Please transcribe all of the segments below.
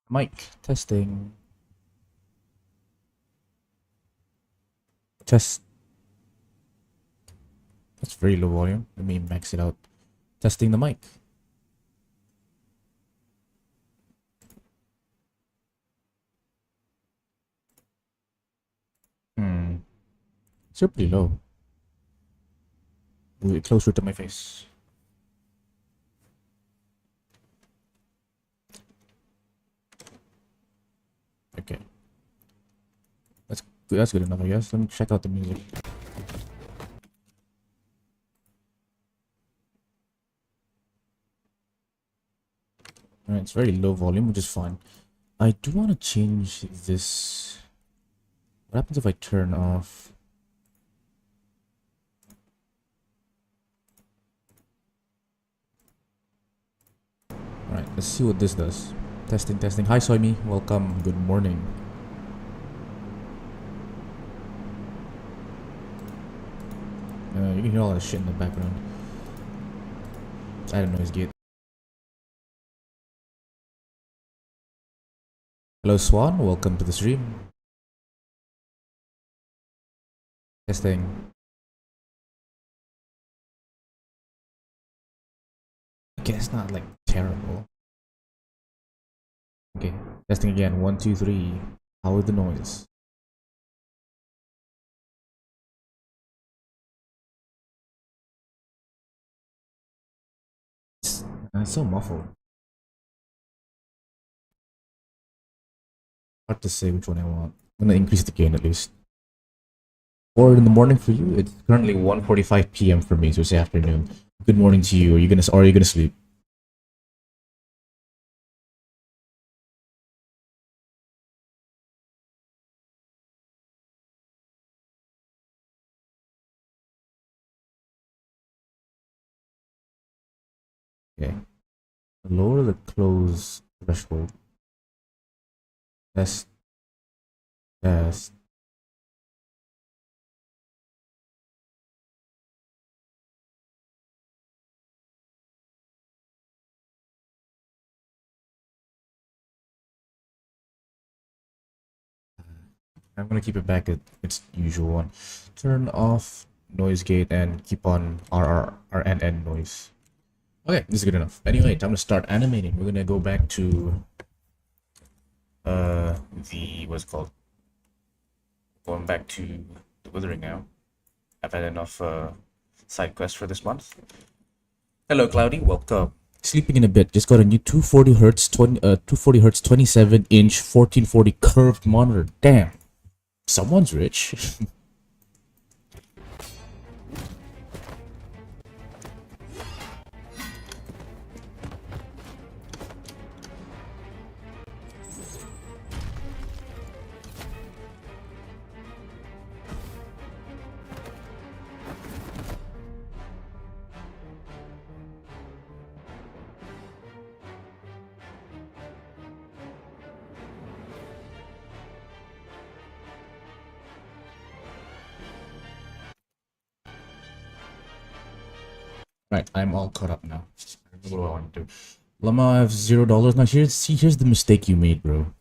Mic testing. Test. That's very low volume. Let me max it out. Testing the mic. It's pretty low. Move it closer to my face. Okay. That's good enough, I guess. Let me check out the music. Alright, it's very low volume, which is fine. I do want to change this. What happens if I turn off? Alright, let's see what this does. Testing, testing. Hi, Soimi. Welcome. Good morning. You can hear all that shit in the background. I don't know his gate. Hello, Swan. Welcome to the stream. Testing. Okay, it's not like terrible. Okay, testing again. 1, 2, 3. How is the noise? It's so muffled. Hard to say which one I want. I'm gonna increase the gain at least. 4 in the morning for you. It's currently 1:45 p.m. for me, so it's afternoon. Good morning to you. Are you gonna sleep? Okay. Lower the close threshold. Test. Test. I'm gonna keep it back at its usual one. Turn off noise gate and keep on RNN noise. Okay, this is good enough. Anyway, time to start animating. We're gonna go back to the what's it called? Going back to the Withering now. I've had enough side quests for this month. Hello, Cloudy. Welcome. Sleeping in a bit. Just got a new 240 hertz 240 hertz 27-inch 1440 curved monitor. Damn. Someone's rich. Right, I'm all caught up now. What do I want to do? Lama, I have $0 now. Here's the mistake you made, bro.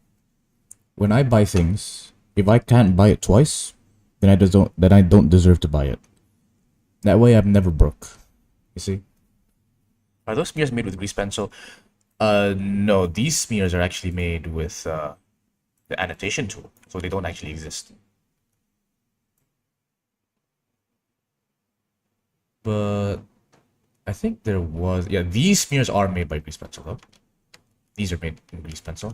When I buy things, if I can't buy it twice, then I don't deserve to buy it. That way I'm never broke. You see? Are those smears made with grease pencil? No, these smears are actually made with the annotation tool, so they don't actually exist. But I think there was, yeah, these smears are made by grease pencil though. These are made in grease pencil.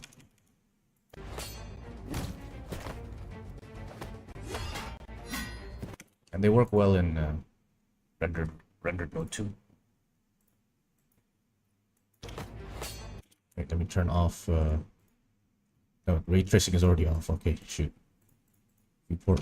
And they work well in rendered mode too. Wait, let me turn off. No, ray tracing is already off. Okay, shoot. Report.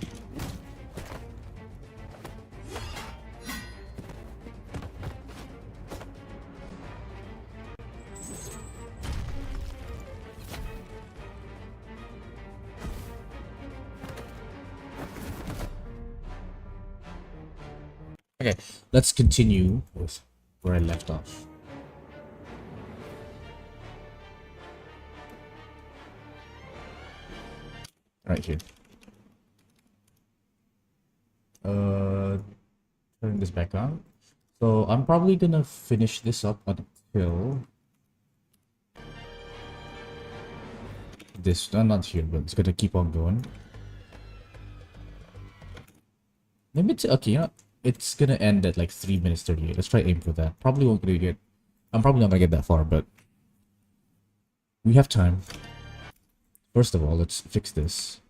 Okay, let's continue with where I left off. Right here. Turn this back on. So I'm probably gonna finish this up until this. Not here, but it's gonna keep on going. Maybe it's okay. You know, it's gonna end at like 3 minutes 38. Let's try aim for that. Probably won't gonna get. I'm probably not gonna get that far, but we have time. First of all, let's fix this.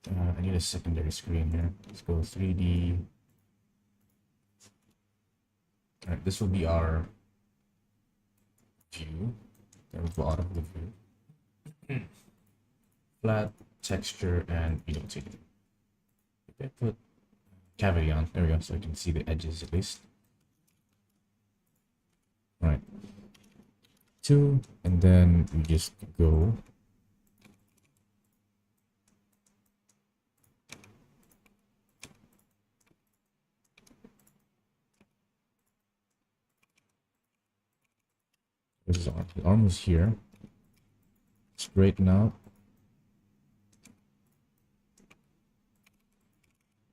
I need a secondary screen here. Let's go 3D. Alright, this will be our view. The bottom of the view. Flat, texture, and Endertainer. Okay, put cavity on. There we go, so I can see the edges at least. Alright. 2, and then we just go. Where's his arm? The arm is here. Straighten out.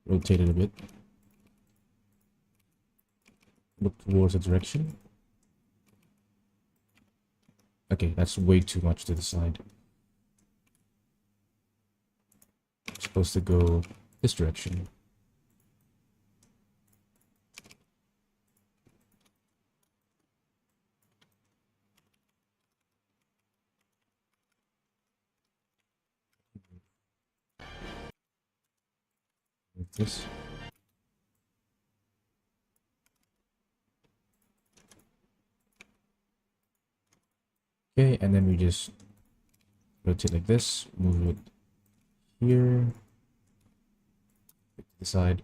Rotate it a bit. Look towards the direction. Okay, that's way too much to the side. It's supposed to go this direction. Like this. Okay, and then we just rotate like this, move it here, to the side.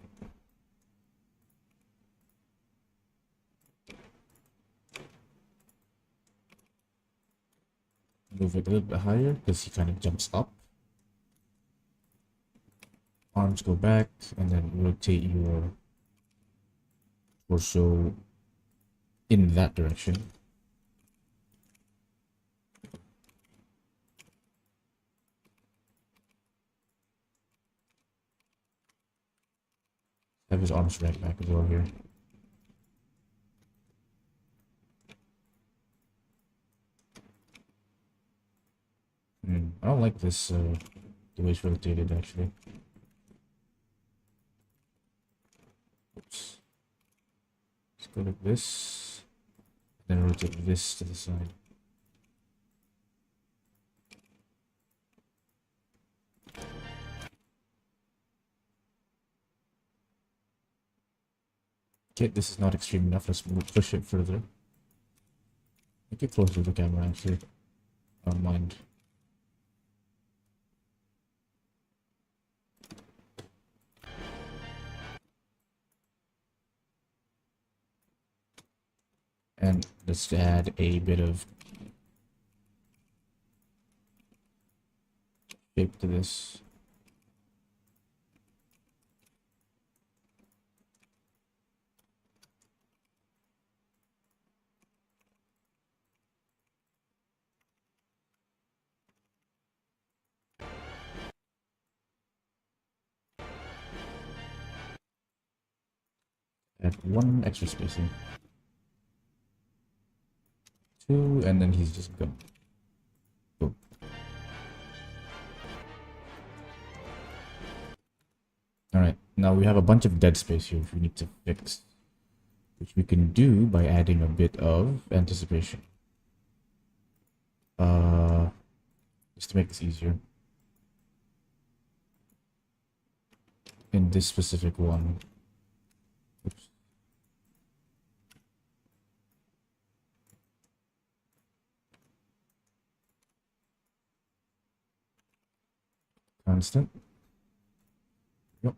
Move it a little bit higher because he kind of jumps up. Arms go back, and then rotate your torso in that direction. Have his arms right back as well here. I don't like this, the way it's rotated actually. Oops. Let's go like this, then rotate this to the side. Okay, this is not extreme enough. Let's push it further. Make it closer to the camera actually. I don't mind. And let's add a bit of shape to this. Add one extra spacing. 2, and then he's just gone. Boom. Alright, now we have a bunch of dead space here which we need to fix. Which we can do by adding a bit of anticipation. Just to make this easier. In this specific one. Oops. Constant. Yep.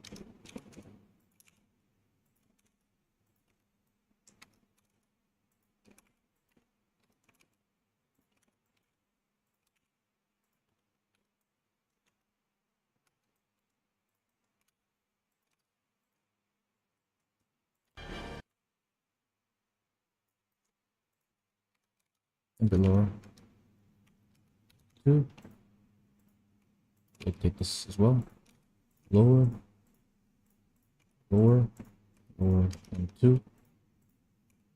A bit lower. 2. Take this as well. Lower. Lower. Lower. And 2.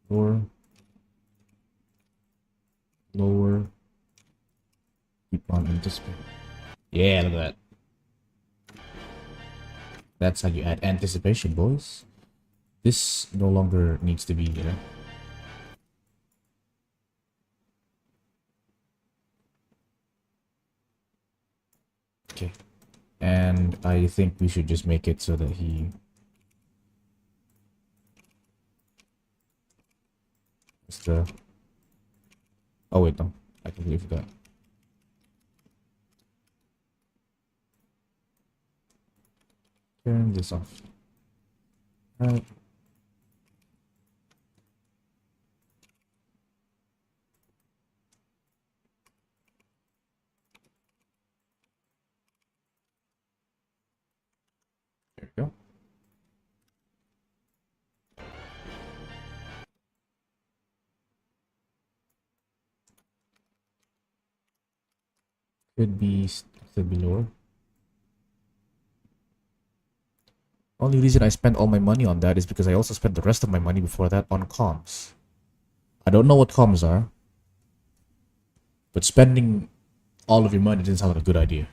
Lower. Lower. Keep on anticipating. Yeah, look at that. That's how you add anticipation, boys. This no longer needs to be there. Okay. And I think we should just make it so that he... It's the... Oh wait, no. I completely forgot. Turn this off. Alright. There we go. Could be lower. Only reason I spent all my money on that is because I also spent the rest of my money before that on comms. I don't know what comms are, but spending all of your money didn't sound like a good idea.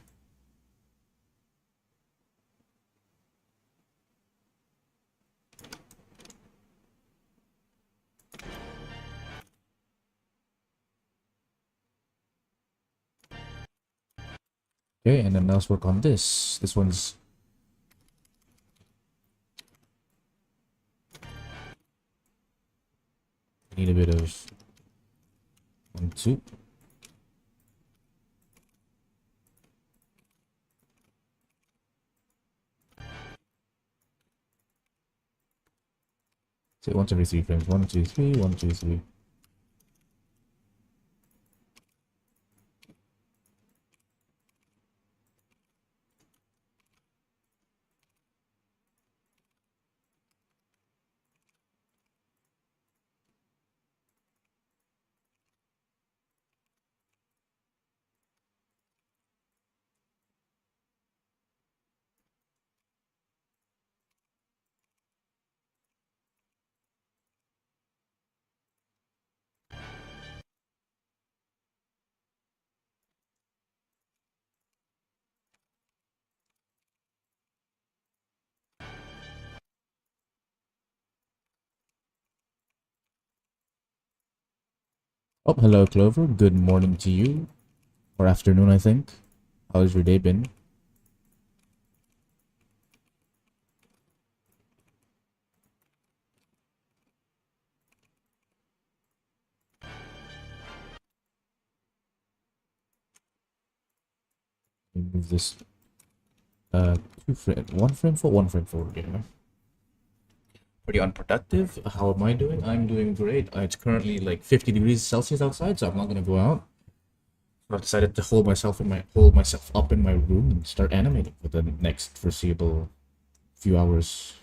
Okay, and then let's work on this. This one's... Need a bit of... 1, 2. Say once every 3 frames. 1, 2, 3, 1, 2, 3. Oh, hello, Clover. Good morning to you. Or afternoon, I think. How's your day been? Move this 2 frame, 1 frame for 1 frame forward, yeah. Pretty unproductive. How am I doing? I'm doing great. It's currently like 50 degrees Celsius outside, so I'm not gonna go out. So I decided to hold myself up in my room and start animating for the next foreseeable few hours.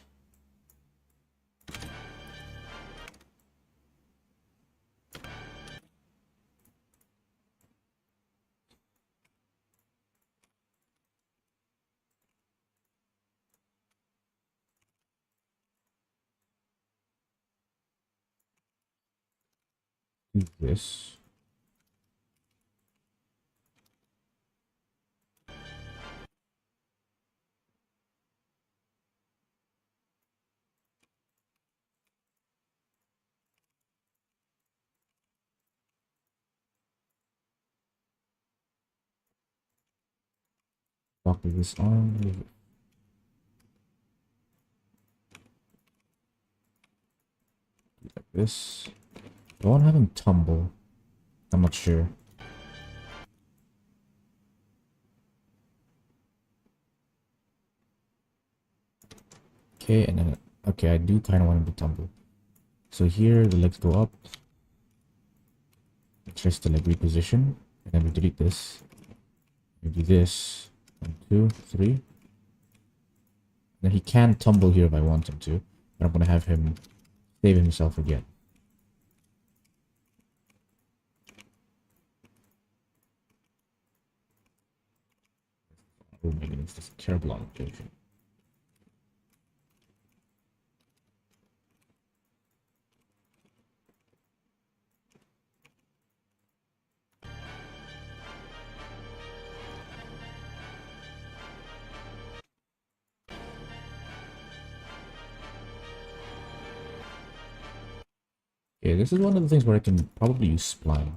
Do this. Copy this on. Like this. I want to have him tumble. I'm not sure. Okay, and then okay, I do kind of want him to tumble. So here the legs go up. Just to like reposition, and then we delete this. We do this. 1, 2, 3. Then he can tumble here if I want him to, but I'm gonna have him save himself again. It's this terrible annotation. Yeah, this is one of the things where I can probably use spline.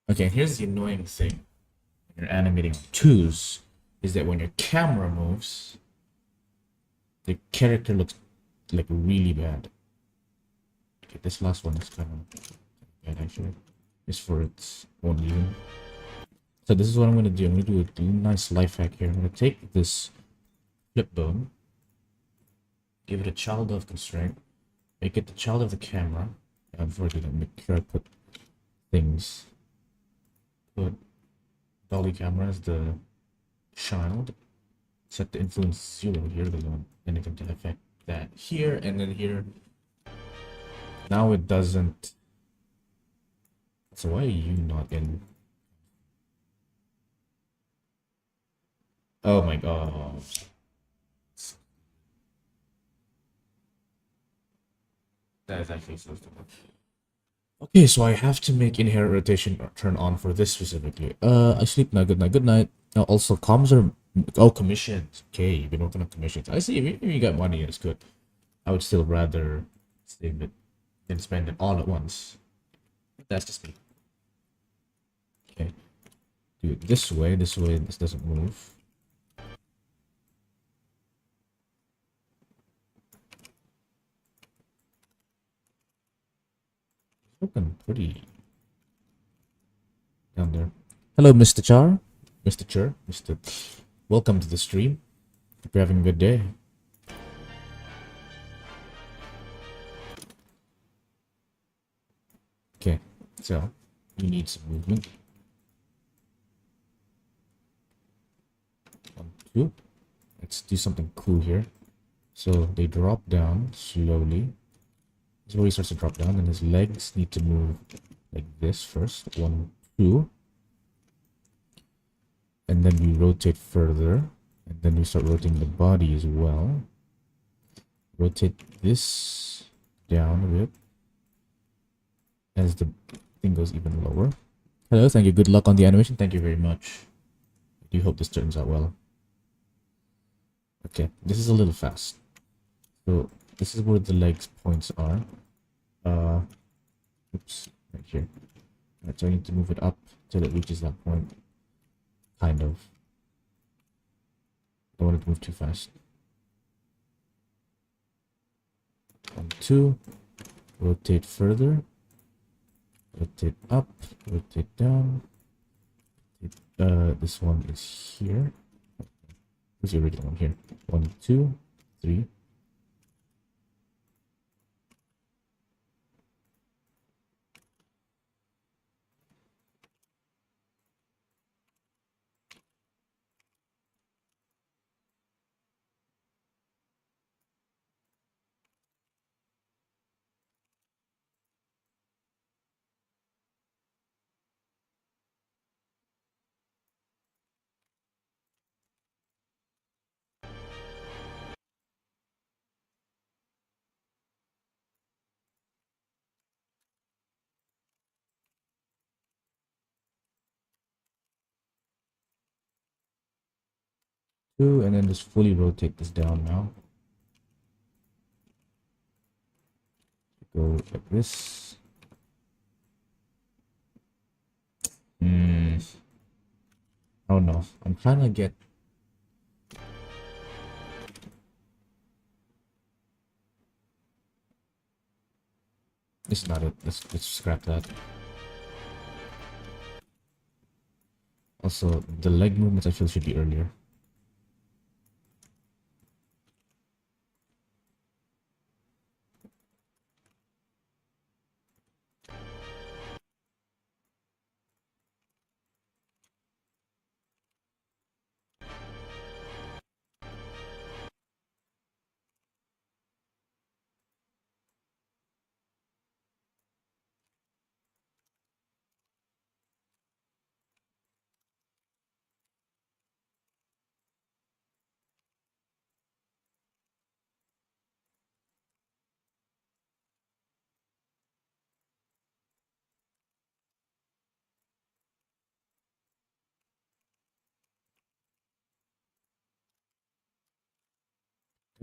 Okay, here's the annoying thing when you're animating on twos, is that when your camera moves, the character looks like really bad. Okay, this last one is kind of bad actually. Just for its own reason. So this is what I'm gonna do. I'm gonna do a nice life hack here. I'm gonna take this flip bone, give it a child of constraint, make it the child of the camera. Before I do that, make sure I put things. Put dolly camera as the child. Set the influence 0 here. Because I want anything to affect that here, and then here. Now it doesn't. So why are you not in? Oh my god. That is actually so stupid. Okay, so I have to make inherent rotation turn on for this specifically. I sleep now. Good night. Good night. Also, comms are commissions. Okay, you've been working on commissions. I see. If you got money, it's good. I would still rather save it than spend it all at once. That's just me. Okay, do it this way. This way, this doesn't move. Looking pretty down there. Hello, Mr. Char. Mr. Char. Mr. Welcome to the stream. Hope you're having a good day. Okay, so you need some movement. 1, 2. Let's do something cool here. So they drop down slowly. This is where he starts to drop down, and his legs need to move like this first. 1, 2. And then we rotate further. And then we start rotating the body as well. Rotate this down a bit as the thing goes even lower. Hello, thank you. Good luck on the animation. Thank you very much. I do hope this turns out well. Okay, this is a little fast. So this is where the legs points are. Oops, right here. Alright, so I need to move it up till it reaches that point. Kind of. Don't want it to move too fast. 1, 2. Rotate further. Rotate up. Rotate down. This one is here. Where's the original one here? 1, 2, 3. Two, and then just fully rotate this down now. Go like this. Oh no, I'm trying to get. This is not it. Let's scrap that. Also, the leg movements I feel should be earlier.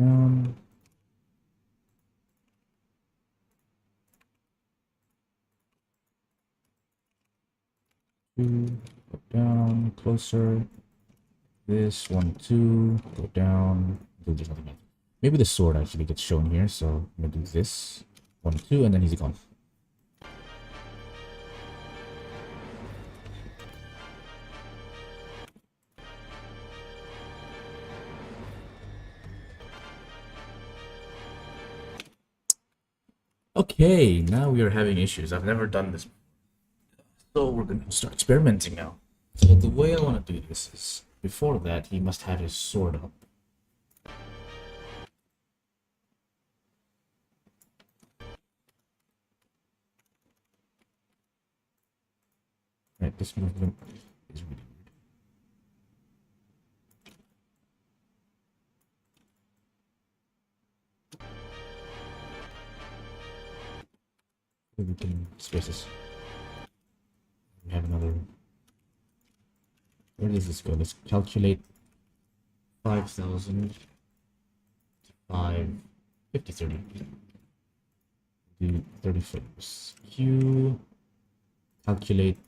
Down. Two. Go down. Closer. This 1, 2. Go down. There's nothing else. Maybe the sword actually gets shown here, so I'm gonna do this. 1, 2, and then he's gone. Okay, now we are having issues. I've never done this. So we're gonna start experimenting now. So the way I want to do this is, before that, he must have his sword up. Right, this movement is really weird. We can spaces. We have another. Where does this go? Let's calculate 5,000 to 50, 30. Do 30 frames. Q. Calculate.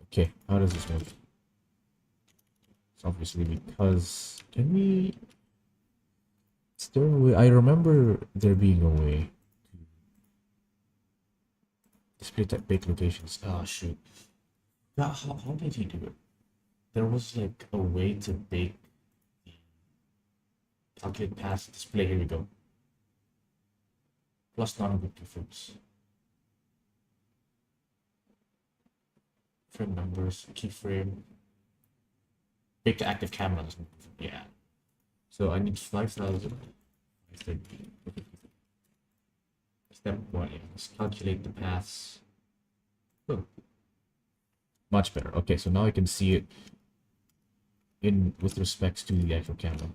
Okay, how does this work? It's obviously because. Can we. Is there a way? I remember there being a way to display that big locations. Oh, shoot. How did he do it? There was like a way to bake the calculate path display. Here we go. Plus non-objective fruits. Frame numbers, keyframe. Bake the active camera. Yeah. So I need 5,000. Step 1, yeah, let's calculate the paths. Oh. Much better. Okay, so now I can see it in with respects to the actual camera.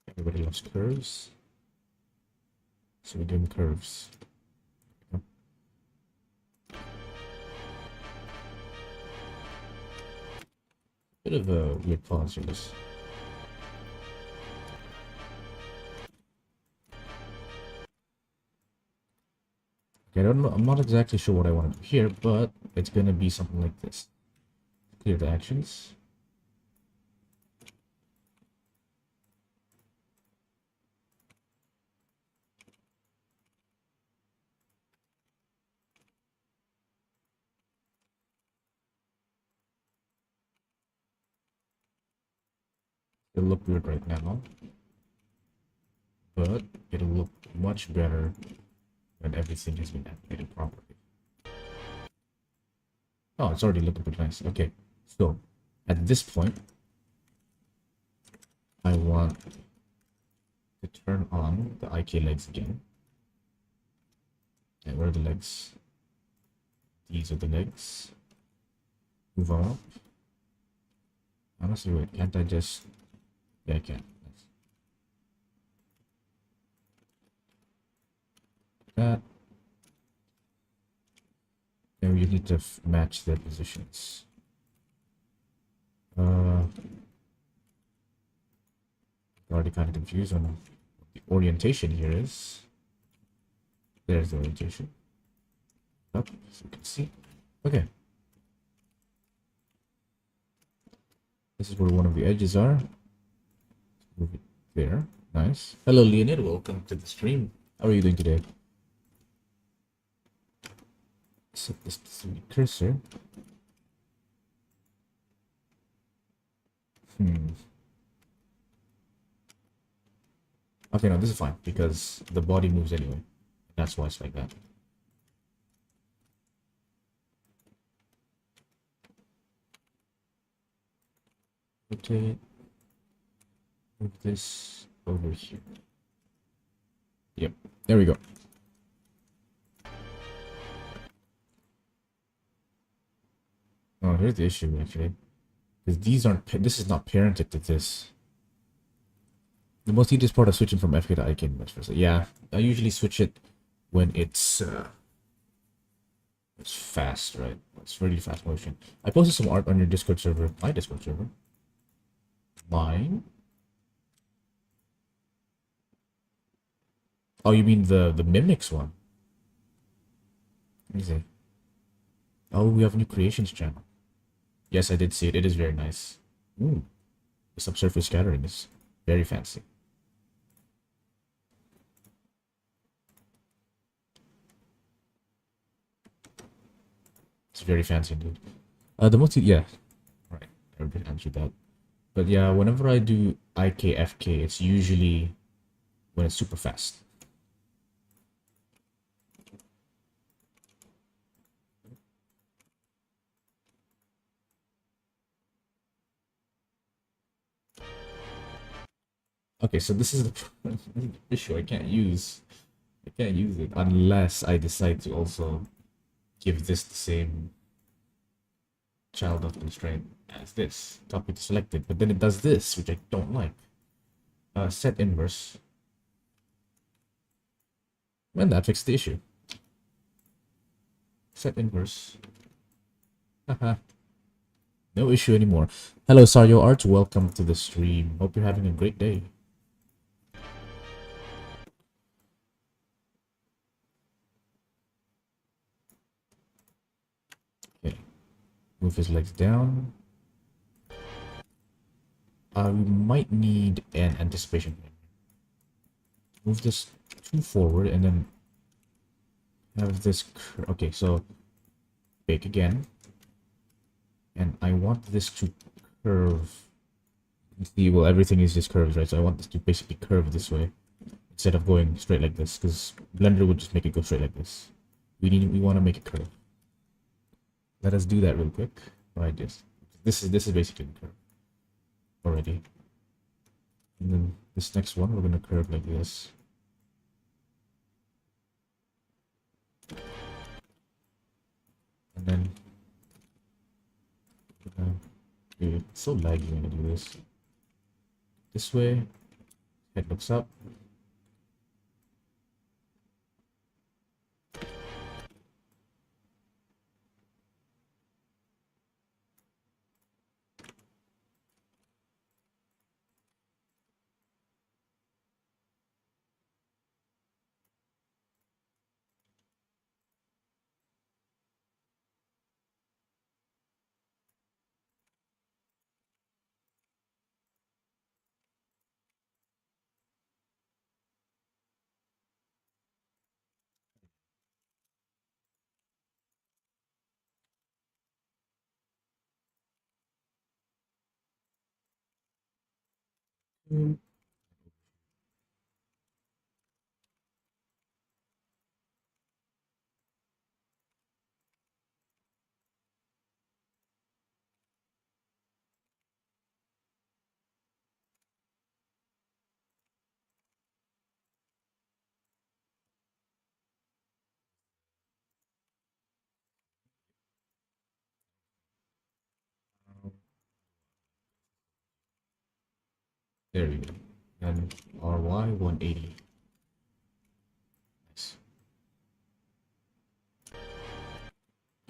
Everybody loves curves. So we're doing curves. Bit of a weird pause for this. Okay, I don't know. I'm not exactly sure what I want to do here, but it's gonna be something like this. Clear the actions. It'll look weird right now, but it'll look much better when everything has been animated properly. Oh, it's already looking pretty nice. Okay, so at this point, I want to turn on the IK legs again. And where are the legs? These are the legs. Move on up. Honestly, wait, can't I just... Yeah, I can. That. And we need to match their positions. Already kind of confused on what the orientation here is. There's the orientation. Up, so you can see. Okay. This is where one of the edges are. Move it there. Nice. Hello, Leonid. Welcome to the stream. How are you doing today? Set this to the cursor. Okay, no, this is fine because the body moves anyway. That's why it's like that. Rotate. Move this over here. Yep, there we go. Oh, here's the issue actually, because these aren't. This is not parented to this. The most tedious part of switching from FK to IK and vice versa. Yeah, I usually switch it when it's fast, right? It's really fast motion. I posted some art on your Discord server. My Discord server. Mine? Oh, you mean the Mimics one? Let me see. Oh, we have a new creations channel. Yes, I did see it. It is very nice. Ooh, the subsurface scattering is very fancy. It's very fancy indeed. The multi, yeah, right. I already answered that. But yeah, whenever I do IKFK, it's usually when it's super fast. Okay, so this is the issue. I can't use it unless I decide to also give this the same child of constraint as this. Copy to selected, but then it does this, which I don't like. Set inverse. And that fixed the issue. Set inverse. Haha. No issue anymore. Hello, Sario Arts. Welcome to the stream. Hope you're having a great day. Okay. Move his legs down. We might need an anticipation. Move this two forward and then have this. Okay, so bake again. And I want this to curve. You see, well, everything is just curves, right? So I want this to basically curve this way instead of going straight like this, because Blender would just make it go straight like this. We want to make it curve. Let us do that real quick. Right, this is basically the curve already. And then this next one we're gonna curve like this. And then dude, it's so laggy when I do this. This way, head looks up. Mm. There we go. And RY 180. Nice.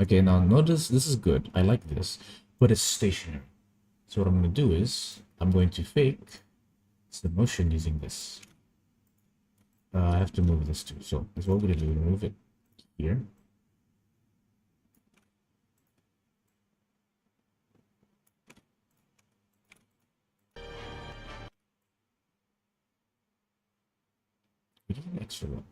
Okay, now notice this is good. I like this, but it's stationary. So what I'm going to do is I'm going to fake some motion using this. I have to move this too. So that's what we're going to do. Move it here. We need an extra one.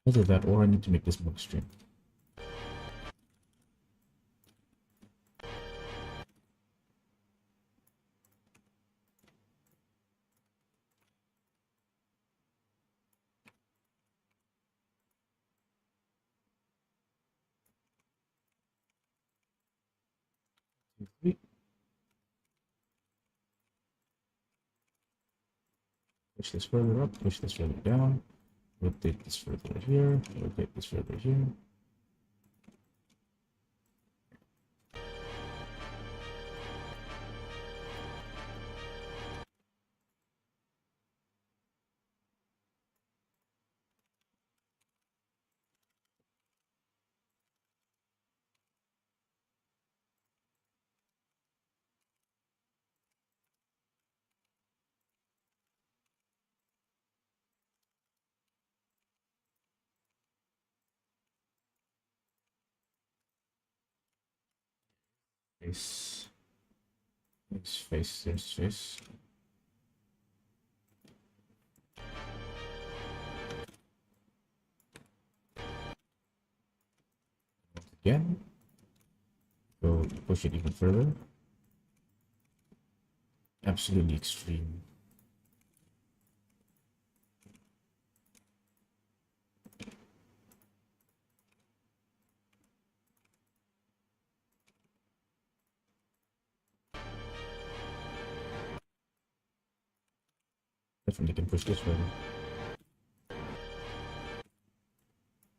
Either that or I need to make this more extreme. Two, three. Push this further up, push this further down, rotate this further here, rotate this further here. Face. There's face, there's face. Again. Go push it even further. Absolutely extreme. Definitely can push this further.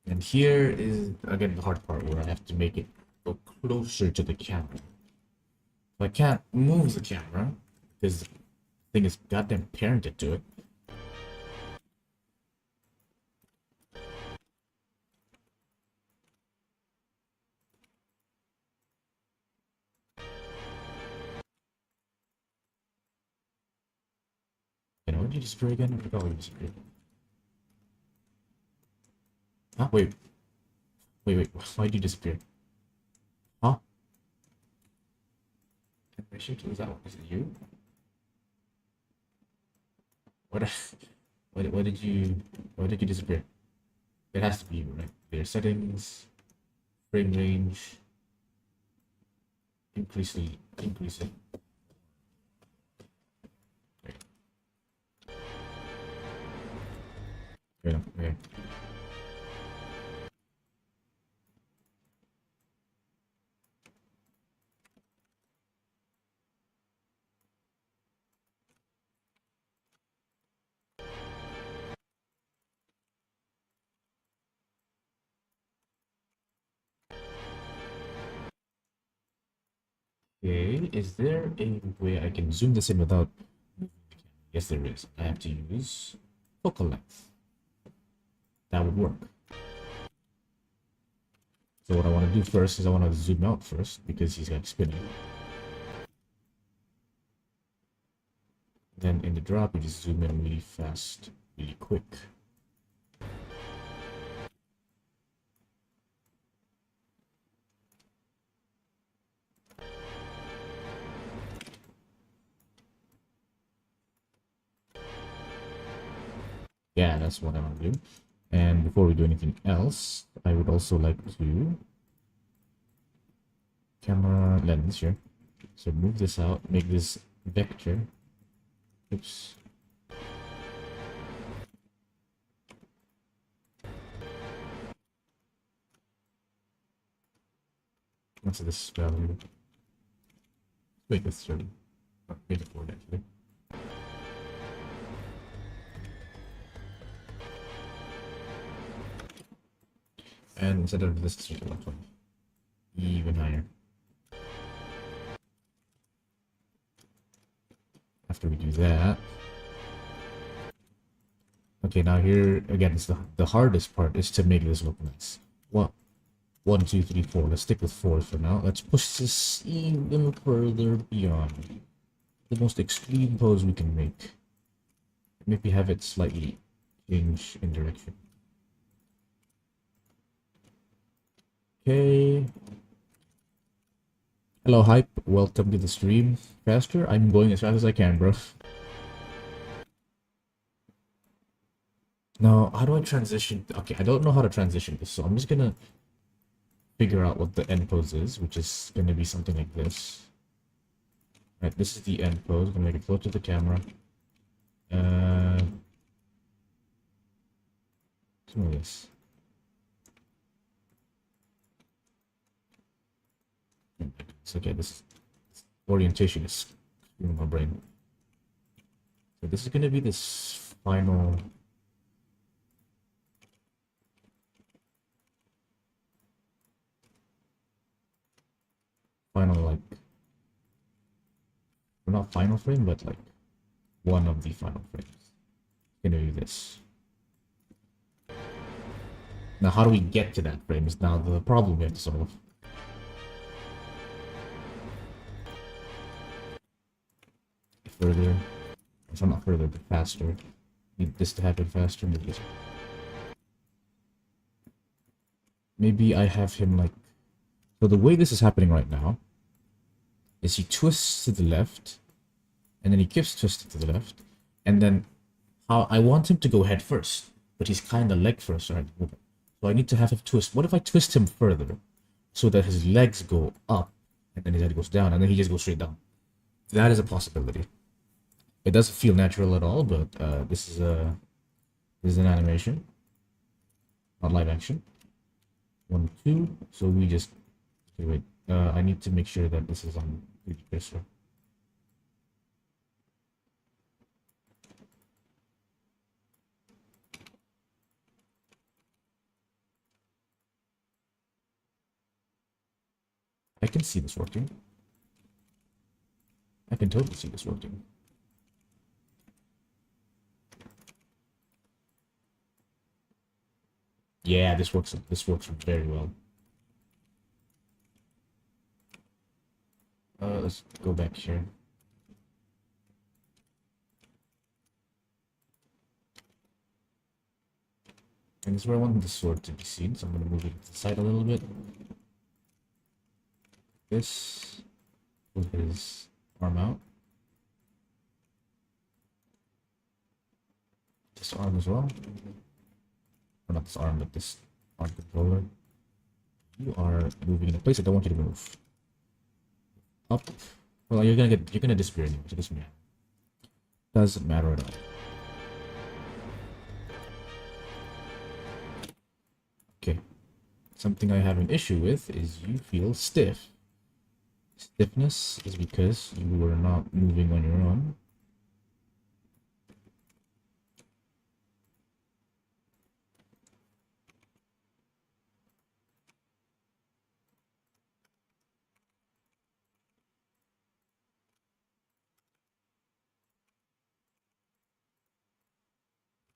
And here is again the hard part where I have to make it go closer to the camera. I can't move the camera because the thing is goddamn parented to it. And what did you disappear again? I forgot what you disappeared. Huh? Wait. Why did you disappear? Huh? Is that is it you? What? Why did you disappear? It has to be you, right? Their settings, frame range, increase it. Okay. Okay, is there a way I can zoom this in without moving the camera? Yes, there is. I have to use focal length. That would work. So what I want to do first is I want to zoom out first because he's like spinning. Then in the drop, you just zoom in really fast, really quick. Yeah, that's what I want to do. And before we do anything else, I would also like to camera lens here. So move this out, make this vector. Oops. What's this value? Make this 30. Oh, make it 40 actually. And instead of this, make it 120. Even higher. After we do that. Okay, now here again, it's the hardest part is to make this look nice. What? 1, 2, 3, 4. Let's stick with 4 for now. Let's push this even further beyond the most extreme pose we can make. Maybe have it slightly change in direction. Okay. Hello, Hype. Welcome to the stream. Faster? I'm going as fast as I can, bro. Now, how do I transition? Okay, I don't know how to transition this, so I'm just gonna figure out what the end pose is, which is gonna be something like this. Right, this is the end pose. I'm gonna make it close to the camera. Some of this. It's okay, this orientation is screwing my brain. So this is gonna be this final like, well, not final frame, but like one of the final frames. Gonna do this. Now, how do we get to that frame is now the problem we have to solve. Further, so not further, but faster. Need this to happen faster. Maybe I have him like. So the way this is happening right now is he twists to the left, and then he keeps twisting to the left, and then how I want him to go head first, but he's kind of leg first, right? So I need to have him twist. What if I twist him further so that his legs go up and then his head goes down and then he just goes straight down? That is a possibility. It doesn't feel natural at all, but this is an animation, not live action. 1, 2. So we just wait. I need to make sure that this is on 3D cursor. I can see this working. I can totally see this working. Yeah, this works very well. Let's go back here. And this is where I want the sword to be seen, so I'm going to move it to the side a little bit. This with his arm out. This arm as well. Or not this arm, but this arm controller. You are moving in a place I don't want you to move. Up. Well, you're gonna disappear anyway, so it doesn't matter. Doesn't matter at all. Okay. Something I have an issue with is you feel stiff. Stiffness is because you were not moving on your own.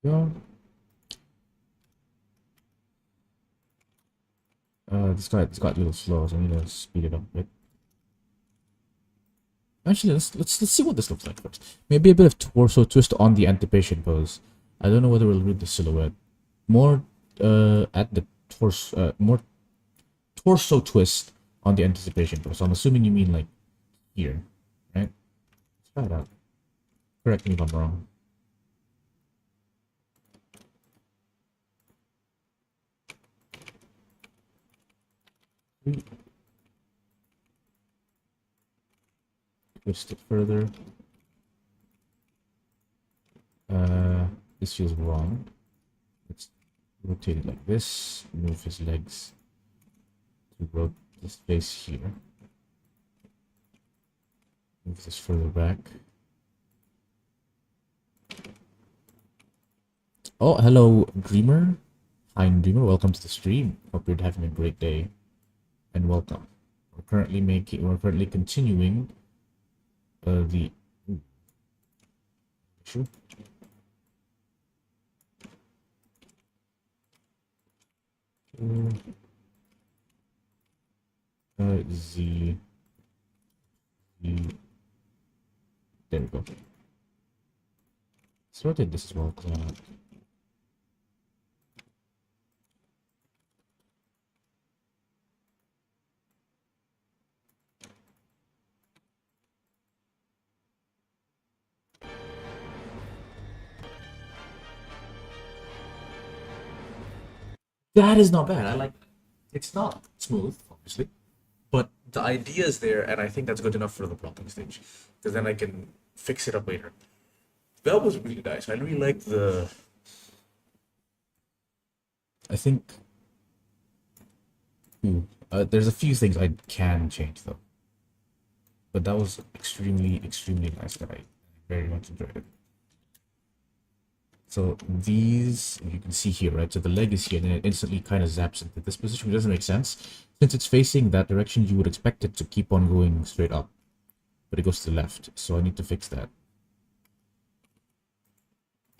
Go. This got a little slow, so I need to speed it up a bit. Actually, let's see what this looks like first. Maybe a bit of torso twist on the anticipation pose. I don't know whether we'll read the silhouette. More at the torso, more torso twist on the anticipation pose. So I'm assuming you mean like here, right? Let's try it out. Correct me if I'm wrong. Twist it further. This feels wrong. Let's rotate it like this. Move his legs to rotate this face here. Move this further back. Oh, hello, Dreamer. Hi, Dreamer. Welcome to the stream. Hope you're having a great day, and welcome. We're currently continuing the issue. There we go. Let's rotate this as well. That is not bad. I like that. It's not smooth, obviously, but the idea is there, and I think that's good enough for the prompting stage, because then I can fix it up later. That was really nice. I really like the. I think. There's a few things I can change though, but that was extremely nice. That I very much enjoyed it. So these, you can see here, right? So the leg is here, and then it instantly kind of zaps into this position, which doesn't make sense. Since it's facing that direction, you would expect it to keep on going straight up, but it goes to the left. So I need to fix that.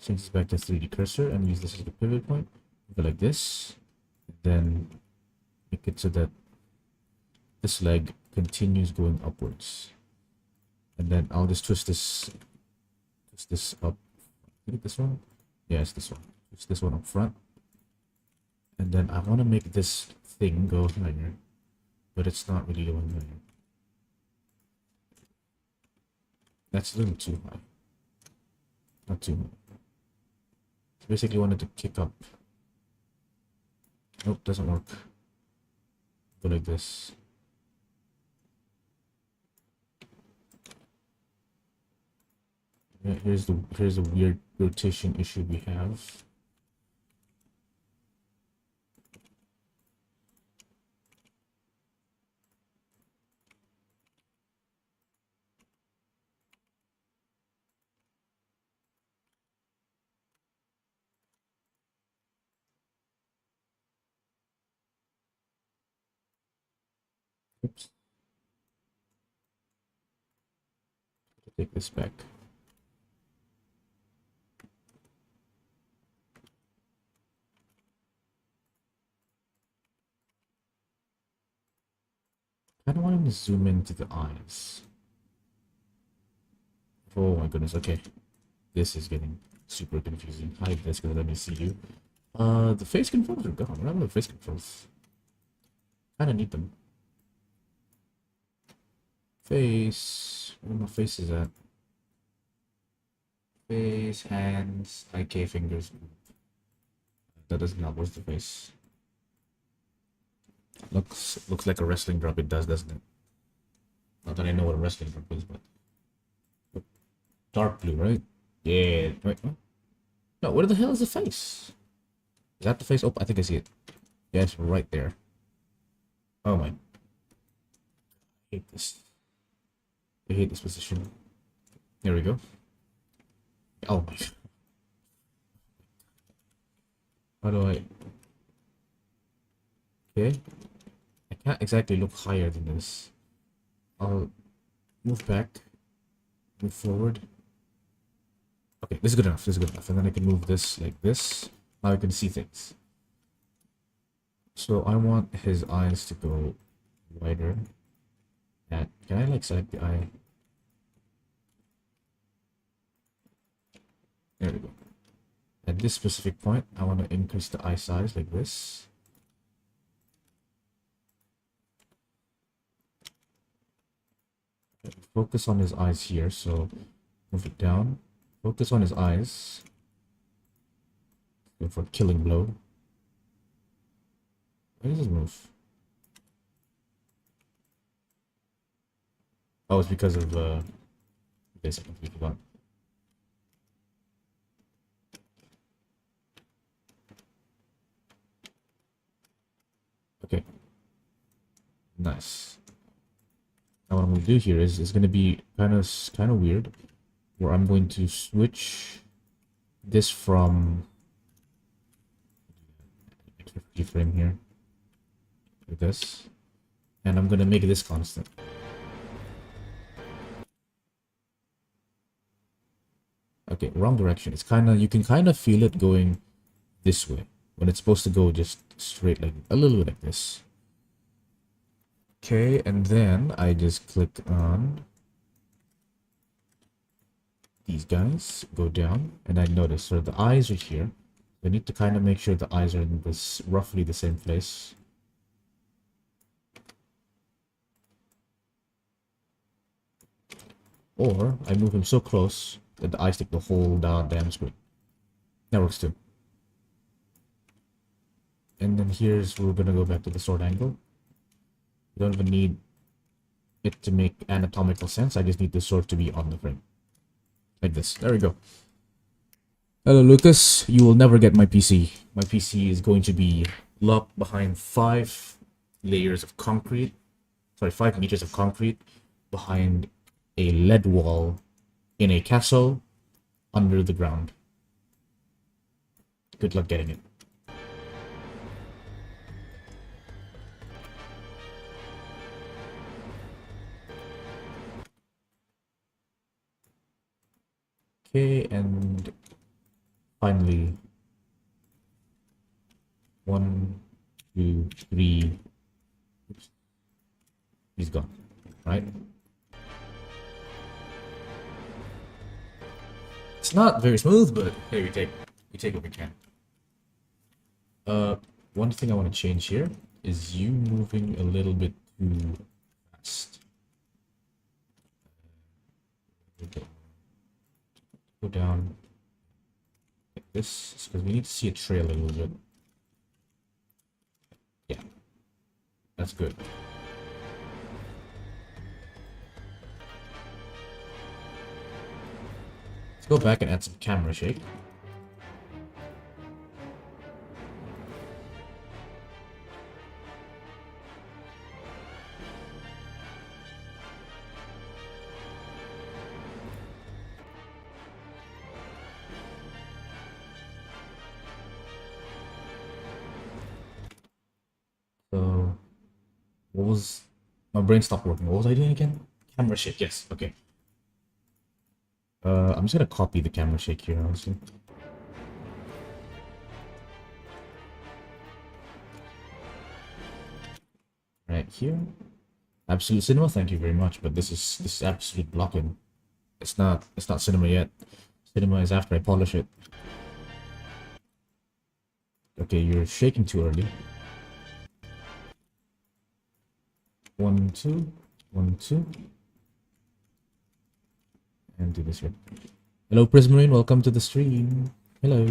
Change this back to 3D cursor and use this as the pivot point. Go like this, then make it so that this leg continues going upwards. And then I'll just twist this up. Is it this one? Yeah, it's this one. Twist this one up front. And then I want to make this thing go higher, but it's not really going higher. That's a little too high. Not too high. So basically, I wanted to kick up. Nope, doesn't work. Go like this. Yeah, here's the weird rotation issue we have. Oops. Take this back. I don't want him to zoom into the eyes. Oh my goodness, okay. This is getting super confusing. Hide this because let me see you. The face controls are gone. What happened to the face controls? Kinda need them. Face. Where my face is at? Face, hands, IK, fingers. That doesn't help. Where's the face? Looks like a wrestling drop. It does, doesn't it? Not that I know what a wrestling drop is, but dark blue, right? Yeah. Wait, what? No, where the hell is the face? Is that the face? Oh, I think I see it. Yeah, it's right there. Oh my. I hate this. I hate this position. There we go. Oh my. How do I... Okay. I can't exactly look higher than this. I'll move back. Move forward. Okay, this is good enough. This is good enough. And then I can move this like this. Now I can see things. So I want his eyes to go wider. And can I like select the eye? There we go. At this specific point, I want to increase the eye size like this. Okay, focus on his eyes here, so move it down. Focus on his eyes. Go for a killing blow. Why does this move? Oh, it's because of this. I completely forgot. Okay. Nice. Now what I'm gonna do here is it's gonna be kind of weird, where I'm going to switch this from keyframe here like this, and I'm gonna make this constant. Okay, wrong direction. It's you can kind of feel it going this way when it's supposed to go just straight, like a little bit like this. Okay, and then I just click on these guys, go down, and I notice so the eyes are here. I need to kind of make sure the eyes are in this roughly the same place. Or I move him so close that the eyes take the whole damn screen. That works too. And then here's where we're gonna go back to the sword angle. You don't even need it to make anatomical sense. I just need the sword to be on the frame. Like this. There we go. Hello, Lucas. You will never get my PC. My PC is going to be locked behind 5 layers of concrete. Sorry, 5 meters of concrete behind a lead wall in a castle under the ground. Good luck getting it. Okay, and finally, 1, 2, 3. Oops. He's gone, right? It's not very smooth, but hey, we take what we can. One thing I want to change here is you moving a little bit too fast. Go down like this, because we need to see a trail a little bit. Yeah, that's good. Let's go back and add some camera shake. So, what was... My brain stopped working. What was I doing again? Camera shake, yes, okay. I'm just gonna copy the camera shake here, honestly. Right here. Absolute Cinema, thank you very much, but this is absolute blocking. It's not cinema yet. Cinema is after I polish it. Okay, you're shaking too early. 1, 2, 1, 2. And do this here. Hello, Prismarine, welcome to the stream. Hello.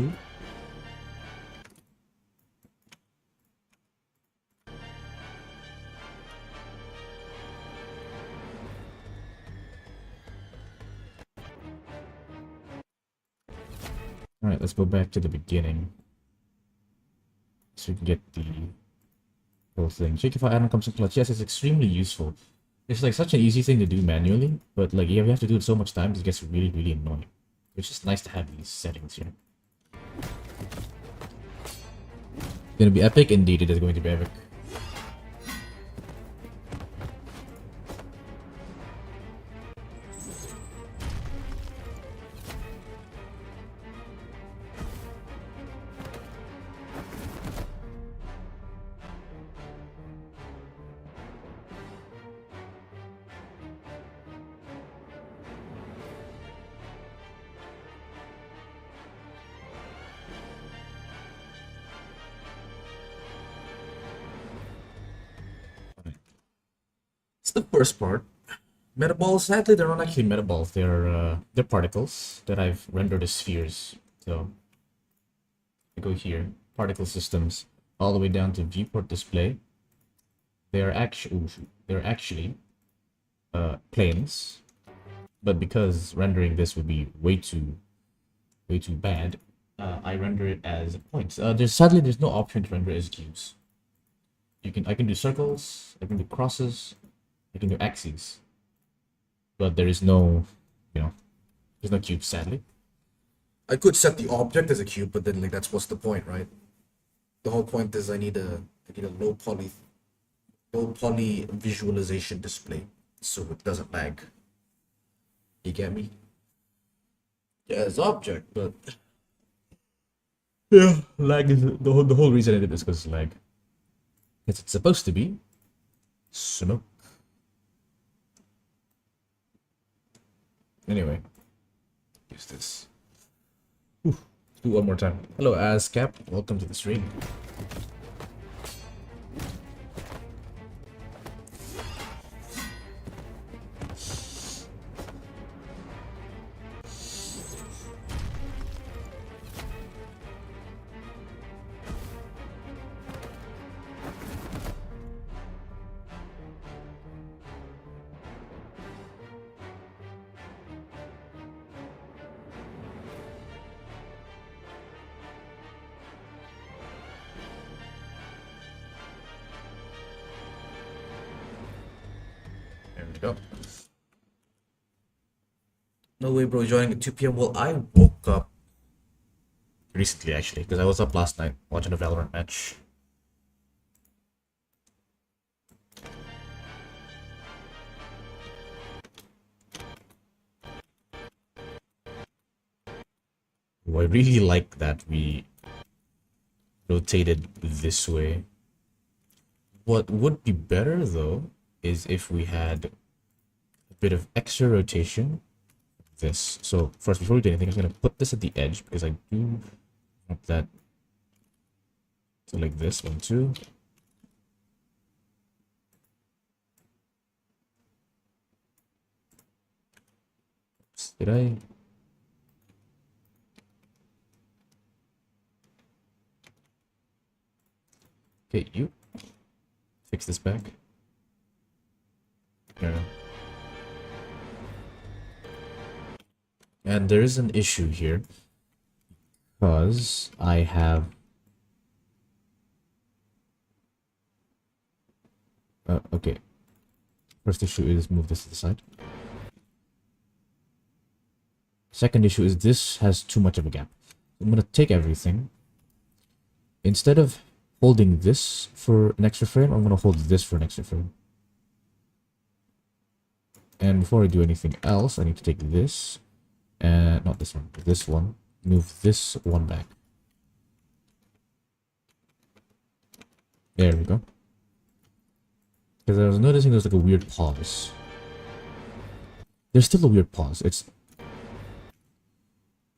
Alright, let's go back to the beginning. So we can get the whole thing. Shakeify add-on comes in clutch. Yes, it's extremely useful. It's like such an easy thing to do manually, but like yeah, we have to do it so much times, it gets really, really annoying. It's just nice to have these settings here. It's gonna be epic? Indeed, it is going to be epic. The first part. Metaballs, sadly, they're not actually metaballs. They're particles that I've rendered as spheres. So I go here, particle systems, all the way down to viewport display. They're actually planes, but because rendering this would be way too bad, I render it as points. Sadly there's no option to render as cubes. I can do circles, I can do crosses, I can do axes, but there is no, there's no cube, sadly. I could set the object as a cube, but then like that's what's the point, right? The whole point is I need a low poly visualization display, so it doesn't lag. You get me? Yeah, it's object, but yeah, lag is the whole reason I did this because lag. It's supposed to be smoke. Anyway, use this. Oof. Let's do one more time. Hello, ASCAP. Welcome to the stream. Go. No way, bro. Joining at 2 p.m. Well, I woke up recently actually, because I was up last night watching a Valorant match. Oh, I really like that we rotated this way. What would be better though is if we had a bit of extra rotation. This. So first, before we do anything, I'm gonna put this at the edge because I do want that to like this one too. Oops, did I? Okay, you fix this back. No. And there is an issue here because I have okay. First issue is move this to the side. Second issue is this has too much of a gap. I'm gonna take everything. Instead of holding this for an extra frame, I'm gonna hold this for an extra frame. And before I do anything else, I need to take this, and not this one, this one. Move this one back. There we go. Because I was noticing there's like a weird pause. There's still a weird pause. It's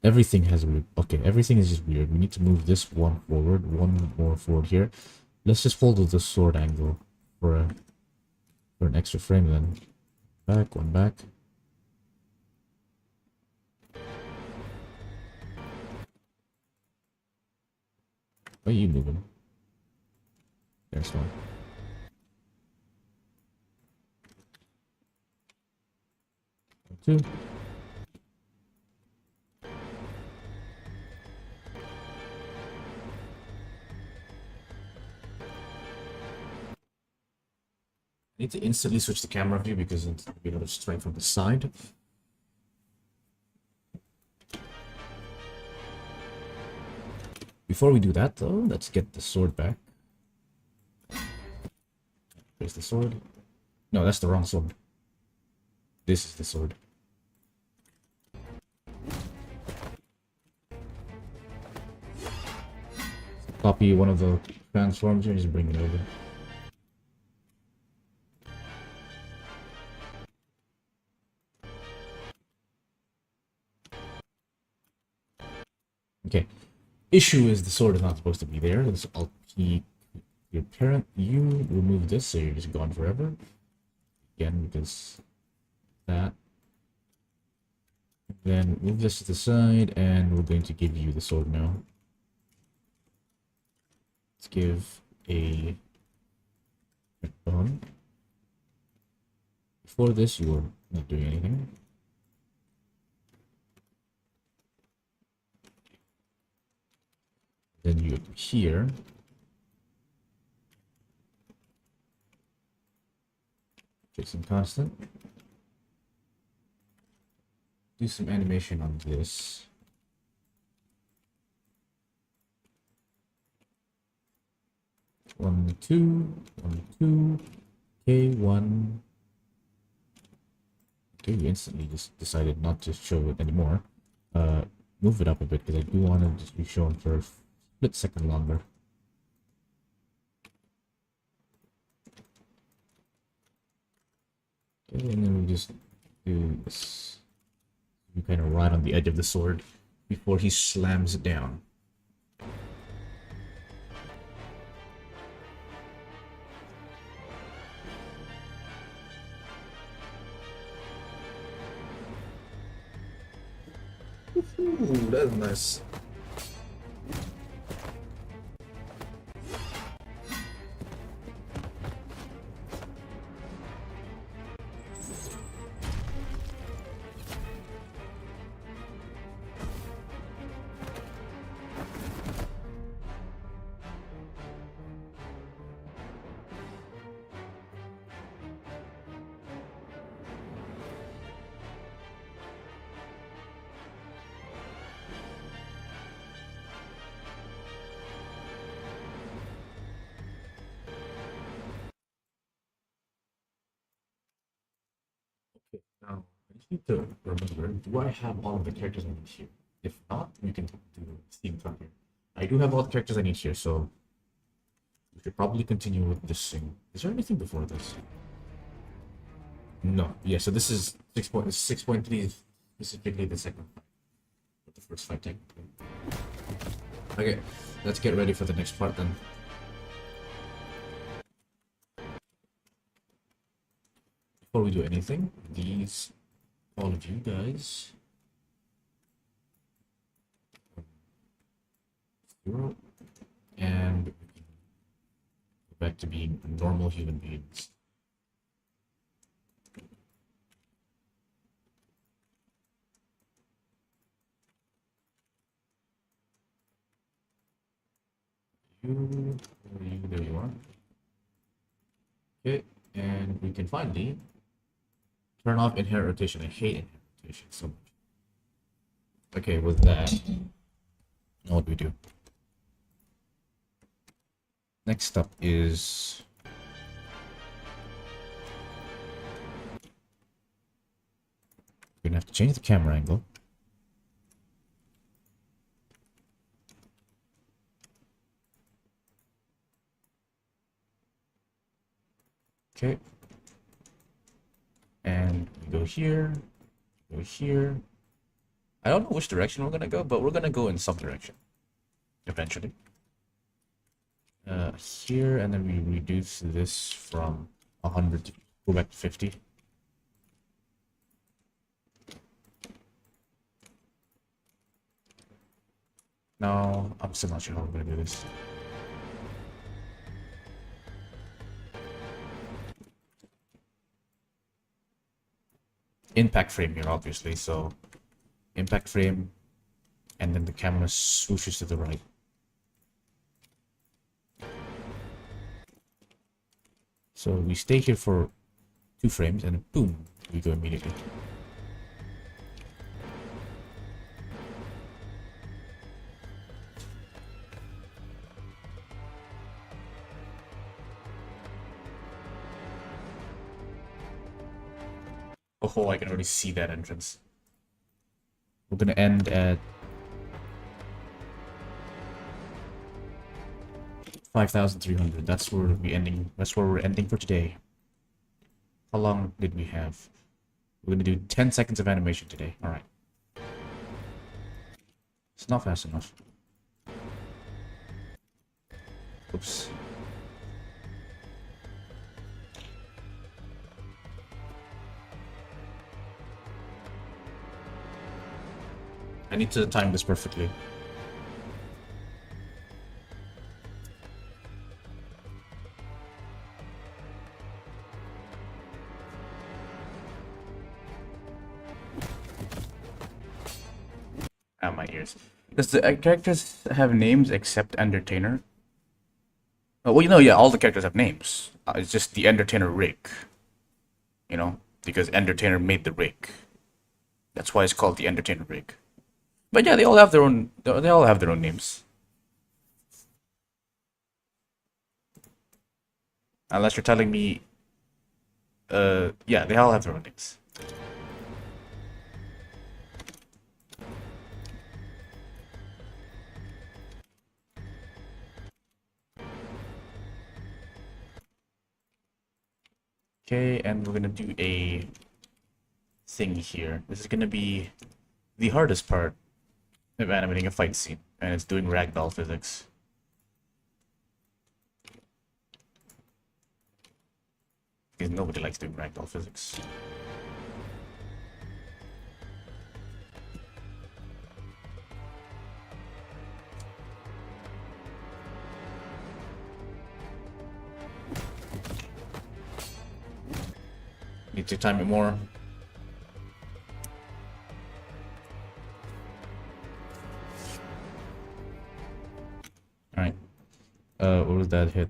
everything has a weird. Okay, everything is just weird. We need to move this one forward, one more forward here. Let's just hold the sword angle for an extra frame then. Back, one back. Why are you moving? There's one. Two. I need to instantly switch the camera view because it's a bit of strength from the side. Before we do that though, let's get the sword back. Where's the sword? No, that's the wrong sword. This is the sword. Copy one of the transforms here and just bring it over. Okay. Issue is the sword is not supposed to be there. Let's Alt P your parent. You remove this, so you're just gone forever. Again, because that. Then move this to the side, and we're going to give you the sword now. Let's give a on. Before this, you were not doing anything. Then you here. Fixing constant. Do some animation on this. One, two, K1. Okay, we instantly just decided not to show it anymore. Move it up a bit because I do want to just be shown for a split second longer. Okay, and then we just do this. You kind of ride on the edge of the sword before he slams it down. Ooh, that's nice. Now, I just need to remember, do I have all of the characters I need here? If not, we can do Steam from here. I do have all the characters I need here, so we should probably continue with this thing. Is there anything before this? No. Yeah, so this is 6.3, specifically the second fight. But the first fight technically. Okay, let's get ready for the next part then. Before we do anything, all of you guys, 0, and go back to being normal human beings. There you are. Okay, and we can finally turn off inherent rotation. I hate inherent rotation so much. Okay, with that, now what do we do? Next up is we're gonna have to change the camera angle. Okay. And we go here, go here. I don't know which direction we're gonna go, but we're gonna go in some direction eventually. Here, and then we reduce this from 100 to go back to 50. Now, I'm still not sure how we're gonna do this. Impact frame here, obviously, so impact frame, and then the camera swooshes to the right. So we stay here for 2 frames, and then boom, we go immediately. Oh, I can already see that entrance. We're gonna end at 5,300. That's where we're ending. That's where we're ending for today. How long did we have? We're gonna do 10 seconds of animation today. All right. It's not fast enough. Oops. I need to time this perfectly. Ah, my ears. Does the characters have names except Endertainer? Oh, well, you know, yeah, all the characters have names. It's just the Endertainer rig. You know, because Endertainer made the rig. That's why it's called the Endertainer rig. But yeah, they all have their own. They all have their own names. Unless you're telling me, yeah, they all have their own names. Okay, and we're gonna do a thing here. This is gonna be the hardest part of animating a fight scene, and it's doing ragdoll physics. Because nobody likes doing ragdoll physics. Need to time it more. Alright. What was that hit?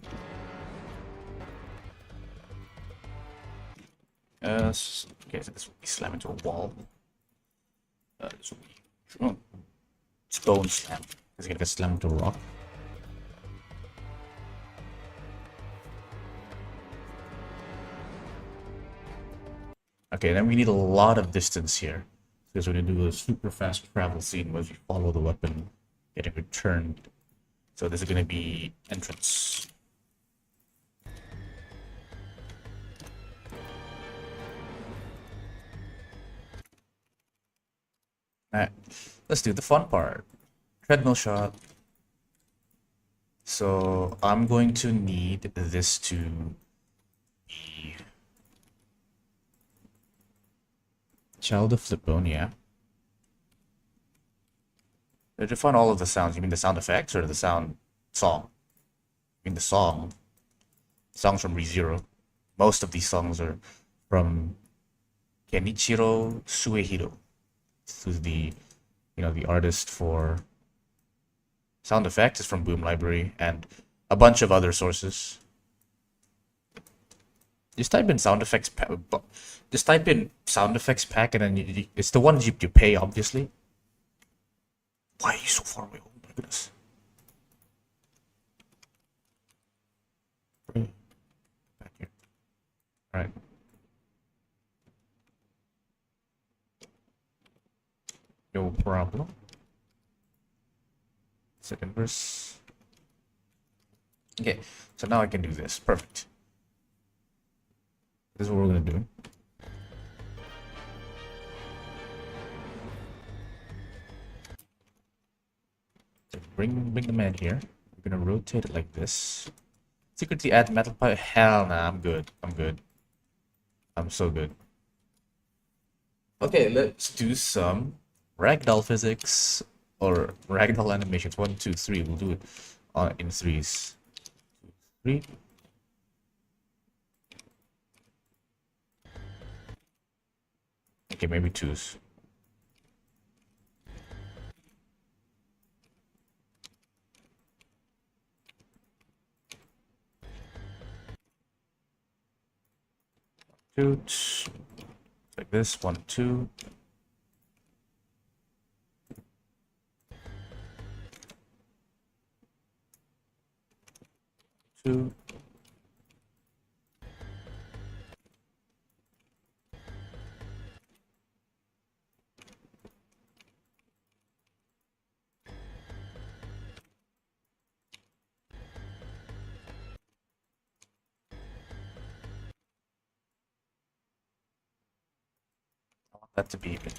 Okay, so this will be slam into a wall. This will be... Oh. It's bone slam. It's gonna get slammed into a rock. Okay, then we need a lot of distance here. Because we're gonna do a super fast travel scene where we follow the weapon getting returned. So this is gonna be entrance. Alright, let's do the fun part. Treadmill shot. So I'm going to need this to be child of Flipbone, yeah. Define all of the sounds. You mean the sound effects or the sound song? I mean the song. Songs from ReZero. Most of these songs are from Kenichiro Suehiro, who's the the artist for sound effects is from Boom Library and a bunch of other sources. Just type in sound effects. Just type in sound effects pack, and then it's the ones you pay, obviously. Why are you so far away? Oh my goodness. Back here. All right. No problem. Second verse. Okay, so now I can do this. Perfect. This is what we're gonna do. So bring the man here. We're gonna rotate it like this. Secretly add metal pipe. Hell nah, I'm good. I'm good. I'm so good. Okay, let's do some ragdoll physics or ragdoll animations. 1, 2, 3. We'll do it in threes. 2, 3. Okay, maybe twos. Two, like this. 1, 2. 2. I want that to be even.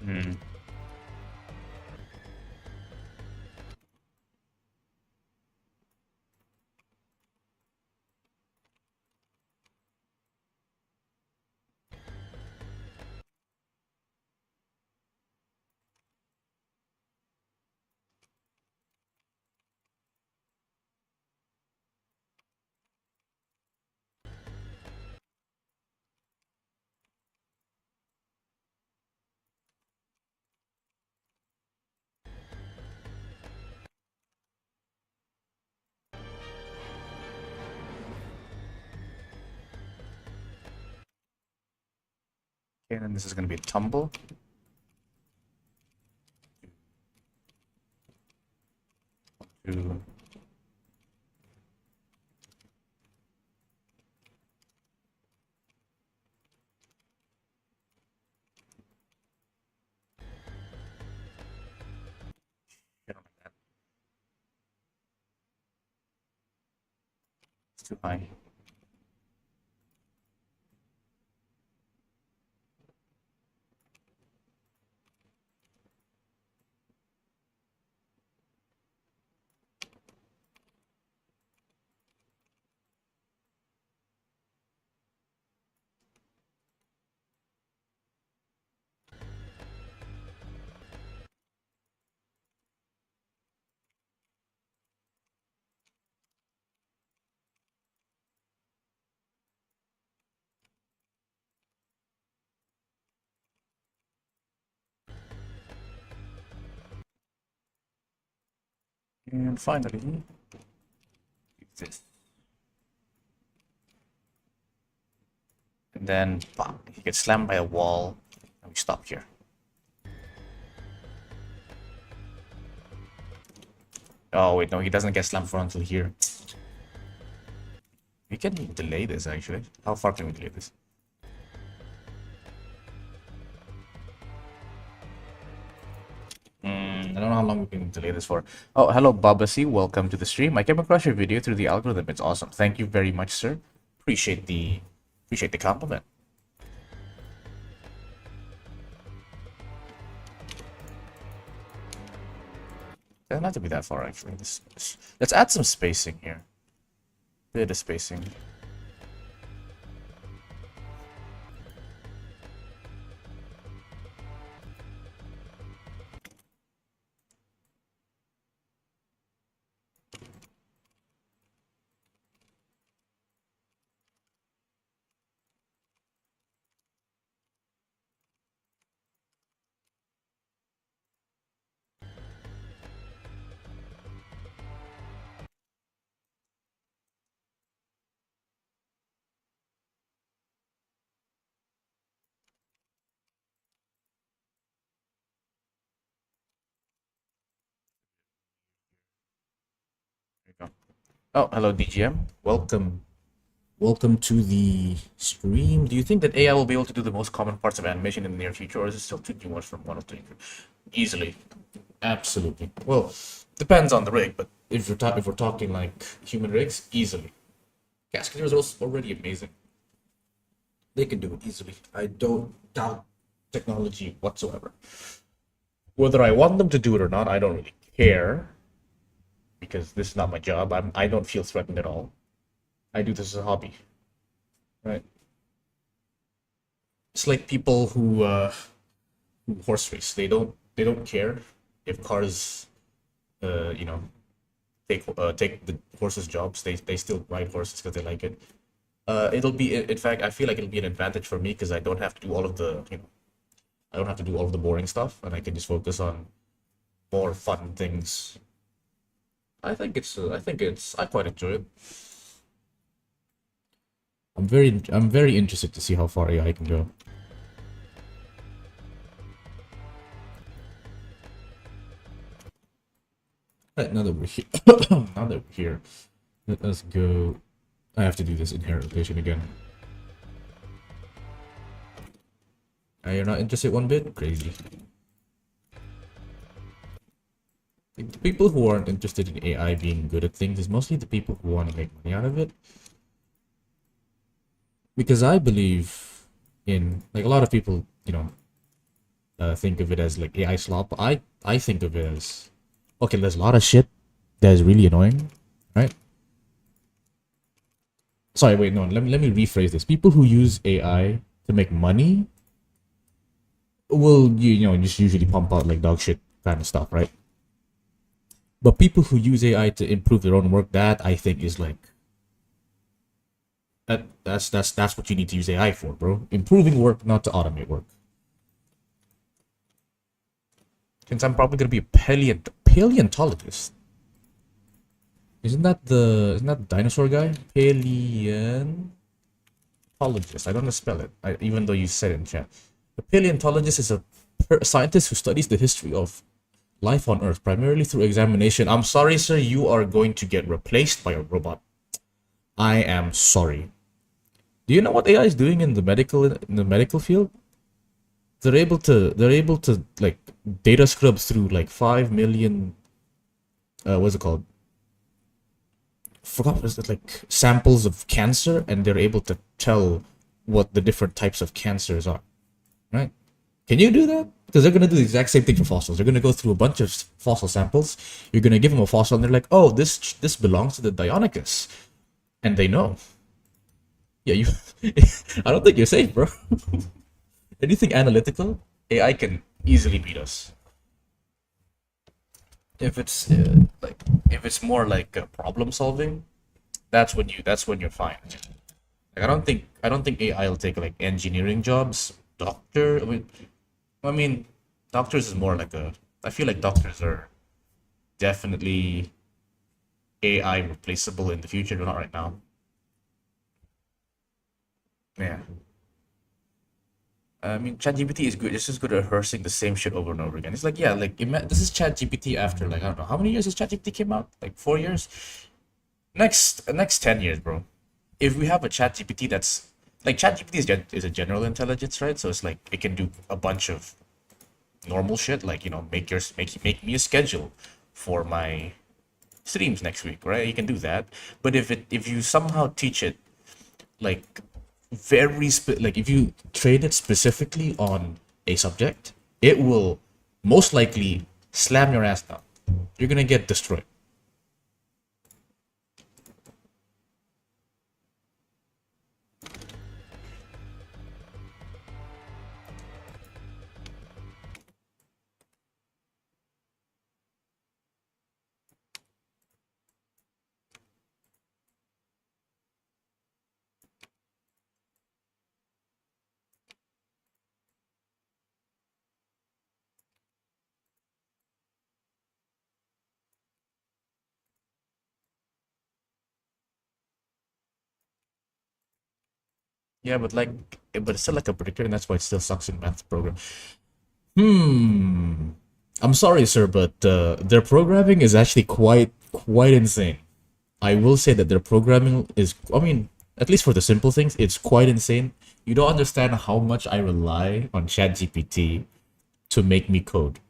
Hmm. Okay, and then this is gonna be a tumble. 2. I don't like that. It's too high. And finally, this. And then, bam, he gets slammed by a wall, and we stop here. Oh, wait, no, he doesn't get slammed for until here. We can delay this, actually. How far can we delay this? I don't know how long we can delay this for. Oh, hello, Babasi. Welcome to the stream. I came across your video through the algorithm. It's awesome. Thank you very much, sir. Appreciate the compliment. Doesn't have to be that far, actually. Let's add some spacing here. Bit of spacing. There you go. Oh, hello, DGM. Welcome to the stream. Do you think that AI will be able to do the most common parts of animation in the near future, or is it still too nuanced from one of the easily? Absolutely. Well, depends on the rig, but if we're talking like human rigs, easily. Cascaders are already amazing. They can do it easily. I don't doubt technology whatsoever. Whether I want them to do it or not, I don't really care, because this is not my job. I don't feel threatened at all. I do this as a hobby, right? It's like people who horse race. They don't care if cars, you know, take the horses' jobs. They still ride horses because they like it. It'll be, in fact, I feel like it'll be an advantage for me because I don't have to do all of the, I don't have to do all of the boring stuff, and I can just focus on more fun things. I quite enjoy it. I'm very interested to see how far AI can go. Right, now that we're here, now that we're here, let us go. I have to do this inherit rotation again. You're not interested one bit? Crazy. The people who aren't interested in AI being good at things is mostly the people who want to make money out of it. Because I believe in, like, a lot of people, think of it as like AI slop. I think of it as, okay, there's a lot of shit that is really annoying, right? Sorry, wait, no, let me rephrase this. People who use AI to make money will, just usually pump out like dog shit kind of stuff, right? But people who use AI to improve their own work, that I think is like, that's what you need to use AI for, bro. Improving work, not to automate work. Since I'm probably gonna be a paleontologist. Isn't that the dinosaur guy? Paleontologist. I don't know how to spell it, even though you said it in chat. A paleontologist is a scientist who studies the history of life on Earth, primarily through examination. I'm sorry, sir, you are going to get replaced by a robot. I am sorry. Do you know what AI is doing in the medical field? They're able to like data scrub through like 5 million what's it called? Forgot what is it, like samples of cancer, and they're able to tell what the different types of cancers are. Right? Can you do that? Because they're gonna do the exact same thing for fossils. They're gonna go through a bunch of fossil samples. You're gonna give them a fossil, and they're like, "Oh, this belongs to the Deinonychus," and they know. Yeah, you. I don't think you're safe, bro. Anything analytical, AI can easily beat us. If it's if it's more like problem solving, that's when you're fine. Like, I don't think AI will take like engineering jobs. Doctor, I mean, doctors is more like a. I feel like doctors are definitely AI replaceable in the future, but not right now. Yeah. I mean, ChatGPT is good. It's just good at rehearsing the same shit over and over again. It's like, yeah, like this is ChatGPT after like I don't know how many years has ChatGPT came out? Like 4 years. Next 10 years, bro. If we have a ChatGPT that's like ChatGPT is a general intelligence, right? So it's like it can do a bunch of normal shit, like make me a schedule for my streams next week, right? You can do that. But if you somehow teach it like like if you train it specifically on a subject, it will most likely slam your ass down. You're gonna get destroyed. Yeah, but it's still like a predictor, and that's why it still sucks in math program. Hmm. I'm sorry, sir, but their programming is actually quite insane. I will say that their programming is, I mean, at least for the simple things, it's quite insane. You don't understand how much I rely on ChatGPT to make me code.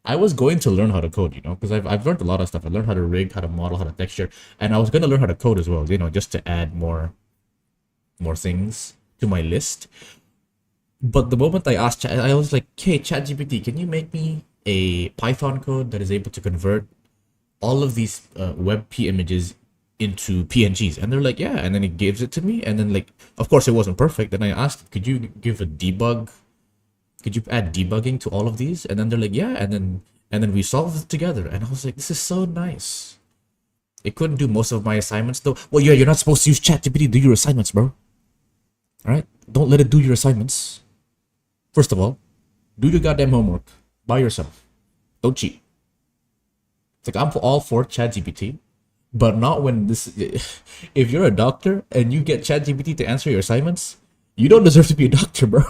I was going to learn how to code, because I've learned a lot of stuff. I learned how to rig, how to model, how to texture, and I was going to learn how to code as well, just to add more things to my list. But the moment I asked, I was like, "Hey, ChatGPT, can you make me a Python code that is able to convert all of these WebP images into PNGs?" And they're like, "Yeah." And then it gives it to me. And then, like, of course, it wasn't perfect. Then I asked, "Could you give a debug? Could you add debugging to all of these?" And then they're like, "Yeah." And then we solved it together. And I was like, "This is so nice." It couldn't do most of my assignments though. Well, yeah, you're not supposed to use ChatGPT to do your assignments, bro. All right, don't let it do your assignments. First of all, do your goddamn homework by yourself. Don't cheat. It's like I'm all for ChatGPT, but not when this. If you're a doctor and you get ChatGPT to answer your assignments, you don't deserve to be a doctor, bro.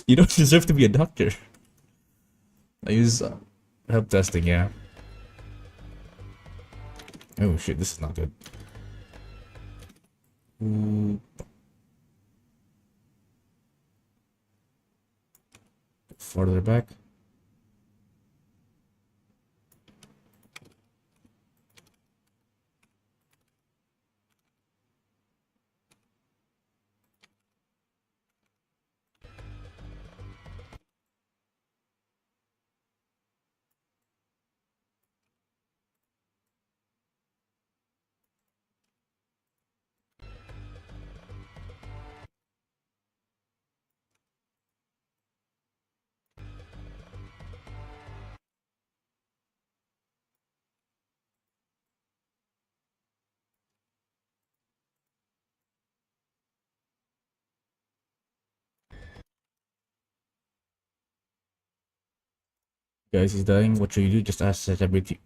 You don't deserve to be a doctor. I use help testing, yeah. Oh shit, this is not good. Ooh. Farther back. Guys, he's dying. What should you do? Just ask ChatGPT.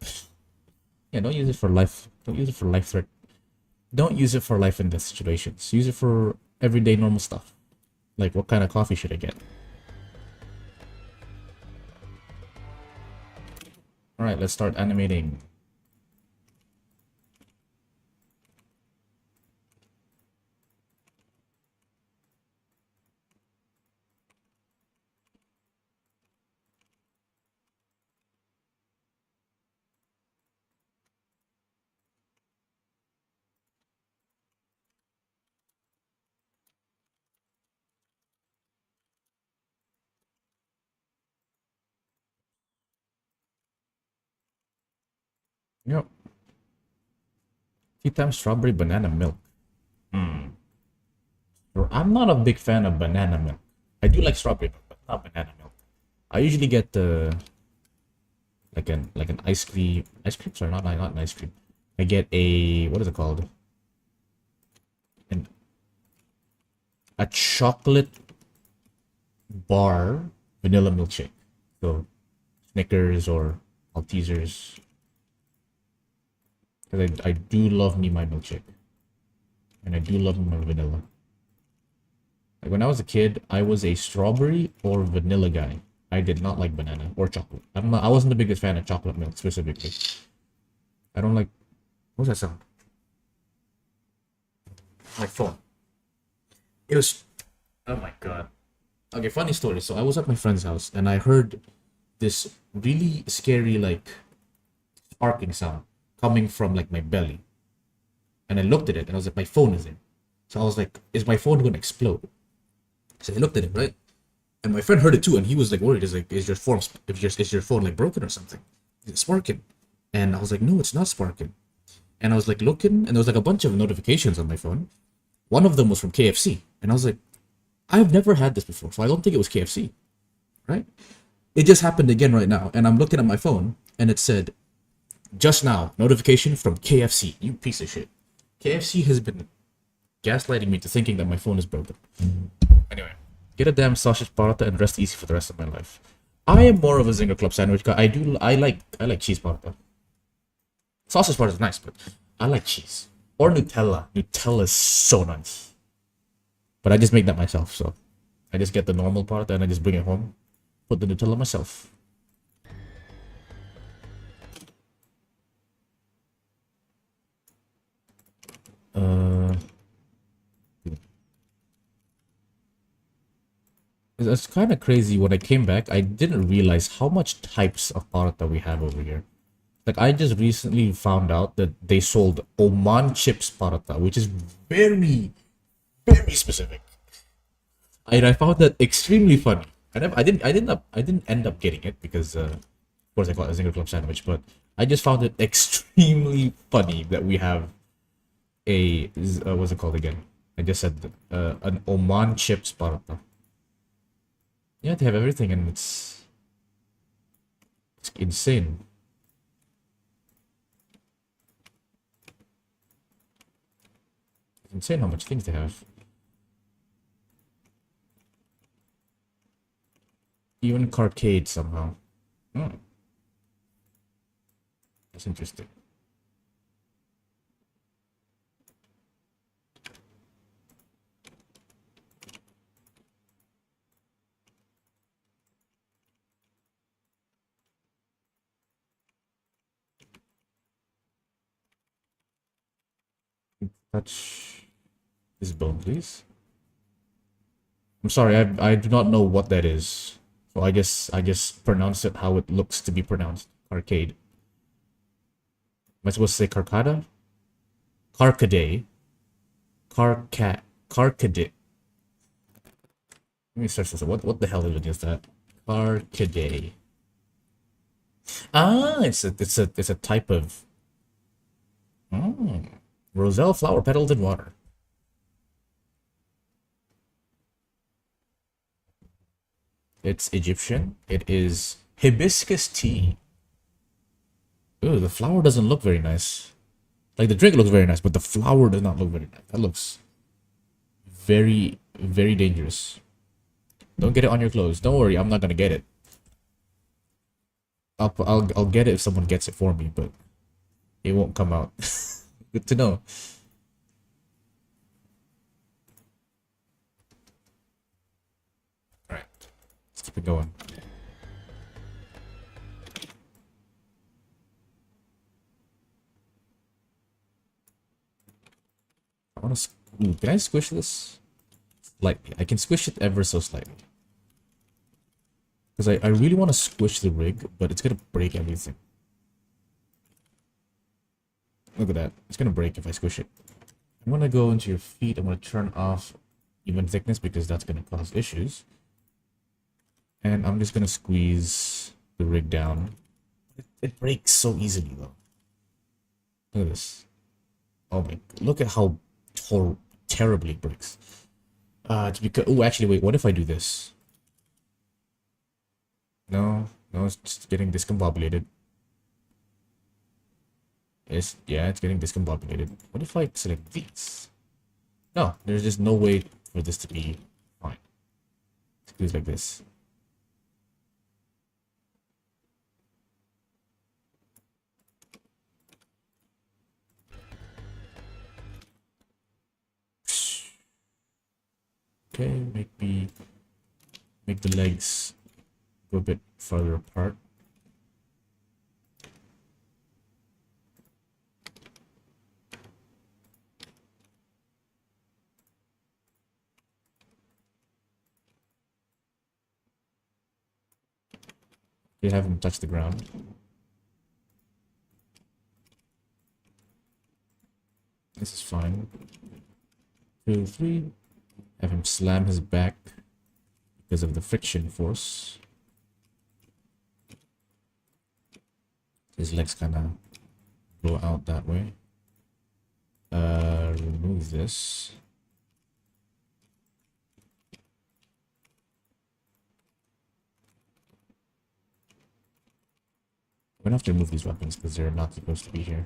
Yeah, don't use it for life. Don't use it for life threat. Don't use it for life and death situations. Use it for everyday normal stuff. Like, what kind of coffee should I get? Alright, let's start animating. Yep. Tea time strawberry banana milk. Hmm. I'm not a big fan of banana milk. I do like strawberry milk, but not banana milk. I usually get the like an ice cream. Sorry, not an ice cream. I get a, what is it called? An a chocolate bar vanilla milkshake. So Snickers or Maltesers. Because I do love me my milkshake. And I do love me my vanilla. Like when I was a kid, I was a strawberry or vanilla guy. I did not like banana or chocolate. I wasn't the biggest fan of chocolate milk specifically. I don't like... What's that sound? My phone. It was... Oh my god. Okay, funny story. So I was at my friend's house and I heard this really scary, like, sparking sound coming from, like, my belly. And I looked at it and I was like, my phone is in. So I was like, is my phone gonna explode? So I looked at it, right? And my friend heard it too, and he was like worried. He's like, is your phone like broken or something? Is it sparking? And I was like, no, it's not sparking. And I was like looking, and there was like a bunch of notifications on my phone. One of them was from KFC. And I was like, I've never had this before, so I don't think it was KFC. Right? It just happened again right now. And I'm looking at my phone, and it said, just now, notification from KFC. You piece of shit. KFC has been gaslighting me to thinking that my phone is broken. Anyway, get a damn sausage paratha and rest easy for the rest of my life. I am more of a Zinger Club sandwich guy. I like cheese paratha. Sausage paratha is nice, but I like cheese. Or Nutella. Nutella is so nice. But I just make that myself, so I just get the normal paratha and I just bring it home. Put the Nutella myself. It's kind of crazy. When I came back, I didn't realize how much types of paratha we have over here. Like, I just recently found out that they sold Oman chips paratha, which is very, very specific. I found that extremely funny. I didn't end up getting it because, of course, I got a Zinger Club sandwich. But I just found it extremely funny that we have what's it called again? I just said an Oman chips paratha. Yeah, they have everything, and it's insane. It's insane how much things they have. Even Carcade somehow. Hmm. That's interesting. Touch this bone, please. I'm sorry, I do not know what that is. So I just pronounce it how it looks to be pronounced. Arcade. Am I supposed to say Carcada? Carcade. Carcade. Let me search this. What the hell is that? Carcade. Ah, it's a type of roselle flower petals in water. It's Egyptian. It is hibiscus tea. Ooh, the flower doesn't look very nice. Like, the drink looks very nice, but the flower does not look very nice. That looks very, very dangerous. Don't get it on your clothes. Don't worry, I'm not gonna get it. I'll get it if someone gets it for me, but it won't come out. Good to know. Alright, let's keep it going. I wanna... Ooh, can I squish this? Lightly. I can squish it ever so slightly. Because I really want to squish the rig, but it's gonna break everything. Look at that. It's gonna break if I squish it. I'm gonna go into your feet. I'm gonna turn off even thickness because that's gonna cause issues. And I'm just gonna squeeze the rig down. It breaks so easily though. Look at this. Oh my! Look at how terribly it breaks. It's because... Oh, actually, wait. What if I do this? No, it's just getting discombobulated. Yeah, it's getting discombobulated. What if I select these? No, there's just no way for this to be fine. Squeeze like this. make the legs go a bit further apart. You have him touch the ground. This is fine. 2, 3. Have him slam his back because of the friction force. His legs kind of go out that way. Remove this. We're gonna have to remove these weapons because they're not supposed to be here.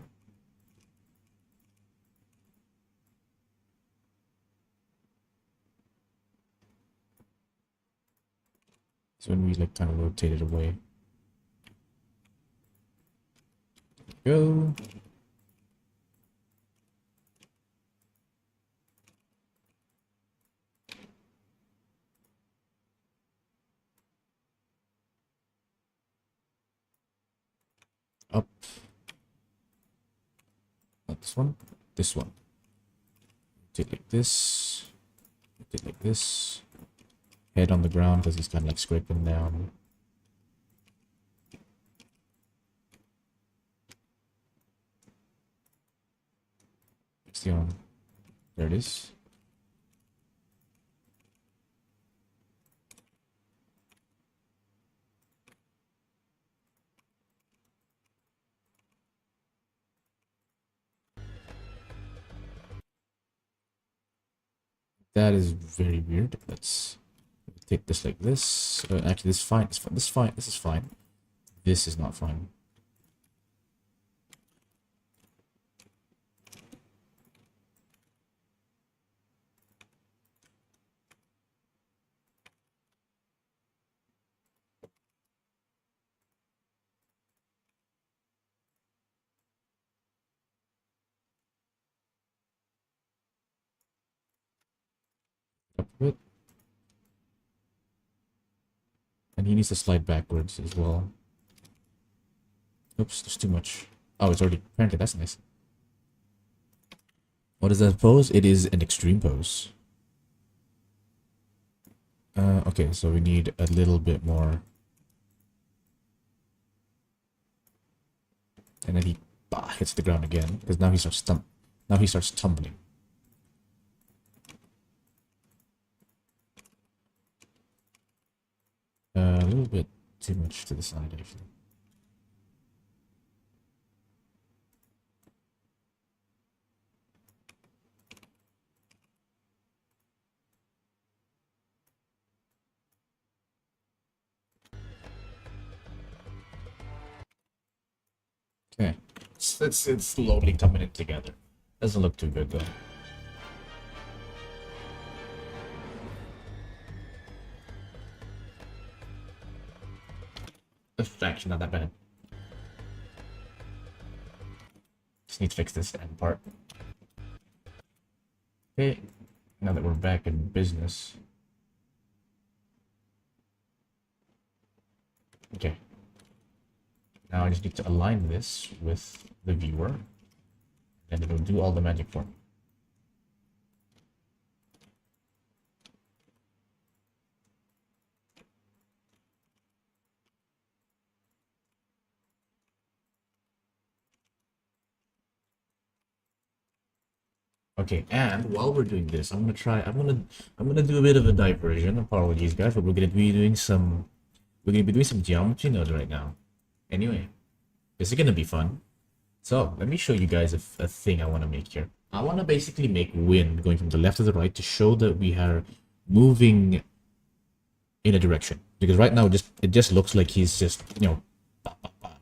So when we like kind of rotate it away. Go. Up. Not this one. This one. Rotate like this. Rotate like this. Head on the ground because he's kind of like scraping down. Next one. There it is. That is very weird. Let's take this like this. Actually, this is fine. This is fine. This is fine. This is not fine. Up a bit. And he needs to slide backwards as well. Oops, there's too much. Oh, it's already apparently that's nice. What is that pose? It is an extreme pose. Okay, so we need a little bit more. And then he hits the ground again because now he starts tumbling. A little bit too much to the side, actually. Okay, it's slowly coming in together. Doesn't look too good though. It's actually not that bad. Just need to fix this end part. Okay, now that we're back in business. Okay. Now I just need to align this with the viewer. And it'll do all the magic for me. Okay, and while we're doing this, I'm gonna do a bit of a diversion. Apologies, guys, but we're gonna be doing some geometry nodes right now. Anyway, this is gonna be fun. So let me show you guys a thing I want to make here. I want to basically make wind going from the left to the right to show that we are moving in a direction. Because right now it just looks like he's just, you know,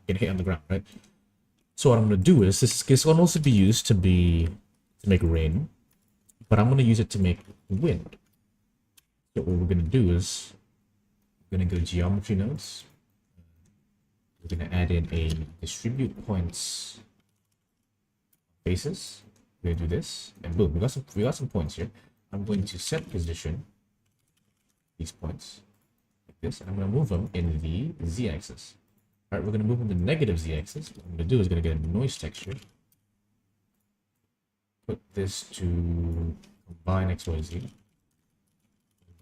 getting hit on the ground, right? So what I'm gonna do is this can also be used to make rain, but I'm gonna use it to make wind. So what we're gonna do is we're gonna go geometry nodes. We're gonna add in a distribute points basis. We're gonna do this, and boom, we got some points here. I'm going to set position these points. this, and I'm going to move them in the z-axis. Alright, we're going to move them in the negative z-axis. What I'm going to do is going to get a noise texture. Put this to combine XYZ.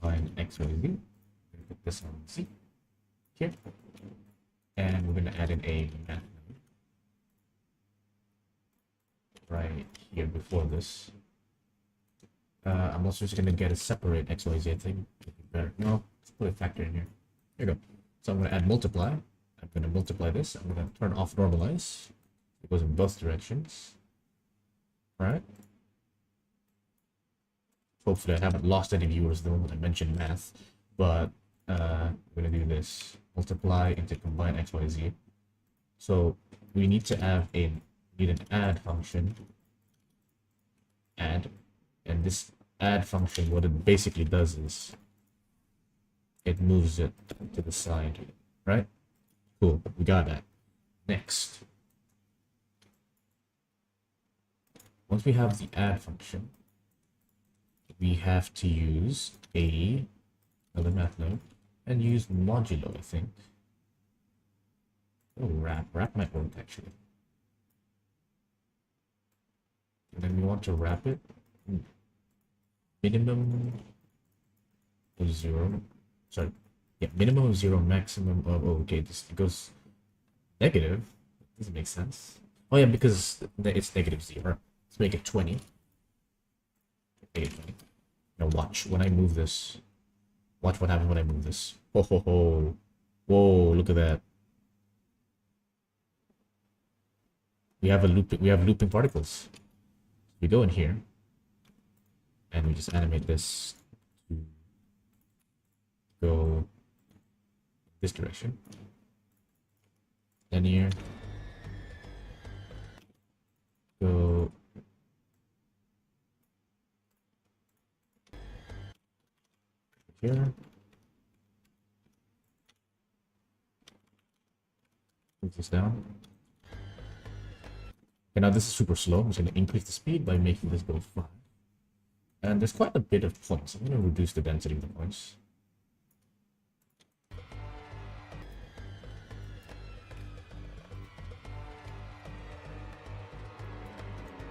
Combine XYZ. Put this on Z here. And we're going to add in a math node right here before this. I'm also just going to get a separate XYZ thing. Better. No, let's put a factor in here. Here we go. So I'm going to add multiply. I'm going to multiply this. I'm going to turn off normalize. It goes in both directions. Right? Hopefully I haven't lost any viewers though when I mentioned math. But I'm going to do this. Multiply into combine XYZ. So we need to have an add function. Add. And this add function, what it basically does is it moves it to the side, right? Cool, we got that. Next, once we have the add function, we have to use another math node and use modulo, I think. Oh, wrap might work actually. And then we want to wrap it minimum of 0. Sorry, yeah, minimum of 0, maximum of, oh, okay, this goes negative. Doesn't make sense. Oh yeah, because it's negative 0. Let's make it 20. Make it 20. Now watch when I move this. Watch what happens when I move this. Ho ho ho! Whoa! Look at that. We have a loop. We have looping particles. We go in here, and we just animate this to go this direction. Linear. Go here. Move this down. Okay, now this is super slow. I'm just going to increase the speed by making this go 5. And there's quite a bit of points. I'm going to reduce the density of the points.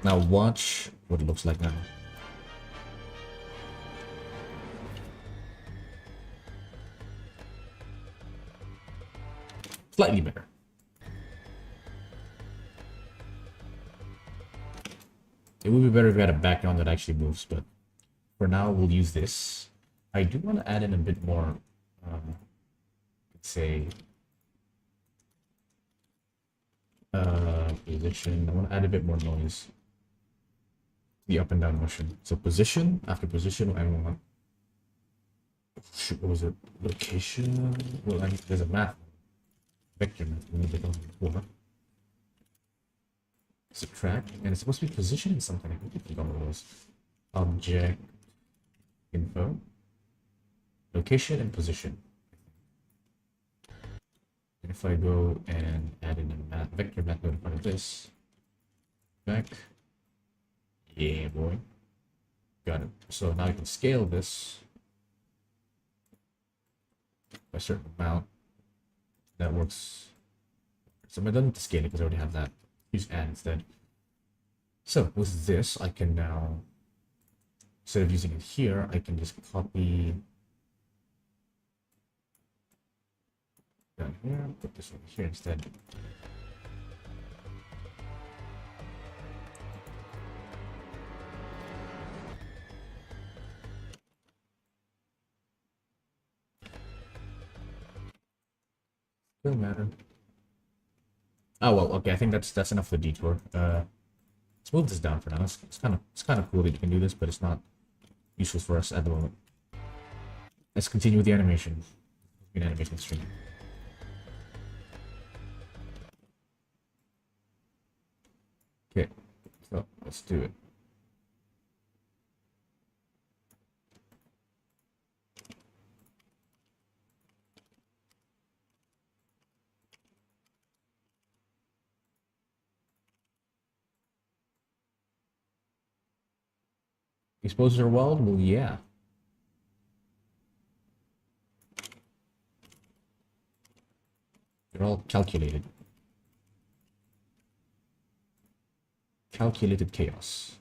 Now watch what it looks like now. Slightly better. It would be better if we had a background that actually moves, but for now we'll use this. I do want to add in a bit more, let's say, position. I want to add a bit more noise. The up and down motion. So position, after position, I want, shoot, what was it? Location. Well, there's a math. Vector math. We need to go before. Subtract, and it's supposed to be positioning something. I completely forgot what it was. Object info, location, and position. And if I go and add in a vector method in front of this, back, yeah, boy, got it. So now I can scale this by a certain amount. That works. So I don't need to scale it because I already have that. Use add instead. So with this, I can now, instead of using it here, I can just copy down here, put this over here instead. Doesn't matter. Oh well, okay. I think that's enough for the detour. Let's move this down for now. It's kind of cool that you can do this, but it's not useful for us at the moment. Let's continue with the animation. An animation stream. Okay, so let's do it. Exposure weld? Well, yeah. They're all calculated. Calculated chaos.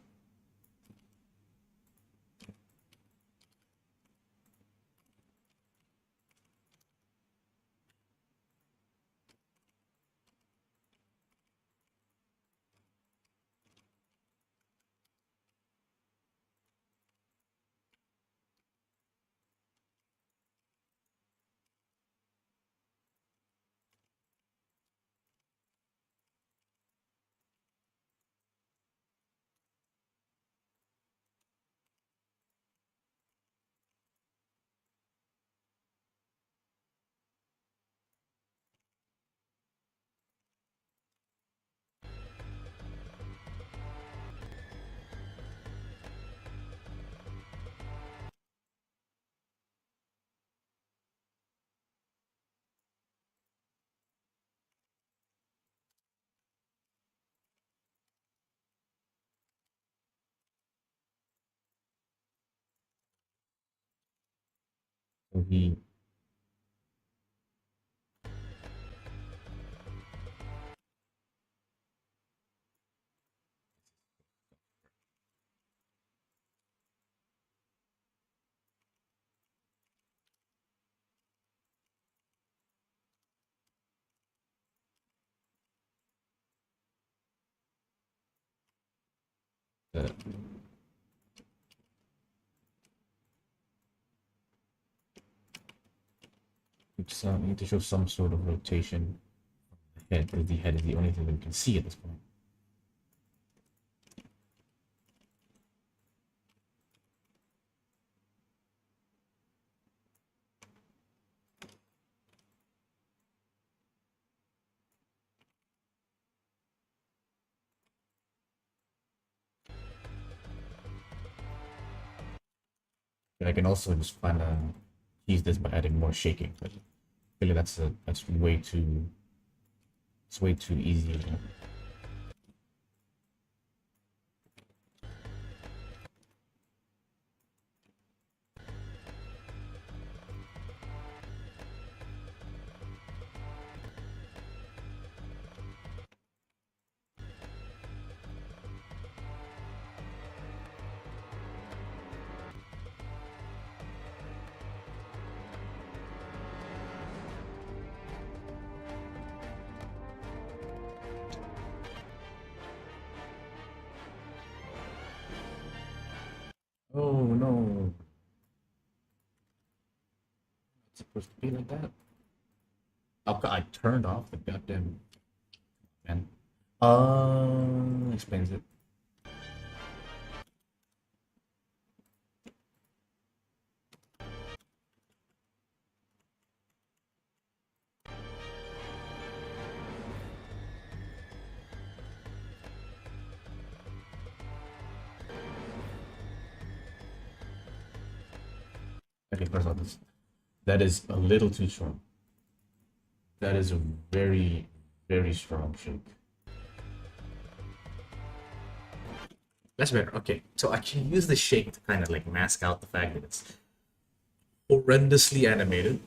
So he uh, need to show some sort of rotation. The head is the only thing that we can see at this point. And I can also just find use this by adding more shaking. But I feel like that's way too it's way too easy. You know? Oh no. It's supposed to be like that. Oh, I turned off the goddamn man. Explains it. Okay, first off, that is a little too strong. That is a very, very strong shake. That's better. Okay, so I can use the shake to kind of like mask out the fact that it's horrendously animated.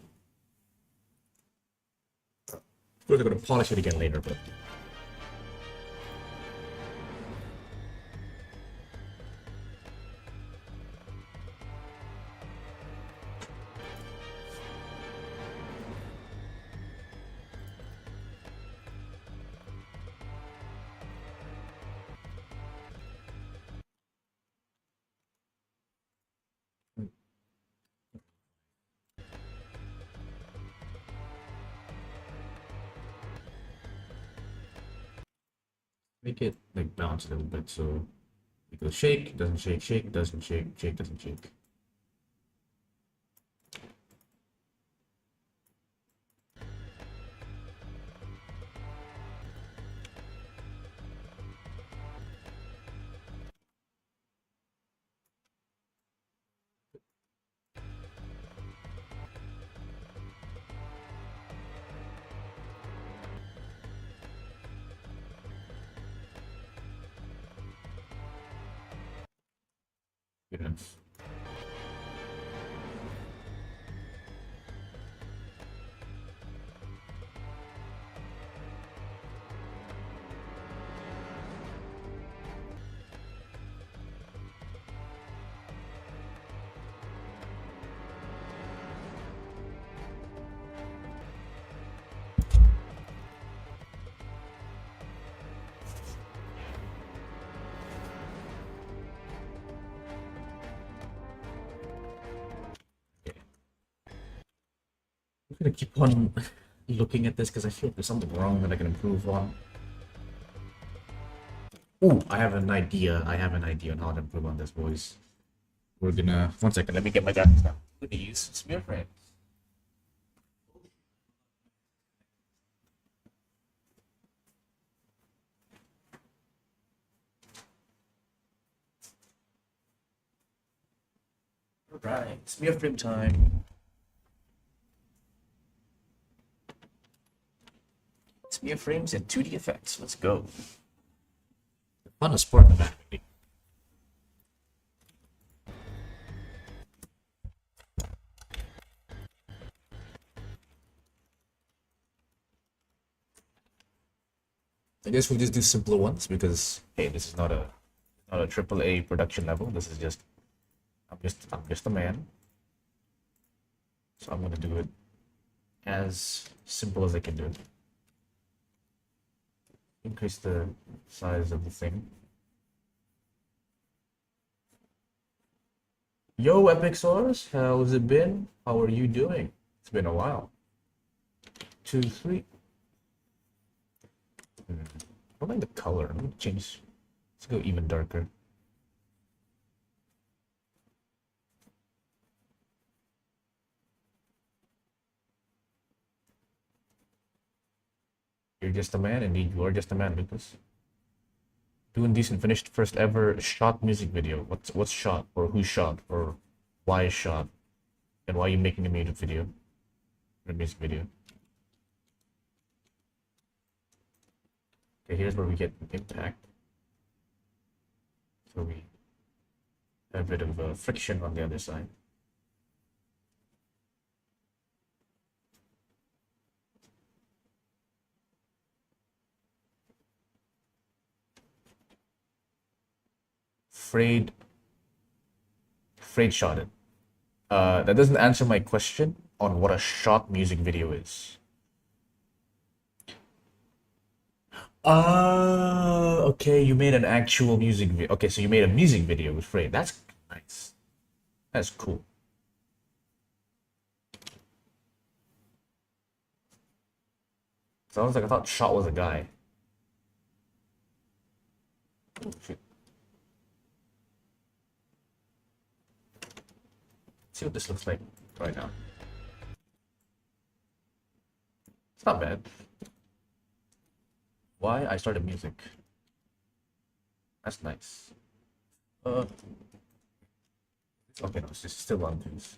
Of course, I'm gonna polish it again later, but make it like bounce a little bit so it goes shake, doesn't shake, shake, doesn't shake, shake, doesn't shake. Good enough. I'm gonna keep on looking at this because I feel there's something wrong that I can improve on. Ooh, I have an idea. I have an idea on how to improve on this, boys. We're gonna... One second, let me get my guns now. I'm gonna use smear frame. Alright, smear frame time. Smear frames and 2D effects. Let's go. Fun to sport in the back. I guess we'll just do simpler ones because hey, this is not a AAA production level. This is just I'm just a man. So I'm gonna do it as simple as I can do it. Increase the size of the thing. Yo, Epic Source, how's it been? How are you doing? It's been a while. 2, 3. I don't like the color. I'm gonna change. Let's go even darker. You're just a man, indeed. You are just a man, Lucas. Doing decent, finished first ever shot music video. What's shot, or who shot, or why is shot, and why are you making a music video? A music video. Okay, here's where we get impact. So we have a bit of friction on the other side. Frayed shot it. That doesn't answer my question on what a shot music video is. Okay, you made an actual music video. Okay, so you made a music video with Frayed. That's nice. That's cool. Sounds like I thought Shot was a guy. Oh, shoot. See what this looks like right now. It's not bad. Why I started music? That's nice. Okay, no, it's just still on things.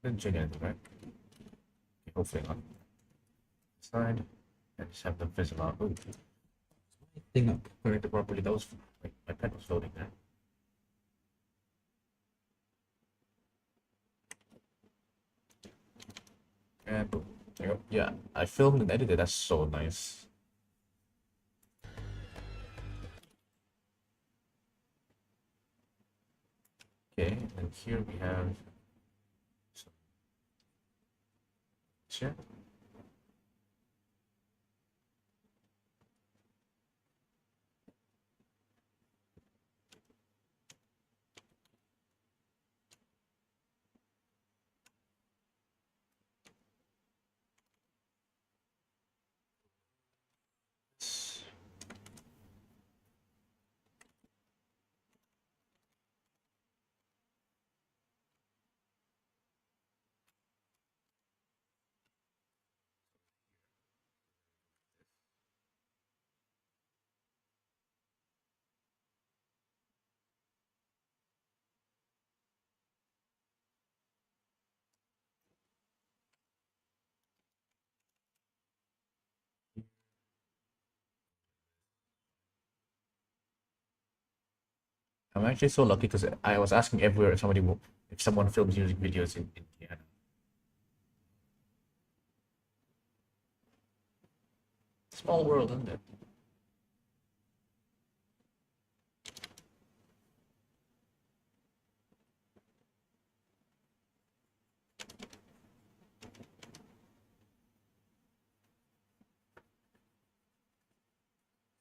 Didn't change anything, right? Okay, hopefully not. Side. I just have the visible out. Oh, thing up connected properly. That was like my pen was loading there. And boom. There you go. Yeah, I filmed and edited. That's so nice. Okay, and here we have some share. I'm actually so lucky because I was asking everywhere if someone films music videos in Indiana. Small world, isn't it?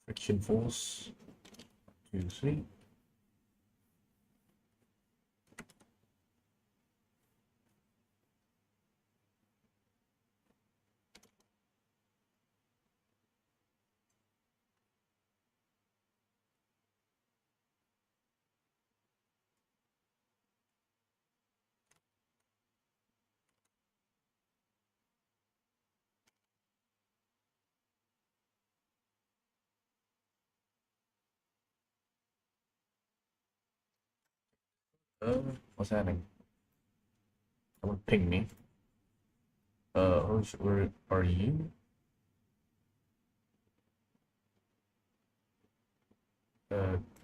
Friction force. 2, 3. What's happening? Someone ping me. Where are you?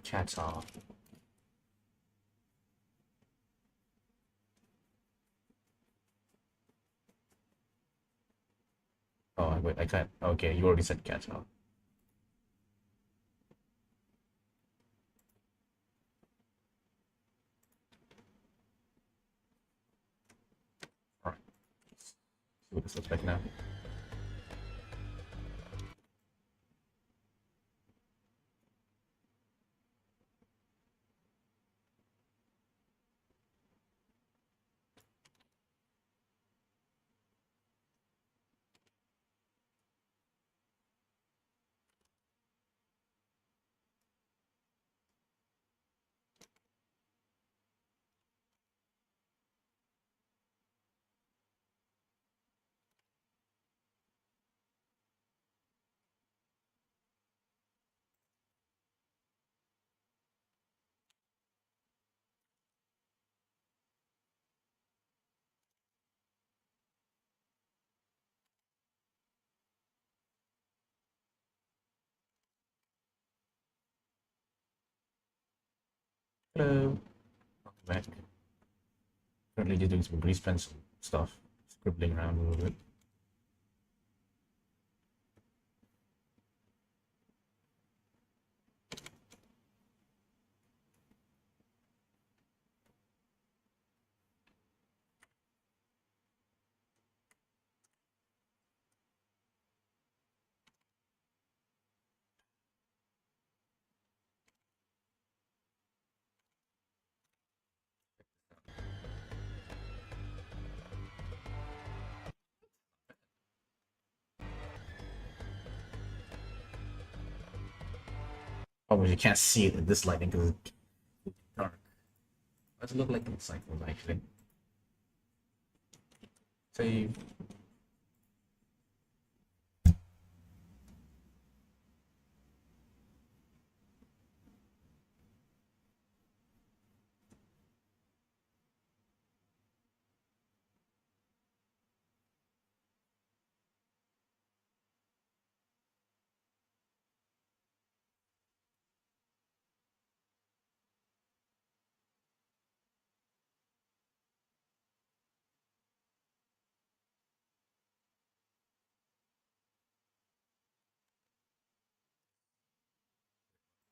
Chat's off. Oh, wait, I can't. Okay, you already said cat's off. Alright. See what this looks like now. Hello. Welcome back. Currently just doing some grease pencil stuff. Scribbling around a little bit. Oh, you can't see it in this lighting because it's dark. What's it look like in cycles actually? Save.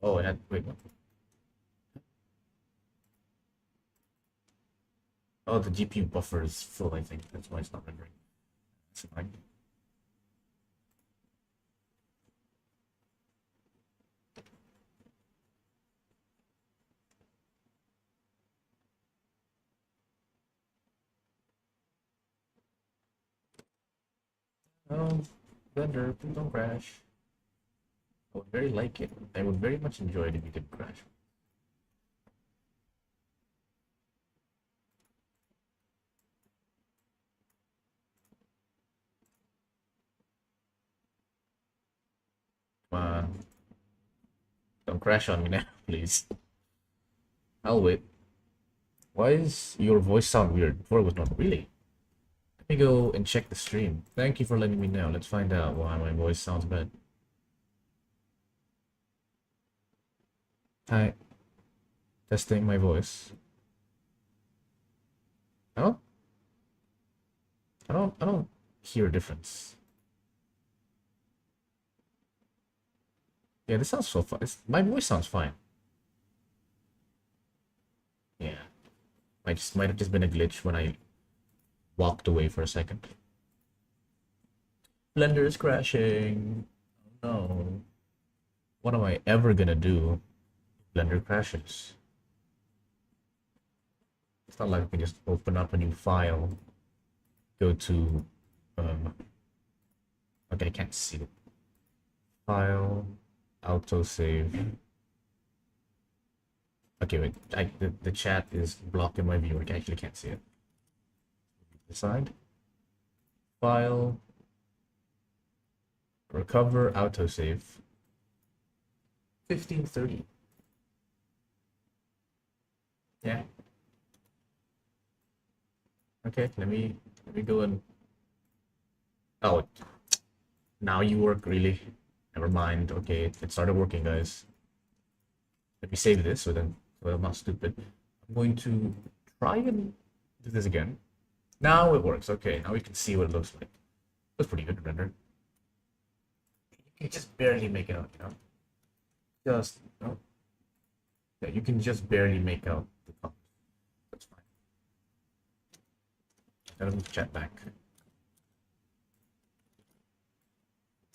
Oh, it had. Wait. What? Oh, the GPU buffer is full. I think that's why it's not rendering. That's annoying. Oh, Blender, please don't crash. I would very like it. I would very much enjoy it if you didn't crash. Come on. Don't crash on me now, please. I'll wait. Why is your voice sound weird? Before it was not really. Let me go and check the stream. Thank you for letting me know. Let's find out why my voice sounds bad. Hi. Testing my voice. Oh? I don't hear a difference. Yeah, this sounds so fun. My voice sounds fine. Yeah. Might have just been a glitch when I walked away for a second. Blender is crashing. Oh no. What am I ever gonna do? Blender crashes. It's not like I can just open up a new file, go to okay, I can't see it. File, autosave. Okay, wait. The chat is blocking my view. I actually can't see it. Decide. File. Recover, autosave. 1530. Yeah. Okay, let me go and oh, now you work really. Never mind. Okay, it started working, guys. Let me save this so I'm not stupid. I'm going to try and do this again. Now it works. Okay, now we can see what it looks like. Looks pretty good rendered. You can just barely make it out, you know? Just, oh, yeah, you can just barely make out the colors. That's fine. Let me chat back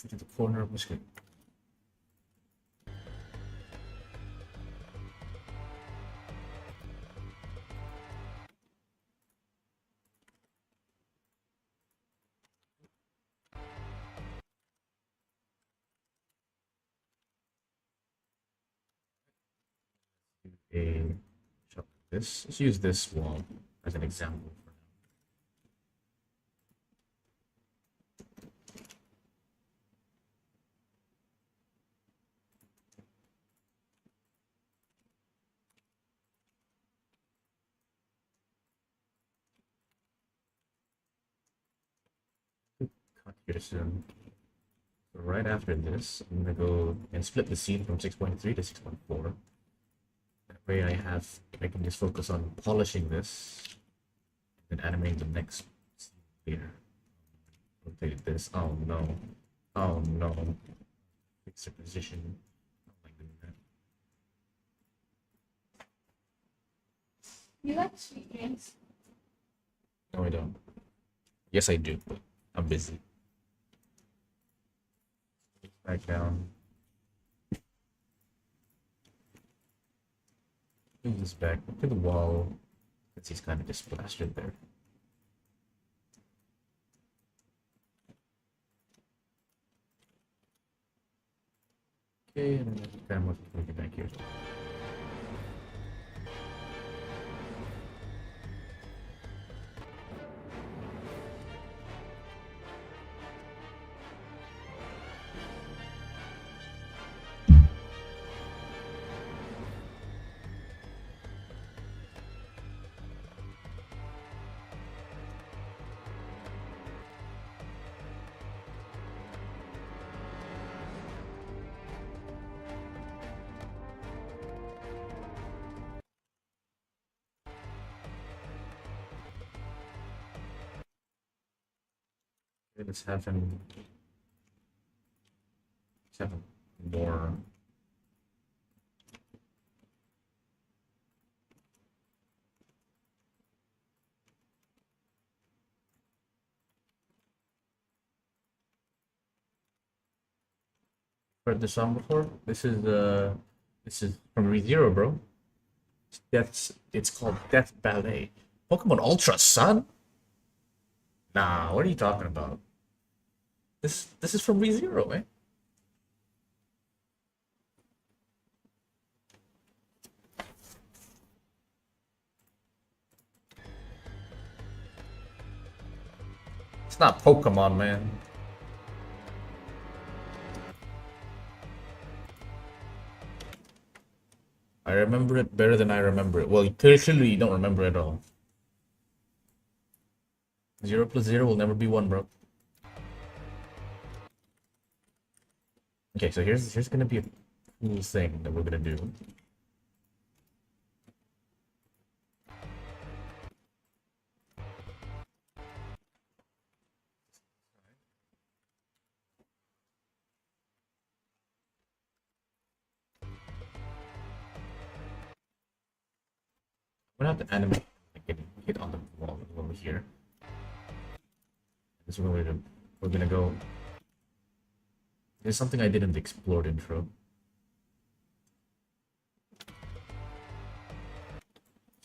to the corner of the screen. A shot like this. Let's use this wall as an example for now. Cut here soon. So right after this, I'm gonna go and split the scene from 6.3 to 6.4. That way I can just focus on polishing this and animating the next scene later. Rotate this. Oh no. Oh no. Fix the position. I don't like doing that. You like sweet drinks? No, I don't. Yes, I do, but I'm busy. Back down. Move this back to the wall. Since he's kind of just plastered there. Okay, and then kind of move it back here. Okay, let's have him. Let's have him more. Heard this song before? This is from ReZero, bro. It's called Death Ballet. Pokemon Ultra, son? Nah, what are you talking about? This is from ReZero, man. It's not Pokemon, man. I remember it better than I remember it. Well, clearly you don't remember it at all. 0 plus 0 will never be 1, bro. Okay, so here's gonna be a cool thing that we're gonna do. We're gonna have to animate getting hit on the wall over here. This is what we're gonna go. There's something I did in the explored intro.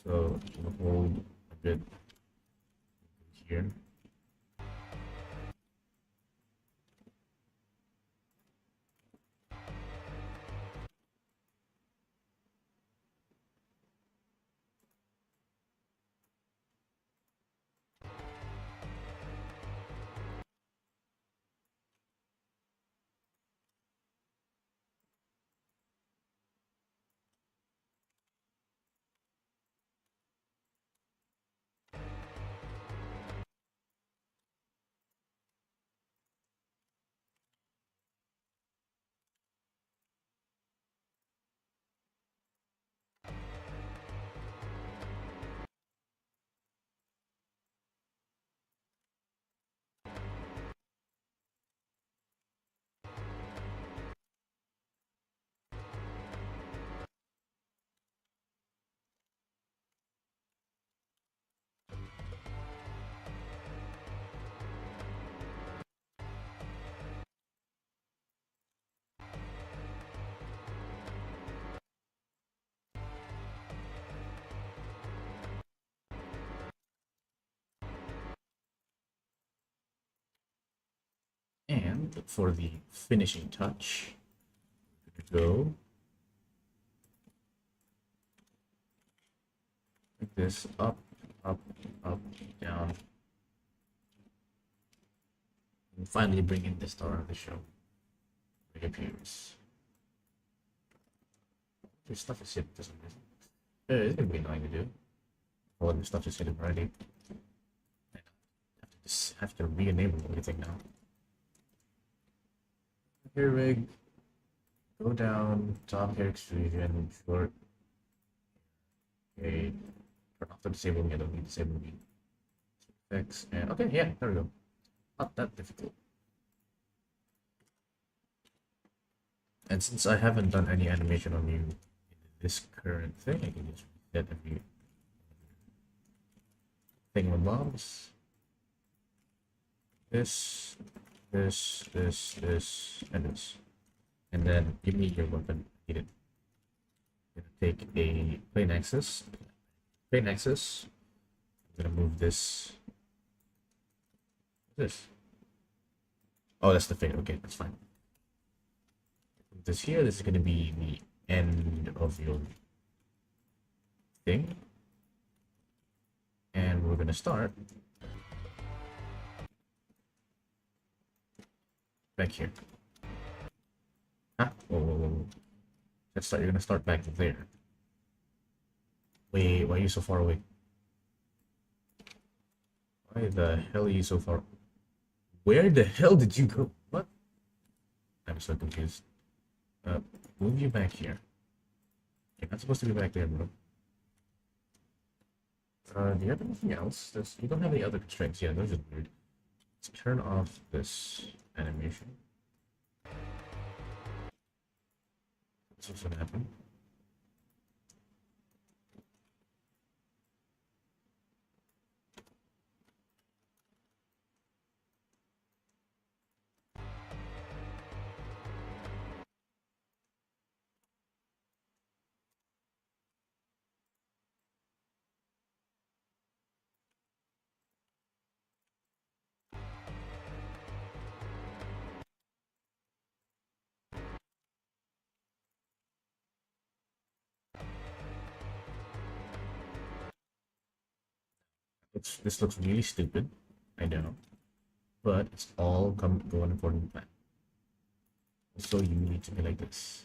So we'll hold a bit here. And for the finishing touch, go like this, up, up, up, down, and finally bring in the star of the show. It appears. Your stuff is hidden for some reason. It's gonna be annoying to do. All your stuff is hidden already. I just have to re-enable everything now. Hair rig. Go down, top hair extrusion, short. Okay. Turn off the disable me, I don't need disable me. Fix, and okay, yeah, there we go. Not that difficult. And since I haven't done any animation on you in this current thing, I can just reset every thing with bombs. This, and this. And then give me your weapon. Need it. I'm gonna take a plane axis. I'm gonna move this. What's this? Oh, that's the fade. Okay, that's fine. Move this here. This is gonna be the end of your thing. And we're gonna start back here. Huh? Oh, let's start. You're gonna start back there. Wait, why are you so far away? Why the hell are you so far? Where the hell did you go? What? I'm so confused. Move you back here. You're not supposed to be back there, bro. Do you have anything else? You don't have any other constraints. Yeah, those are weird. Let's turn off this animation. That's what's gonna happen. This looks really stupid, I know, but it's all going according to plan. So you need to be like this.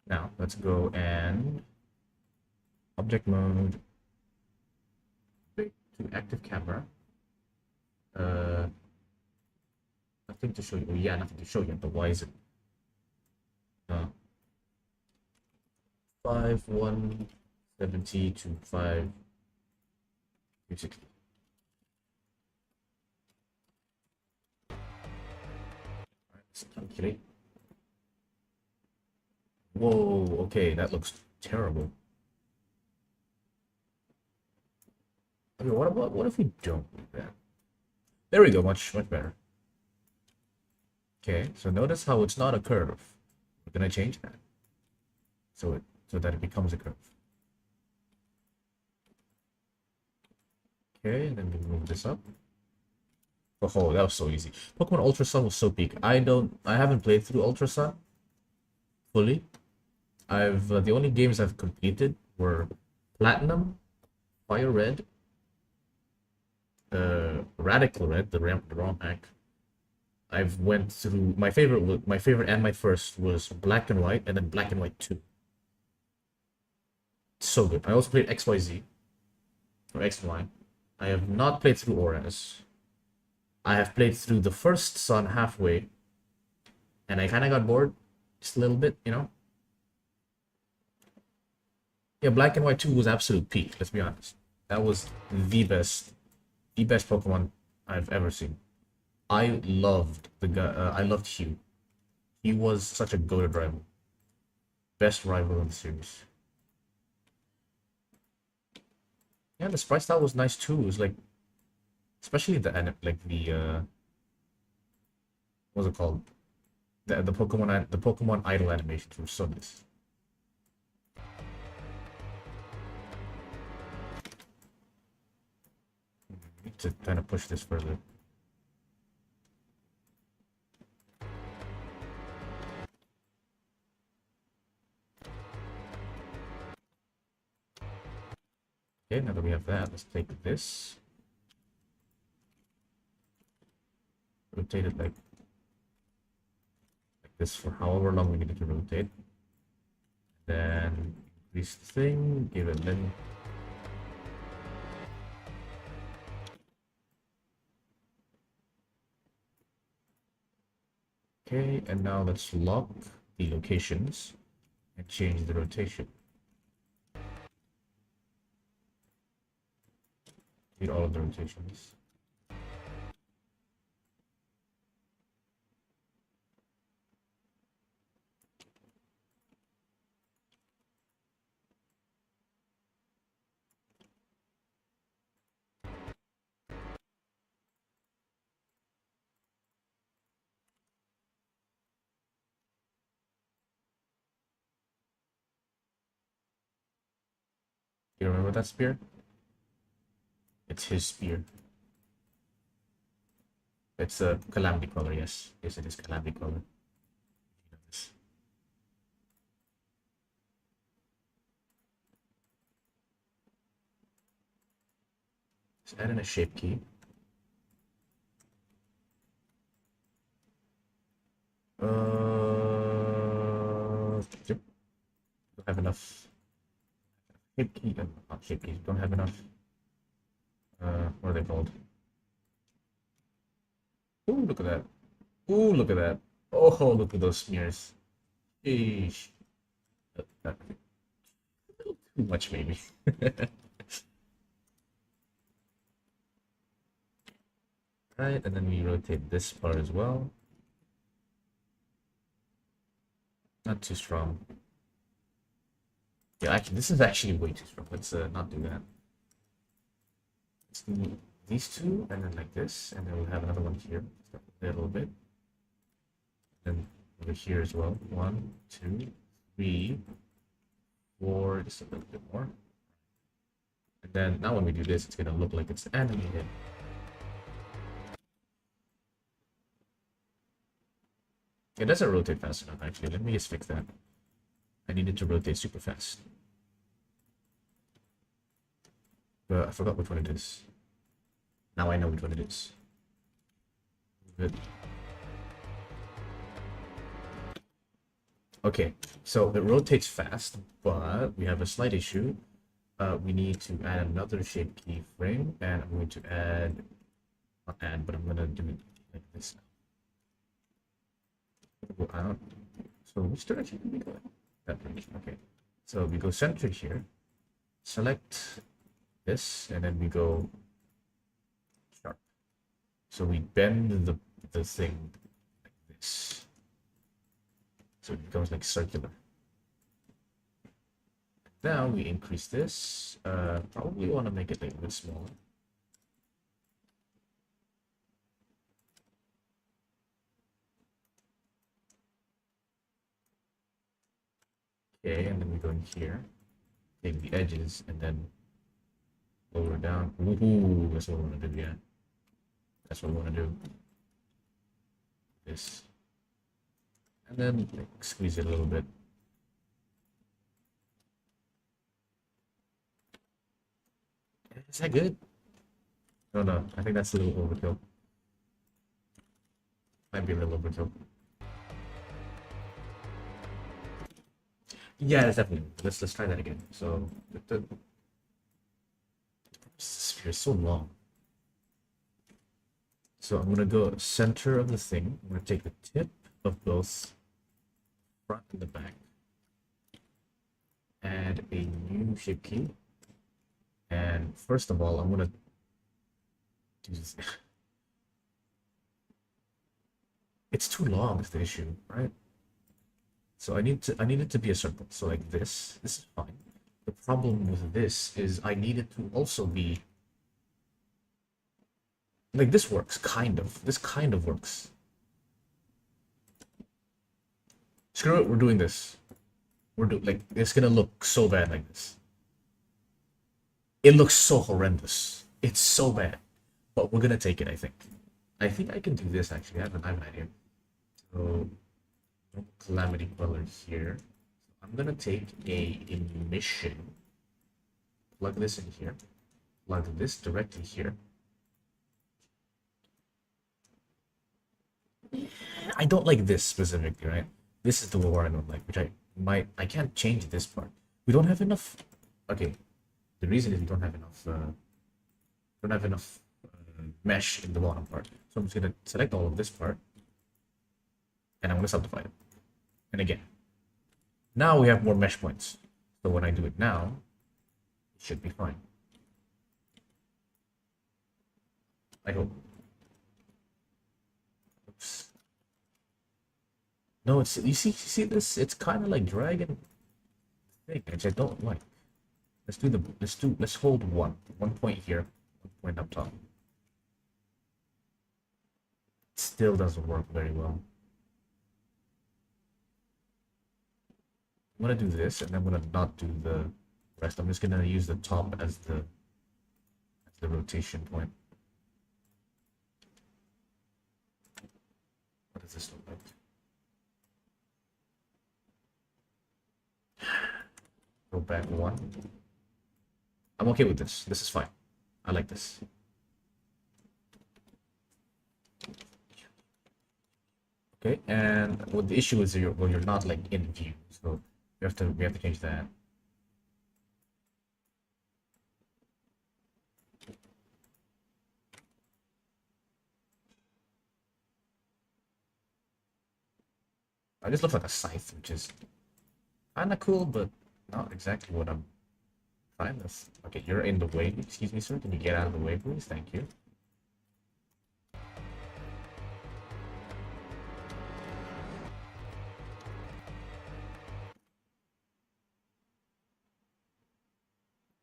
Now let's go and object mode, to active camera. Nothing to show you. Oh, yeah, nothing to show you. But why is it? 5170 to 5260. Let's calculate. Whoa, okay, that looks terrible. Okay, what if we don't do that? There we go, much better. Okay, so notice how it's not a curve. We're gonna change that. So that it becomes a curve. Okay, and then we move this up. Oh, that was so easy. Pokemon Ultra Sun was so peak. I haven't played through Ultra Sun fully. The only games I've completed were Platinum, Fire Red, Radical Red, the ROM hack. I've went through my favorite and my first was Black and White, and then Black and White 2. So good. I also played XYZ or XY. I have not played through Auras. I have played through the first Sun halfway, and I kind of got bored just a little bit, you know. Yeah, Black and White 2 was absolute peak. Let's be honest. That was the best Pokemon I've ever seen. I loved the guy. I loved Hugh. He was such a goated rival. Best rival in the series. Yeah, the sprite style was nice too. It was like, especially the what's it called? The Pokemon idol animations were so nice. Need to kind of push this further. Okay, now that we have that, let's take this, rotate it like this for however long we need it to rotate. Then increase the thing, give it then. Okay, and now let's lock the locations and change the rotation. Need all of the rotations. You remember that spear? It's his spear. It's a calamity color, yes. Yes, it is calamity color. Let's add in a shape key. Yep. Don't have enough. Shape key, not shape keys. Don't have enough. What are they called? Ooh, look at that. Ooh, look at that. Oh, look at those smears. Eesh. Too much, maybe. Right, and then we rotate this part as well. Not too strong. Yeah, actually, this is actually way too strong. Let's not do that. Let's do these two, and then like this, and then we'll have another one here. A little bit. Then over here as well. 1, 2, 3, 4, just a little bit more. And then now when we do this, it's gonna look like it's animated. It doesn't rotate fast enough, actually. Let me just fix that. I needed to rotate super fast. But I forgot which one it is. Now I know which one it is. Good. Okay, so it rotates fast, but we have a slight issue. We need to add another shape keyframe, and I'm going to add, not add, but I'm going to do it like this now. Go out. So which direction do we go? That direction. Okay. So we go center here, select this, and then we go sharp. So we bend the thing like this. So it becomes like circular. Now we increase this. Probably want to make it like a bit smaller. Okay, and then we go in here, take the edges, and then lower down. Ooh, that's what we want to do, yeah. That's what we want to do. This. And then like, squeeze it a little bit. Is that good? Oh no, I think that's a little overkill. Might be a little overkill. Yeah, that's definitely. Let's try that again. So the sphere is so long. So I'm gonna go center of the thing. I'm gonna take the tip of both front and the back. Add a new shape key. And first of all, I'm gonna do this. It's too long is the issue, right? So I need it to be a circle. So like this is fine. The problem with this is I need it to also be like this works, kind of. This kind of works. Screw it, we're doing this. Like it's gonna look so bad like this. It looks so horrendous. It's so bad. but we're gonna take it, I think. I think I can do this actually. I have an idea. So calamity queller here. So I'm gonna take a emission, plug this in here, plug this directly here. I don't like this specifically, right? This is the war I don't like, which I can't change this part. We don't have enough. Okay, the reason is we don't have enough. Don't have enough mesh in the bottom part. So I'm just gonna select all of this part, and I'm gonna subdivide it. And again, now we have more mesh points. So when I do it now, it should be fine. I hope. Oops. No, it's you see this? It's kind of like dragon thing, which I don't like. Let's hold one point here, one point up top. It still doesn't work very well. I'm gonna do this, and I'm gonna not do the rest. I'm just gonna use the top as the rotation point. What does this look like? Go back one. I'm okay with this. This is fine. I like this. Okay, and what the issue is, you're not like in view, so we have to change that. This looks like a scythe, which is kind of cool, but not exactly what I'm fine with. Okay, you're in the way. Excuse me, sir. Can you get out of the way, please? Thank you.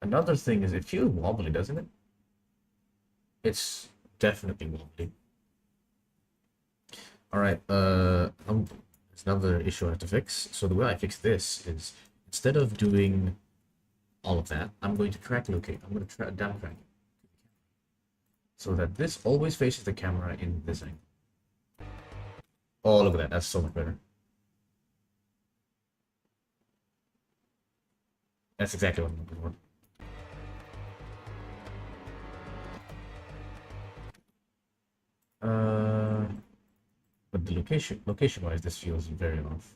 Another thing is it feels wobbly, doesn't it? It's definitely wobbly. All right. It's another issue I have to fix. So the way I fix this is instead of doing all of that, I'm going to track locate. I'm going to down track it so that this always faces the camera in this angle. Oh, look at that. That's so much better. That's exactly what I'm looking for. But the location-wise, this feels very off.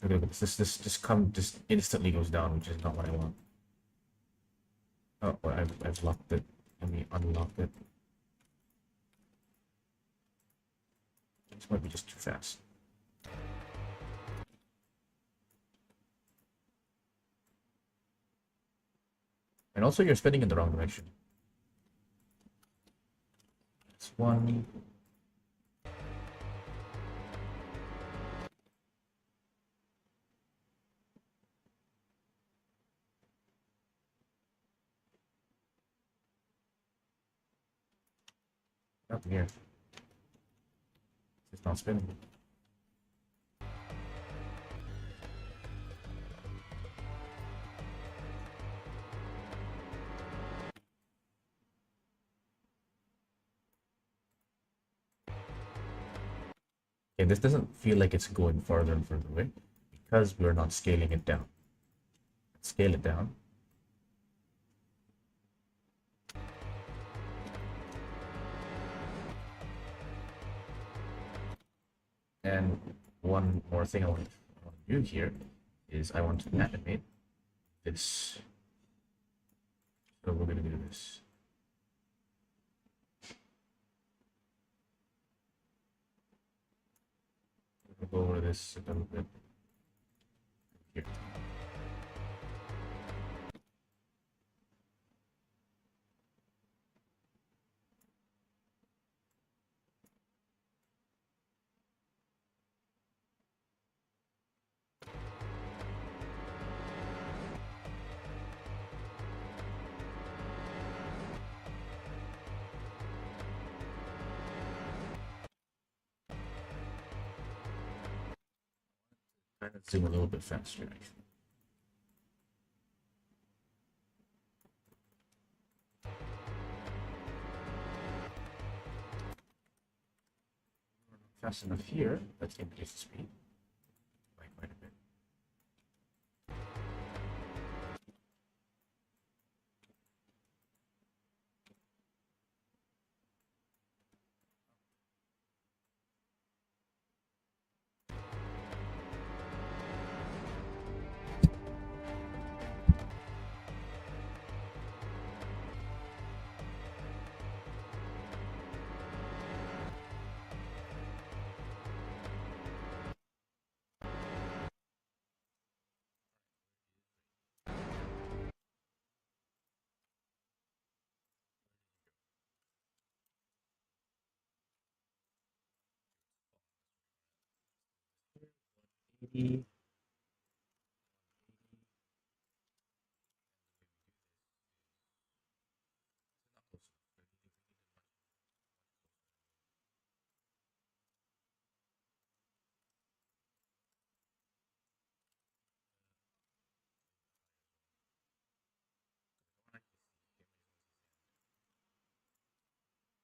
Okay, this instantly goes down, which is not what I want. Oh, I've locked it. Let me unlock it. This might be just too fast. And also, you're spinning in the wrong direction. That's one. Up here. It's not spinning. Okay, this doesn't feel like it's going farther and further away because we're not scaling it down. Let's scale it down. And one more thing I want to do here is I want to animate this. So we're going to do this. We'll go over this a little bit here. Kind of zoom a little bit faster, actually. fast enough here, let's increase the speed by quite a bit.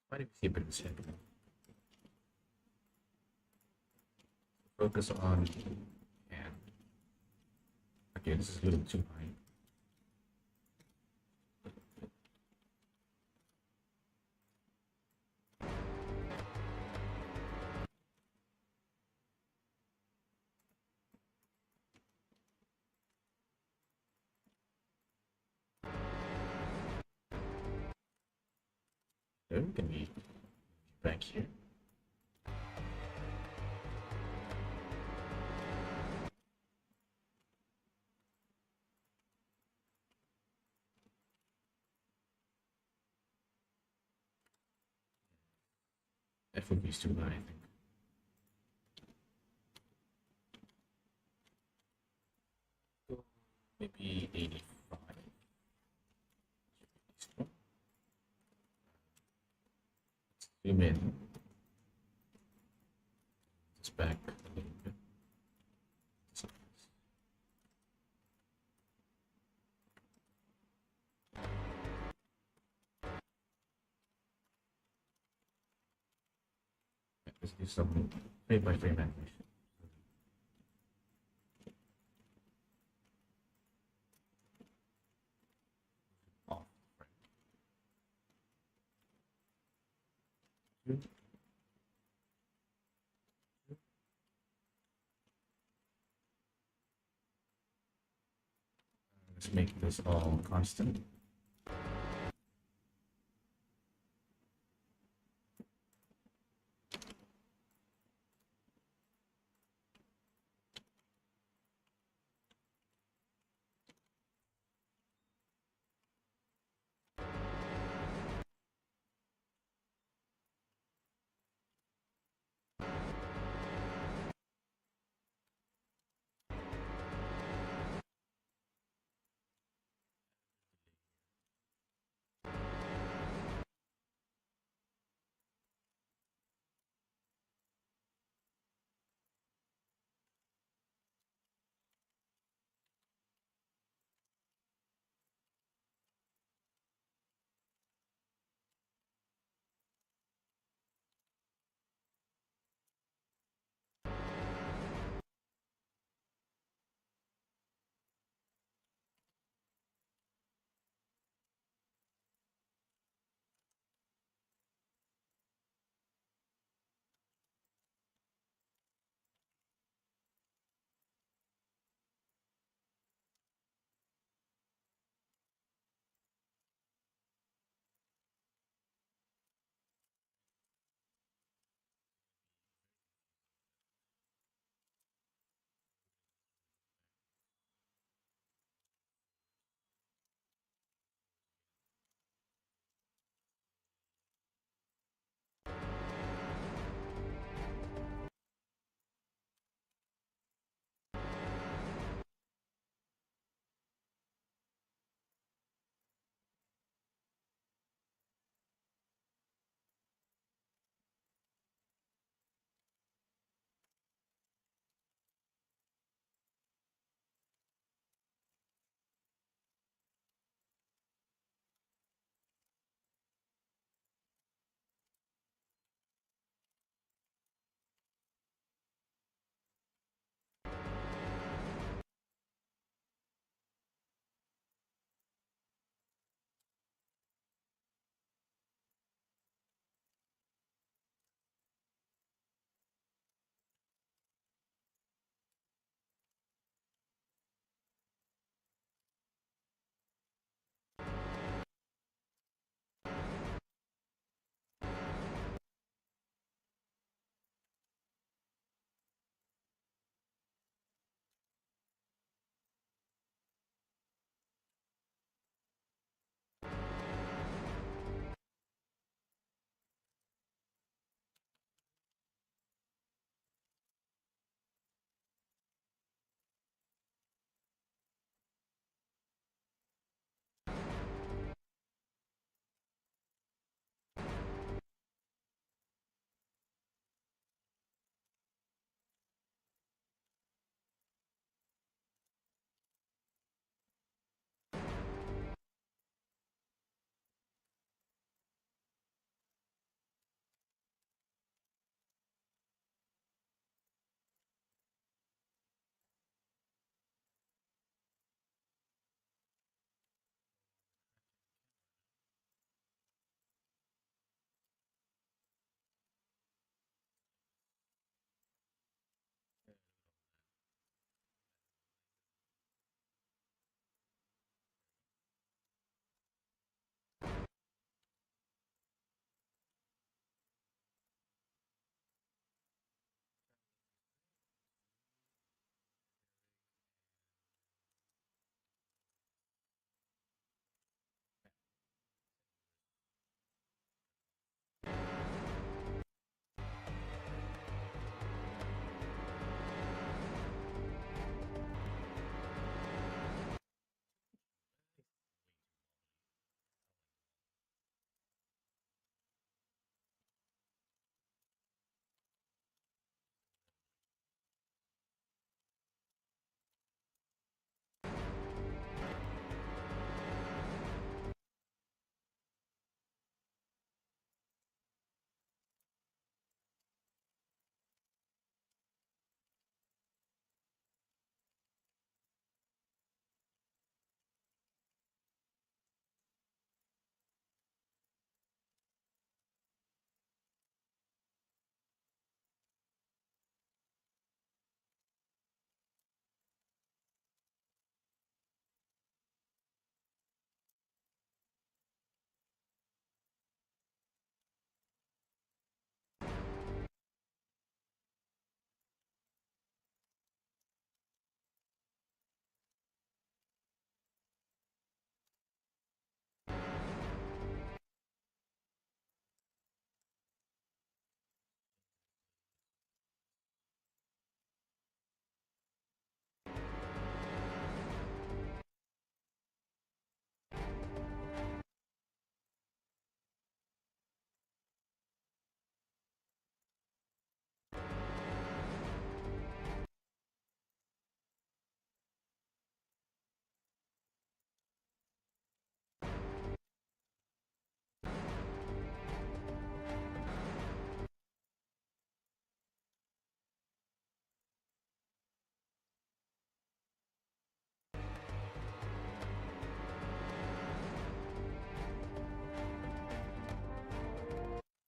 Why do we see a bit of a shape? Focus on and okay, this is a little too high. There we can be back here. FOB is too high, I think. Maybe 85. Zoom in. This back a little bit. Let's do some frame by frame animation. Let's make this all constant.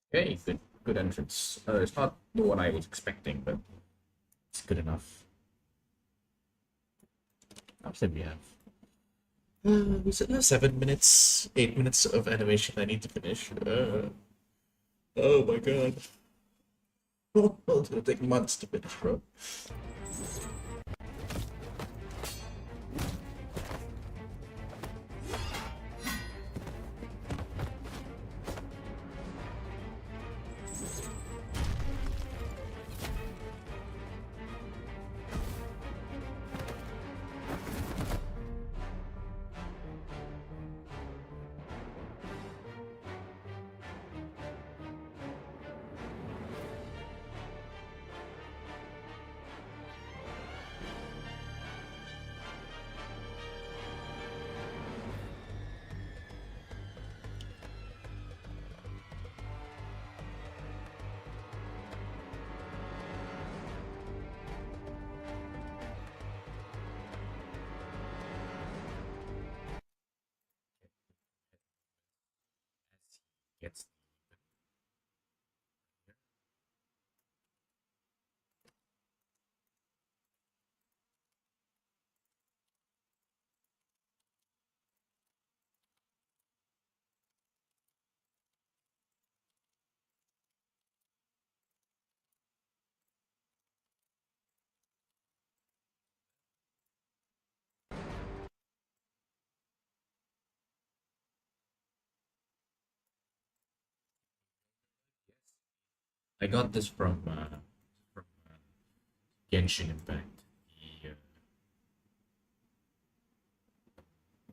Hey, good entrance. It's not the one I was expecting, but it's good enough. How much did we have? We said 7 minutes, 8 minutes of animation I need to finish. Oh my god. It's gonna take months to finish, bro. Gets I got this from Genshin Impact. The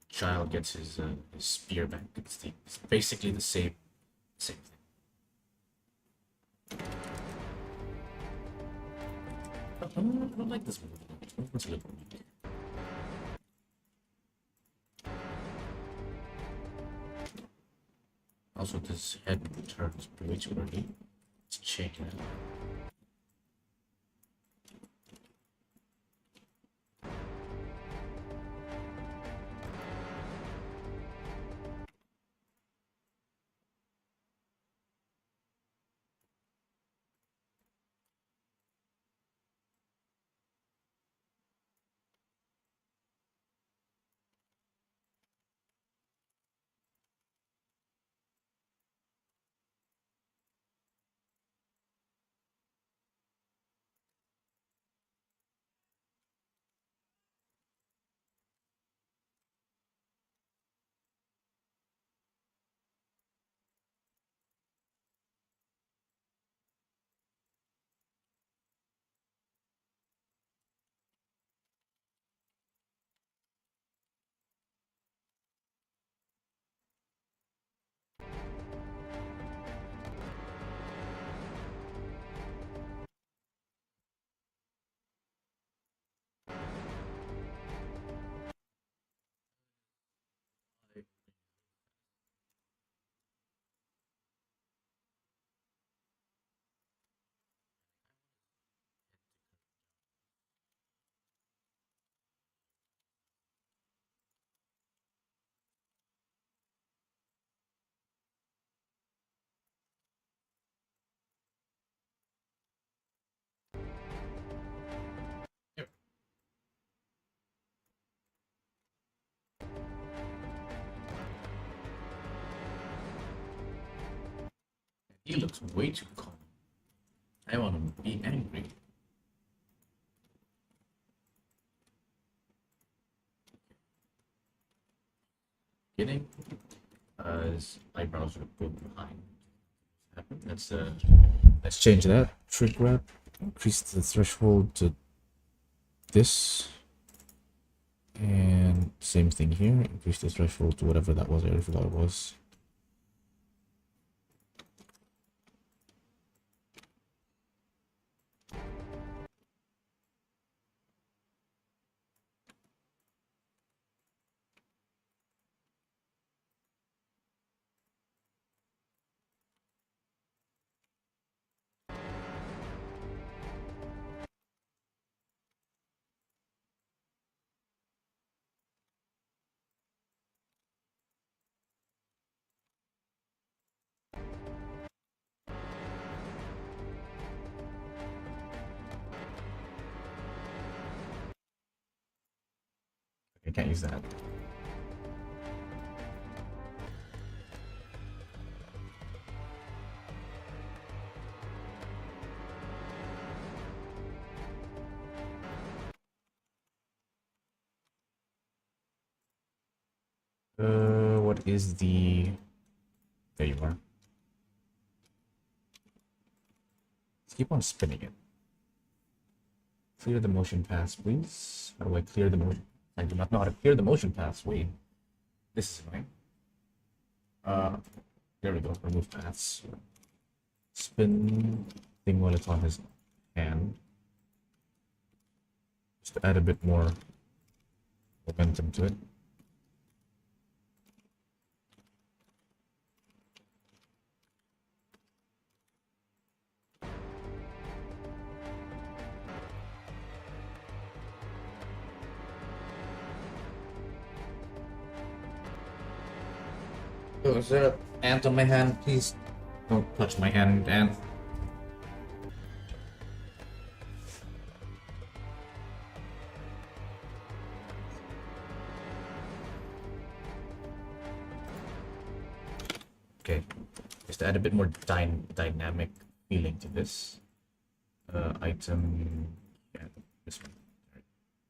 child gets his spear back. It's basically the same thing. I don't like this movie. It's a little weak. Also, this head turns way too early. Let's change that. Yep. He looks way too calm. I want him to be angry. Kidding? His eyebrows are put behind. Let's change that. Trick wrap. Increase the threshold to this. And same thing here. Increase the threshold to whatever that was. I already forgot what it was. can't use that. What is the... There you are. Let's keep on spinning it. Clear the motion paths, please. How do I clear the motion? I do not know how to clear the motion paths. Wait. This is annoying. There we go. Remove paths. Spin thing while it's on his hand. Just to add a bit more momentum to it. Oh, is there an ant on my hand? Please don't touch my hand, ant. Okay, just to add a bit more dynamic feeling to this. Item, yeah, this one. There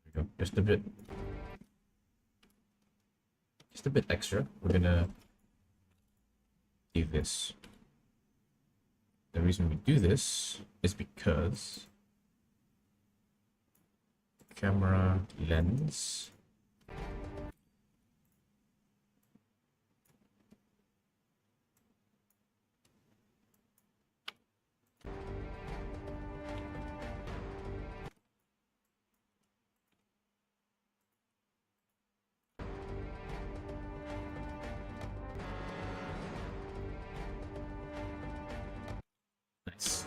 we go. Just a bit extra. We're gonna do this. The reason we do this is because camera lens. Nice.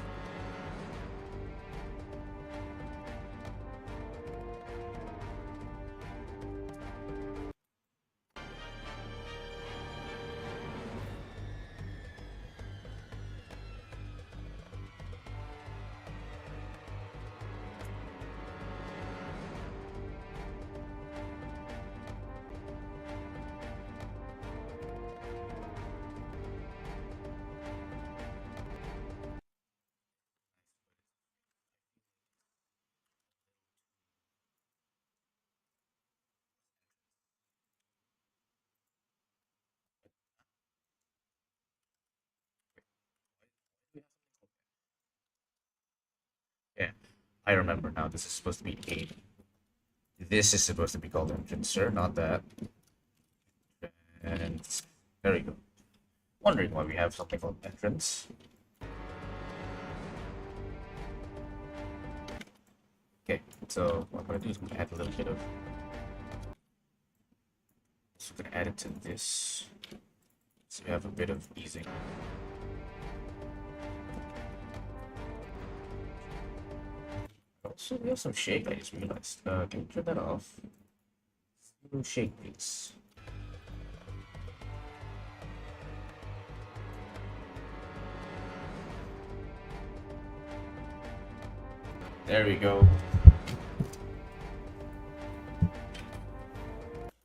Yeah, I remember now. This is supposed to be 8. This is supposed to be called entrance, sir, not that. And there we go. Wondering why we have something called entrance. Okay, so what I'm gonna do is I'm gonna add a little bit of. So I'm gonna add it to this. So we have a bit of easing. Also, we have some shake, I just realized. Can you turn that off? Zero shake, please. There we go.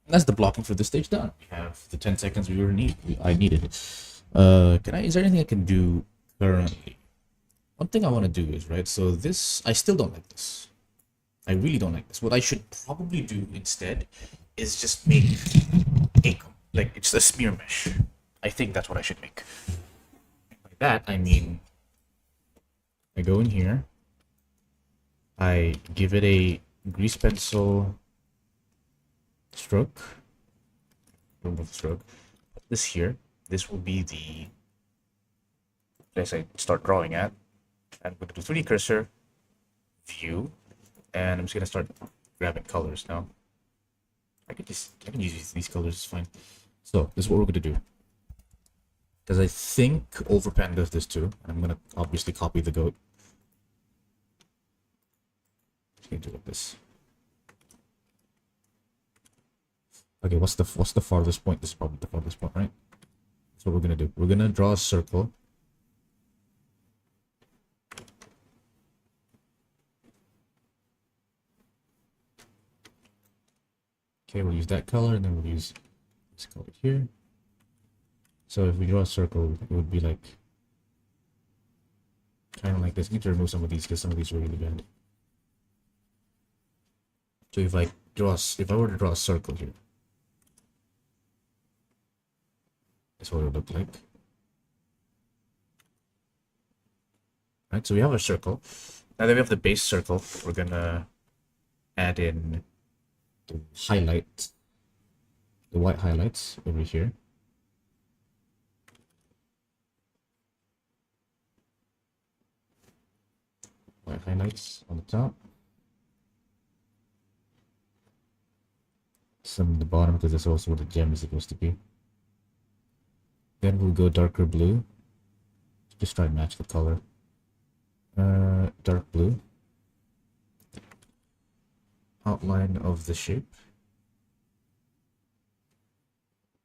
That's the blocking for this stage done. We have the 10 seconds I needed. Is there anything I can do currently? One thing I want to do is, right, so this, I still don't like this. I really don't like this. What I should probably do instead is just make it's a smear mesh. I think that's what I should make. By that, I mean, I go in here, I give it a grease pencil stroke, remove the stroke. This here, this will be the place I start drawing at. I'm going to do 3D cursor, view, and I'm just going to start grabbing colors now. I can use these colors, it's fine. So this is what we're going to do. Because I think Overpan does this too. I'm going to obviously copy the goat. Just going to do like this. Okay, what's the farthest point? This is probably the farthest point, right? That's what we're going to do. We're going to draw a circle. Okay, we'll use that color, and then we'll use this color here. So if we draw a circle, it would be like kind of like this. I need to remove some of these because some of these are really bad. So if I were to draw a circle here, that's what it would look like. Right, so we have a circle. Now that we have the base circle, we're gonna add in the highlights, the white highlights over here. White highlights on the top. Some at the bottom because that's also what the gem is supposed to be. Then we'll go darker blue. Just try and match the color. Dark blue. Outline of the shape.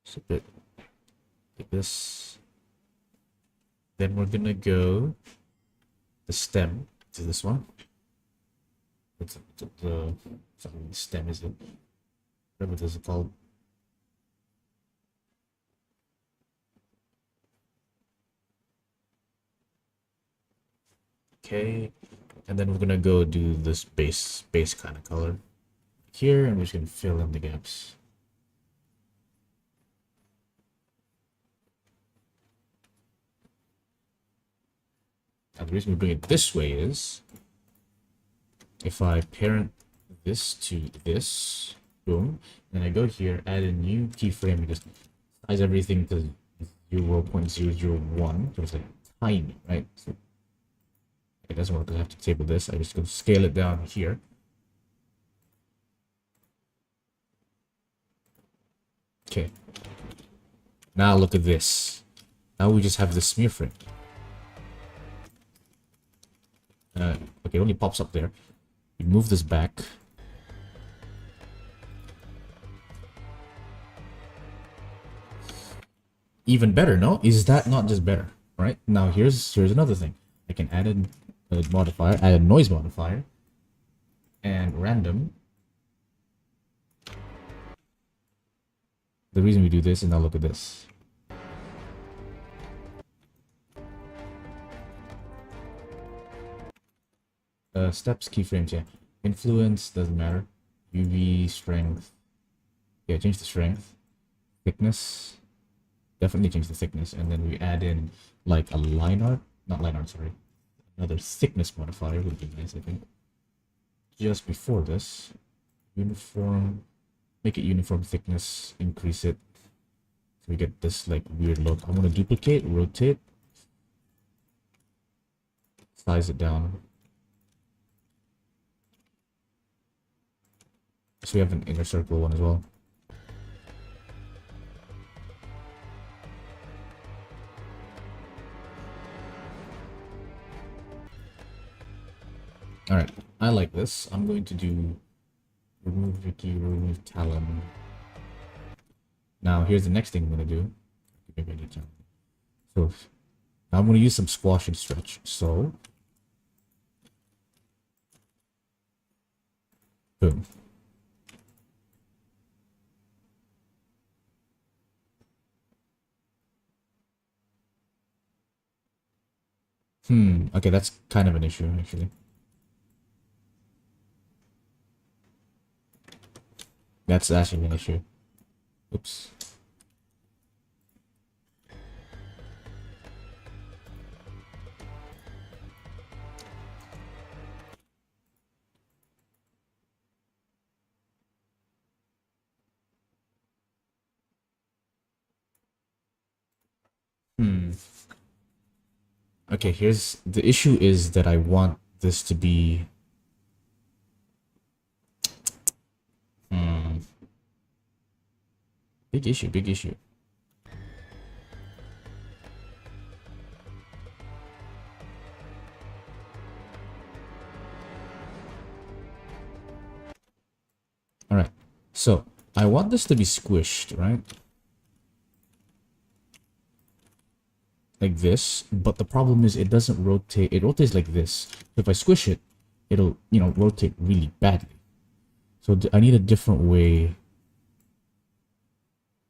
It's a bit like this. Then we're gonna go the stem to this one. It's the something stem is it? Whatever this is called. Okay, and then we're gonna go do this base kind of color here, and we're just gonna fill in the gaps. Now the reason we're doing it this way is if I parent this to this, boom, then I go here, add a new keyframe, and just size everything to 0.001, so it's like tiny, right? So it doesn't work because I have to table this. I just go scale it down here. Okay. Now look at this. Now we just have the smear frame. Okay, it only pops up there. We move this back. Even better, no? Is that not just better? Right? Now here's another thing. I can add in a modifier, add a noise modifier, and random. The reason we do this, and now look at this. Steps, keyframes, yeah. Influence, doesn't matter. UV, strength. Yeah, change the strength. Thickness. Definitely change the thickness. And then we add in like a line art. Not line art, sorry. Another thickness modifier would be nice, I think. Just before this. Uniform. Make it uniform thickness. Increase it. So we get this like weird look. I'm going to duplicate, rotate. Size it down. So we have an inner circle one as well. Alright, I like this. I'm going to do remove Vicky, remove Talon. Now here's the next thing I'm going to do. Maybe I need to. So now I'm going to use some squash and stretch. So boom. Okay, that's kind of an issue, actually. That's actually an issue. Oops. Okay, here's the issue is that I want this to be big issue, big issue. Alright, so I want this to be squished, right? Like this, but the problem is it doesn't rotate. It rotates like this. If I squish it, it'll, you know, rotate really badly. So I need a different way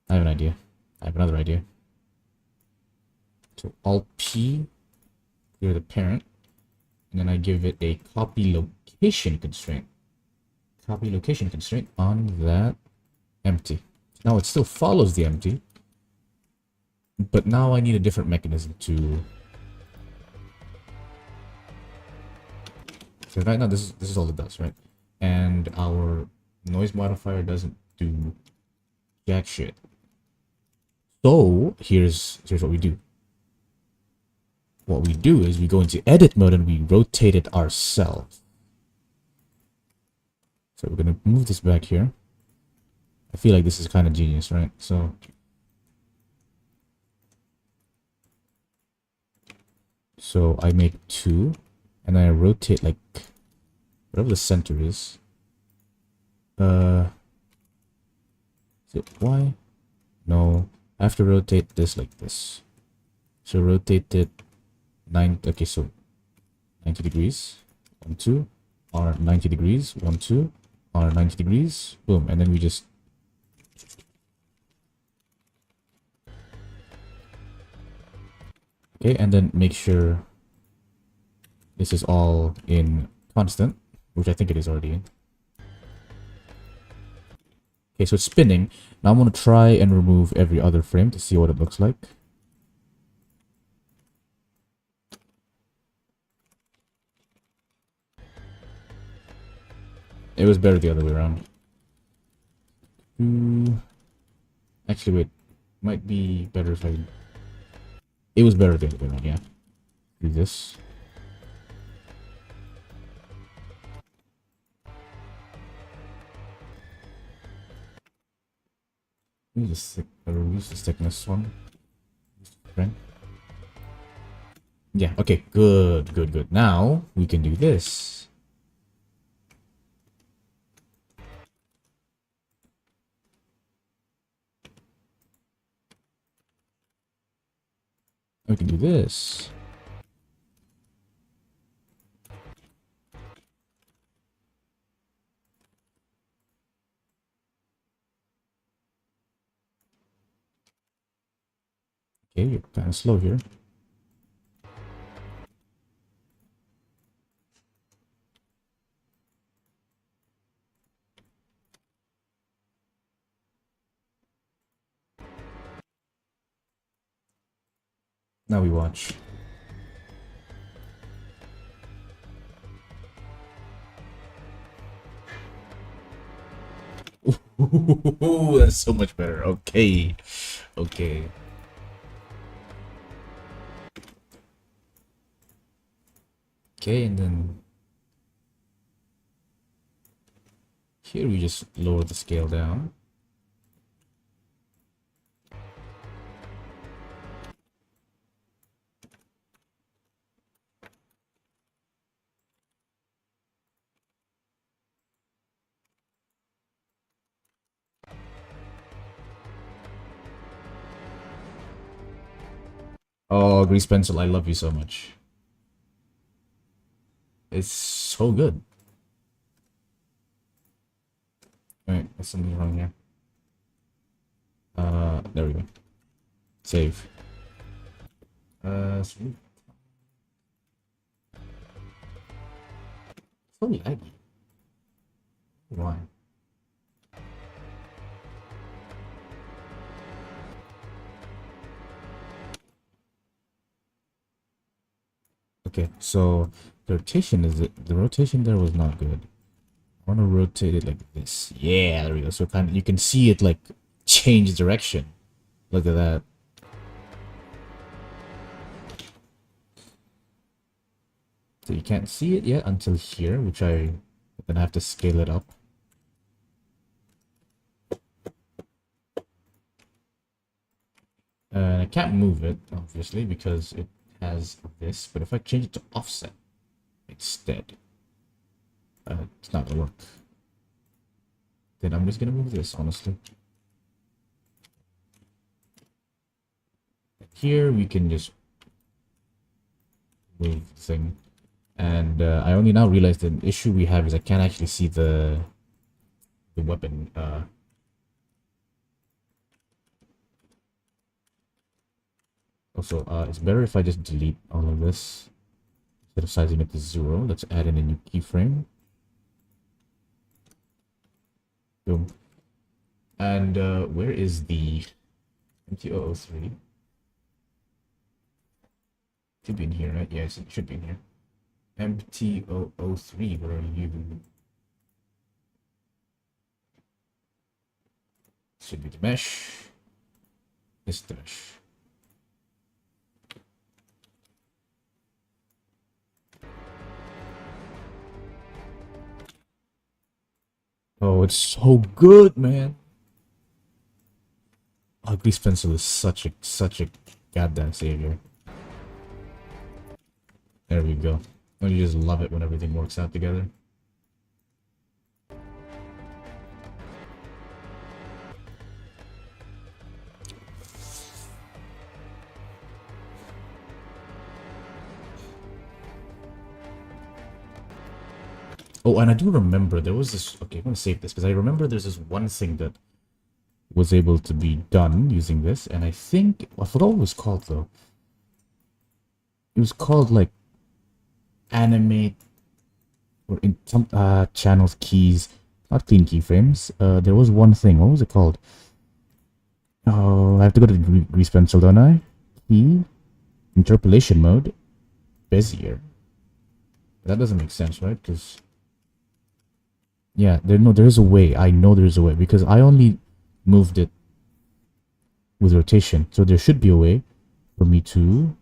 I have an idea. I have another idea. So Alt P, clear the parent, and then I give it a copy location constraint. Copy location constraint on that empty. Now it still follows the empty, but now I need a different mechanism to. So right now this is all it does, right? And our noise modifier doesn't do jack shit. So here's what we do. What we do is we go into edit mode and we rotate it ourselves. So we're gonna move this back here. I feel like this is kind of genius, right? So I make 2, and then I rotate like whatever the center is. Is it Y? No, I have to rotate this like this. So rotate it 9. Okay, so 90 degrees. 1, 2. R 90 degrees. 1, 2. R 90 degrees. Boom, and then we just. Okay, and then make sure this is all in constant, which I think it is already in. Okay, so it's spinning. Now I'm going to try and remove every other frame to see what it looks like. It was better the other way around. Actually, wait. Might be better if I... It was better the other way around, yeah. Do this. Use the thickness one. Right. Yeah, okay, good. Now we can do this. We can do this. Okay, you're kind of slow here. Now we watch. Ooh, that's so much better. Okay. Okay. Okay, and then here we just lower the scale down. Oh, Grease Pencil, I love you so much. It's so good. Alright, there's something wrong here. There we go. Save. Sweet. So laggy. Why? Okay, so the rotation the rotation there was not good. I want to rotate it like this. Yeah, there we go. So kind of you can see it like change direction. Look at that. So you can't see it yet until here, which then I have to scale it up. I can't move it, obviously, because it has this. But if I change it to offset instead, it's not gonna work. Then I'm just gonna move this, honestly. Here we can just move the thing. And I only now realized the issue we have is I can't actually see the weapon. Also, it's better if I just delete all of this instead of sizing it to 0. Let's add in a new keyframe. Boom. And where is the MT003? Should be in here, right? Yes, it should be in here. MT003, where are you? Should be the mesh. This is the mesh. Oh, it's so good, man. Ugly Pencil is such a goddamn savior. There we go. Don't you just love it when everything works out together? Oh, and I do remember there was this... Okay, I'm gonna save this, because I remember there's this one thing that was able to be done using this, and I think... I forgot what it was called, though. It was called, like... Animate... Or in some channels, keys... Not clean keyframes. There was one thing. What was it called? Oh, I have to go to Grease Pencil, don't I? Key... Interpolation mode... Bezier. That doesn't make sense, right? Because... Yeah, there is a way. I know there's a way because I only moved it with rotation. So there should be a way for me to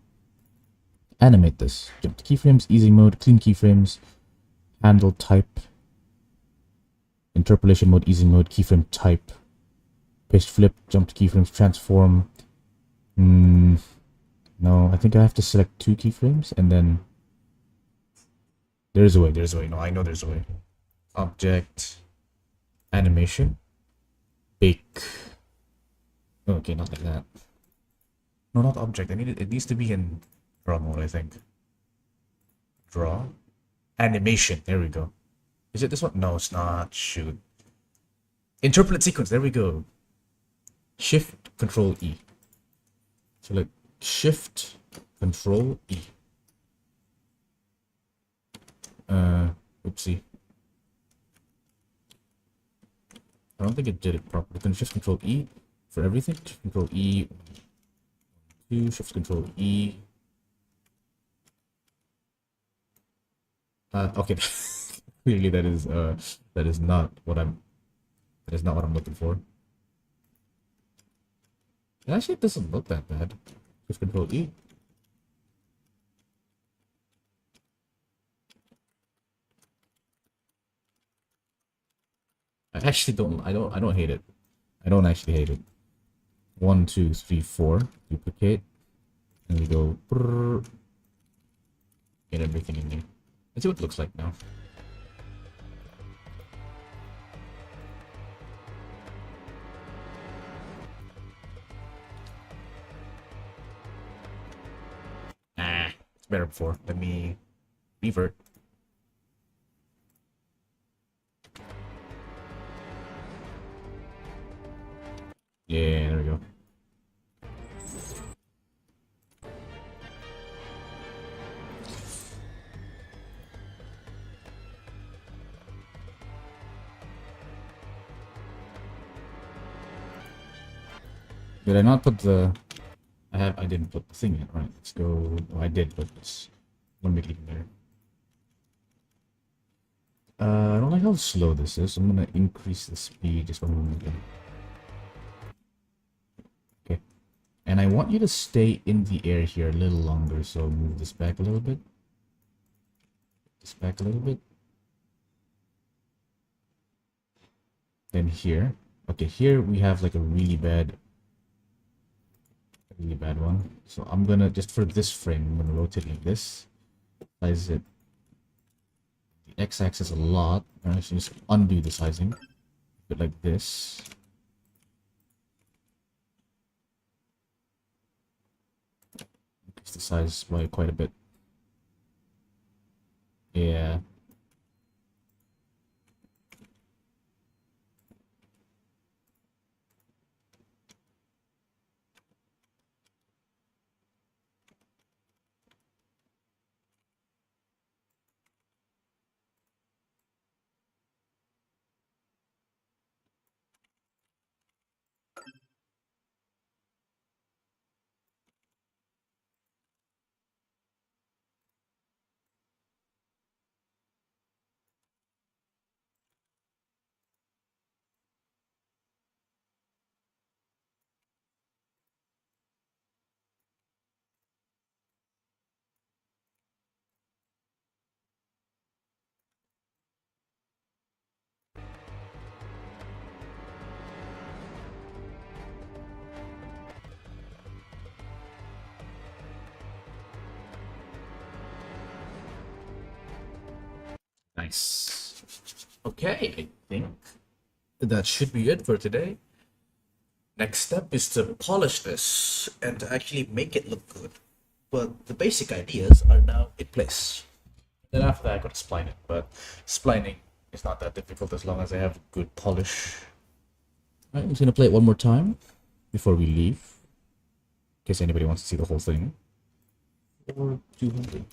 animate this. Jump to keyframes, easy mode, clean keyframes, handle type, interpolation mode, easy mode, keyframe type, paste flip, jump to keyframes, transform. No, I think I have to select 2 keyframes and then there's a way. No, I know there's a way. Object, animation, bake. Okay, not like that. No, not object. It needs to be in draw mode, I think. Draw, animation. There we go. Is it this one? No, it's not. Shoot. Interpolate sequence. There we go. Shift Control E. So like Shift Control E. Oopsie. I don't think it did it properly. Can Shift Control E for everything? Shift Control E. 2. Shift Control E. Okay. Clearly that is not what I'm looking for. Actually, it doesn't look that bad. Shift Control E. I actually don't hate it. I don't actually hate it. 1, 2, 3, 4. Duplicate. And we go brrr, get everything in there. Let's see what it looks like now. It's better before. Let me revert. Yeah, there we go. Did I not put the... I didn't put the thing in. Right, let's go... Oh, I did, but let's... I'm gonna make it even better. I don't like how slow this is. I'm gonna increase the speed just one moment again. Okay. And I want you to stay in the air here a little longer, so move this back a little bit. This back a little bit. Then here. Okay, here we have like a really bad one. So I'm gonna, just for this frame, I'm gonna rotate like this. Size it the x-axis a lot. And actually just undo the sizing. Put like this. Increase the size by quite a bit. Yeah. Nice. Okay, I think that should be it for today. Next step is to polish this and to actually make it look good. But the basic ideas are now in place. Then after that, I gotta spline it. But splining is not that difficult as long as I have good polish. I'm just gonna play it one more time before we leave, in case anybody wants to see the whole thing. Or 200.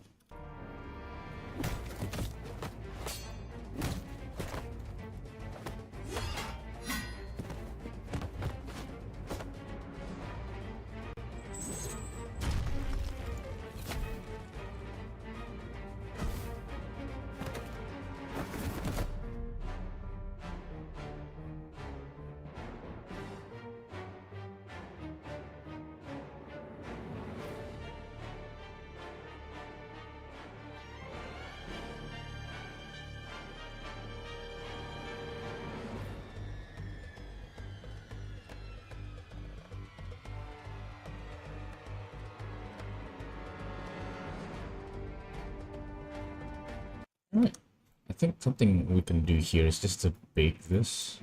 Alright, I think something we can do here is just to bake this.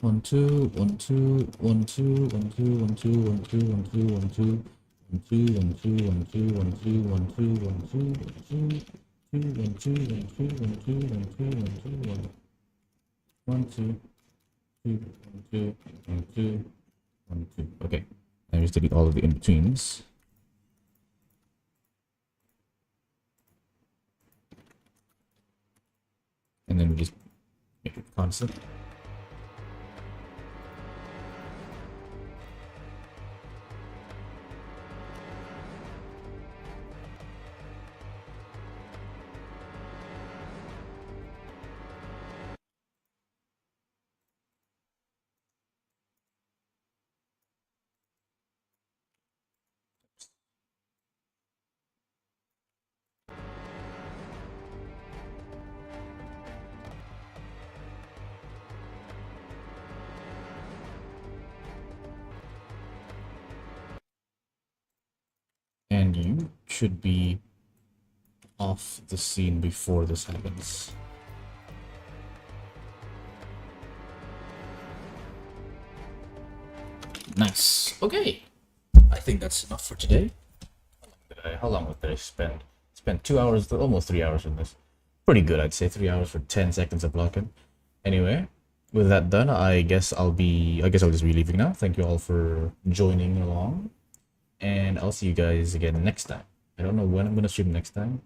1 2 1 2 1 2 1 2 1 2 1 2 1 2 1 2 1 2 1 2 1 2 1 2 1 2 1 2 1 2 1 2 1 2 1 2 1 2 1 2 1 2 2 1 2 1 2. Okay, I just delete all of the in-betweens. And then we just make it constant. And you should be off the scene before this happens. Nice. Okay. I think that's enough for today. How long did I spend? Spent 2 hours, almost 3 hours on this. Pretty good, I'd say. 3 hours for 10 seconds of blocking. Anyway, with that done, I guess I'll just be leaving now. Thank you all for joining along. And I'll see you guys again next time. I don't know when I'm gonna stream next time,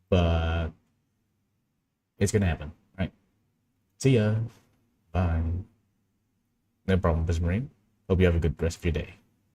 but it's gonna happen. All right. See ya. Bye. No problem, Bismarine. Hope you have a good rest of your day.